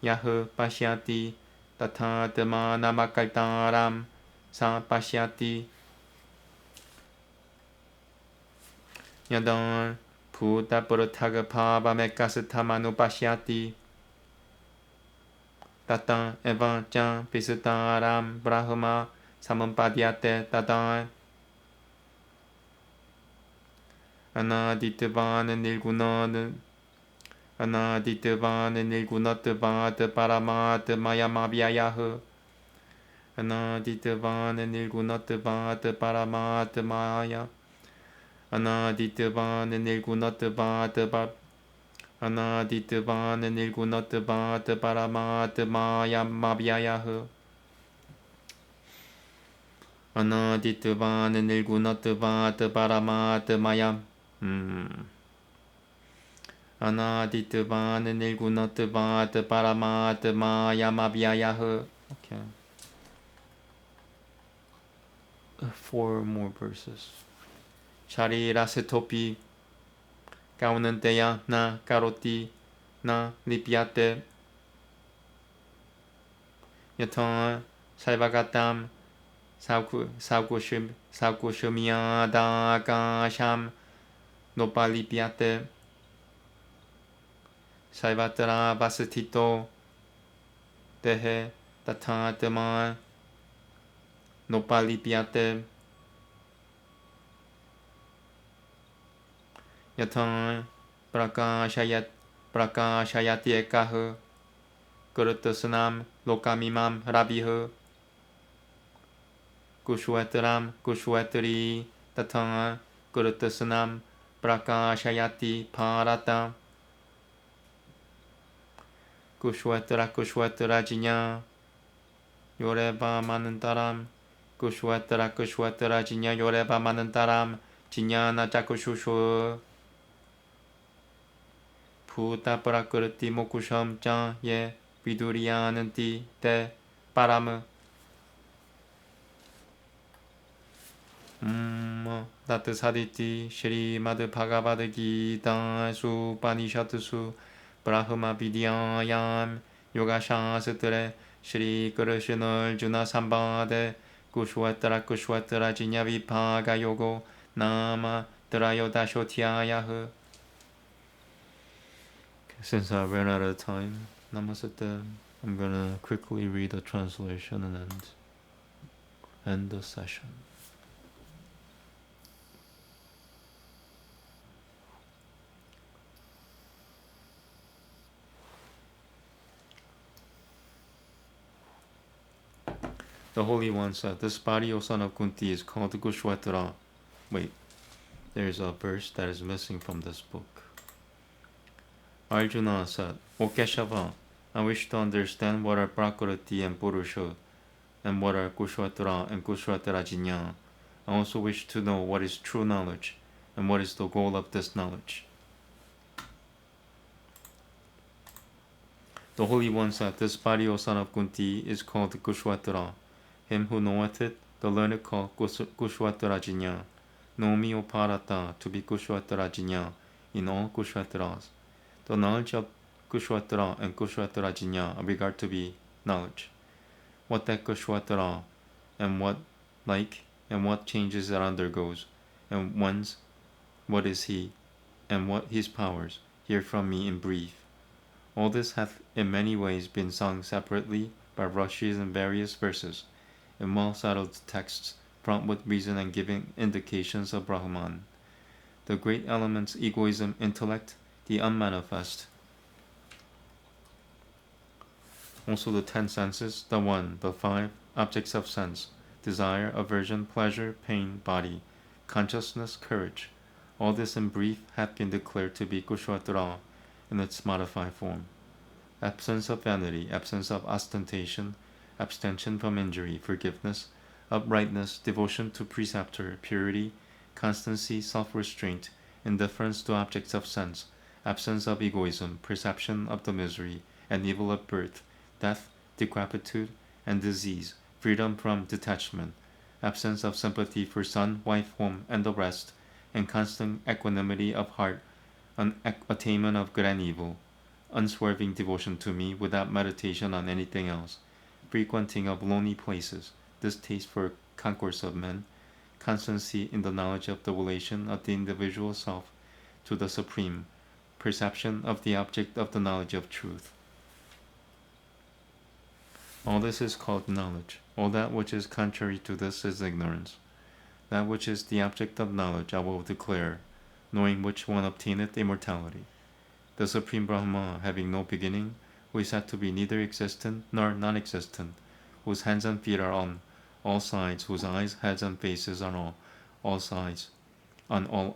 야흐 바시아티 따타 드마나마칼타람 사 바시아티 야던 부다브르타그 파바메카스타마누 바시아티 따땅 에반짱 비스타람 브라흐마 사문바디아테 따땅 Anaditavanan nilgunanan Anaditavanan nilgunatavata paramat mayamabhyayaha Anaditavanan nilgunatavata paramat maya Anaditavanan nilgunatavata Anaditavanan nilgunatavata paramat mayamabhyayaha Anaditavanan nilgunatavata paramat mayam Anaditavanan nilgunatavata paramat mayamabhyayaha. Okay. 4 more verses. Sharira setopi kaunanteya na karoti na lipyate yata saivagatam saukushamyadakasham nopalipyate saivatra vasatito dehe tatatama nopalipyate yata prakashayati ekah kurutasanam lokamimam rabih kushwetaram kushwetari tata kurutasanam prakashayati parata kushwetara jinya yoreba manantaram kushwetara jinya yoreba manantaram jinya najakushushu puta prakriti mokusham cha ye viduriyananti te param Tat saditi Shrimad Bhagavad Gita Supanishadsu Brahma Vidyayam Yoga Shastre Shri Krishna Arjuna Sambade Kushwatara Jinya Vibhaga Yogo Nama Trayodashotyayah. Since I ran out of time, Namaste, I'm gonna quickly read the translation and end the session. The Holy One said, "This body, O son of Kunti, is called Kushwatara." Wait, there's a verse that is missing from this book. Arjuna said, "O Keshava, I wish to understand what are Prakriti and Purusha, and what are Kushwatara and Kushwatarajinya. I also wish to know what is true knowledge, and what is the goal of this knowledge." The Holy One said, "This body, O son of Kunti, is called Kushwatara. Him who knoweth it, the learned call Kushwatarajinya. Know me, O Parata, to be Kushwatarajinya in all Kushwataras. The knowledge of Kushwatara and Kushwatarajinya I regard to be knowledge. What that Kushwatara and what like and what changes it undergoes, and whence, what is he, and what his powers, hear from me in brief. All this hath in many ways been sung separately by Rishis in various verses, in well-settled texts, prompt with reason and giving indications of Brahman. The great elements, egoism, intellect, the unmanifest. Also the 10 senses, the 1, the 5, objects of sense, desire, aversion, pleasure, pain, body, consciousness, courage. All this in brief hath been declared to be Kushwatara in its modified form. Absence of vanity, absence of ostentation, abstention from injury, forgiveness, uprightness, devotion to preceptor, purity, constancy, self-restraint, indifference to objects of sense, absence of egoism, perception of the misery and evil of birth, death, decrepitude, and disease, freedom from detachment, absence of sympathy for son, wife, home, and the rest, and constant equanimity of heart, attainment of good and evil, unswerving devotion to me without meditation on anything else, frequenting of lonely places, distaste for concourse of men, constancy in the knowledge of the relation of the individual self to the Supreme, perception of the object of the knowledge of truth. All this is called knowledge. All that which is contrary to this is ignorance. That which is the object of knowledge I will declare. knowing which one obtaineth immortality. The Supreme Brahma, having no beginning, who is said to be neither existent nor non-existent, whose hands and feet are on all sides, whose eyes, heads, and faces are on all sides, on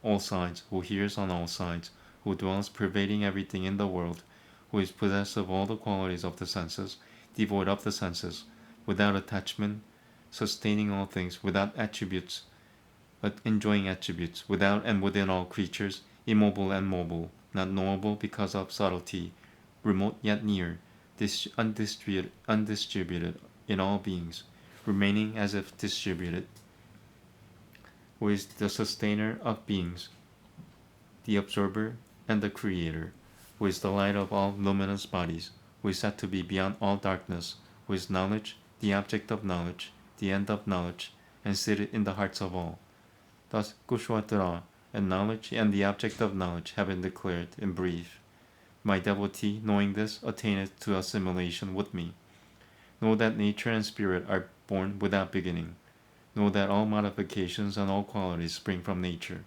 all sides, who hears on all sides, who dwells pervading everything in the world, who is possessed of all the qualities of the senses, devoid of the senses, without attachment, sustaining all things, without attributes, but enjoying attributes, without and within all creatures, immobile and mobile, not knowable because of subtlety, remote yet near, undistributed in all beings, remaining as if distributed, who is the sustainer of beings, the absorber and the creator, who is the light of all luminous bodies, who is said to be beyond all darkness, who is knowledge, the object of knowledge, the end of knowledge, and seated in the hearts of all. Thus Kushwatara and knowledge and the object of knowledge have been declared in brief. My devotee, knowing this, attaineth to assimilation with me. Know that nature and spirit are born without beginning. Know that all modifications and all qualities spring from nature.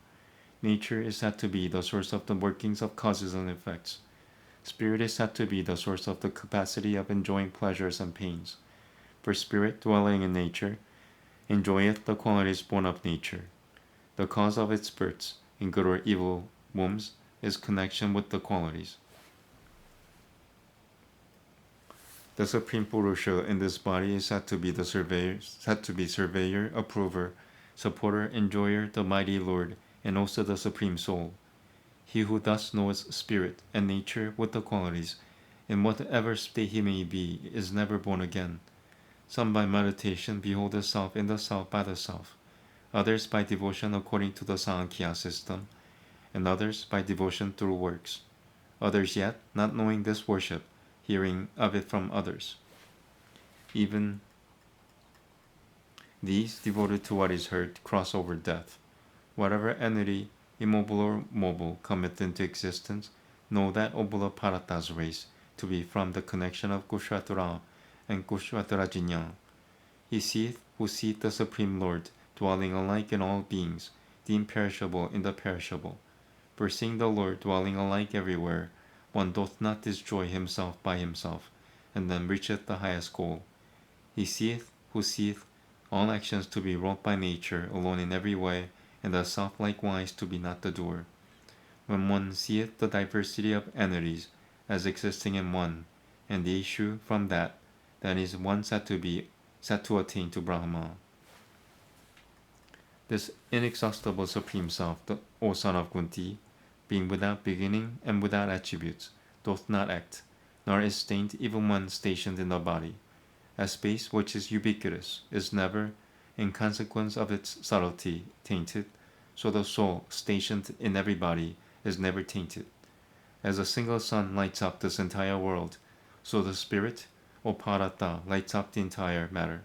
Nature is said to be the source of the workings of causes and effects. Spirit is said to be the source of the capacity of enjoying pleasures and pains. For spirit, dwelling in nature, enjoyeth the qualities born of nature. The cause of its births, in good or evil wombs, is connection with the qualities. The Supreme Purusha in this body is said to be surveyor, approver, supporter, enjoyer, the mighty Lord, and also the Supreme Soul. He who thus knows spirit and nature with the qualities, in whatever state he may be, is never born again. Some by meditation behold the self in the self by the self, others by devotion according to the Sankhya system, and others by devotion through works. Others yet, not knowing this worship, hearing of it from others. Even these, devoted to what is heard, cross over death. Whatever entity, immobile or mobile, cometh into existence, know that Obulaparata's race to be from the connection of Kushvatara and Kushvatarajinya. He seeth who seeth the Supreme Lord, dwelling alike in all beings, the imperishable in the perishable. For seeing the Lord dwelling alike everywhere, one doth not destroy himself by himself, and then reacheth the highest goal. He seeth who seeth all actions to be wrought by nature alone in every way, and the self likewise to be not the doer. When one seeth the diversity of entities as existing in one, and the issue from that is one said to attain to Brahma. This inexhaustible Supreme Self, O son of Kunti, being without beginning and without attributes, doth not act, nor is stained even when stationed in the body. As space, which is ubiquitous, is never, in consequence of its subtlety, tainted, so the soul, stationed in every body, is never tainted. As a single sun lights up this entire world, so the spirit, O Parata, lights up the entire matter.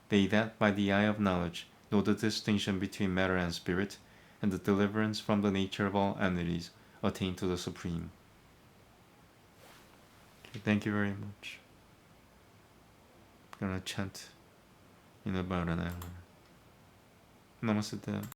They that, by the eye of knowledge, know the distinction between matter and spirit, and the deliverance from the nature of all entities, attain to the Supreme. Okay, thank you very much. I'm gonna chant in about an hour. Namaste.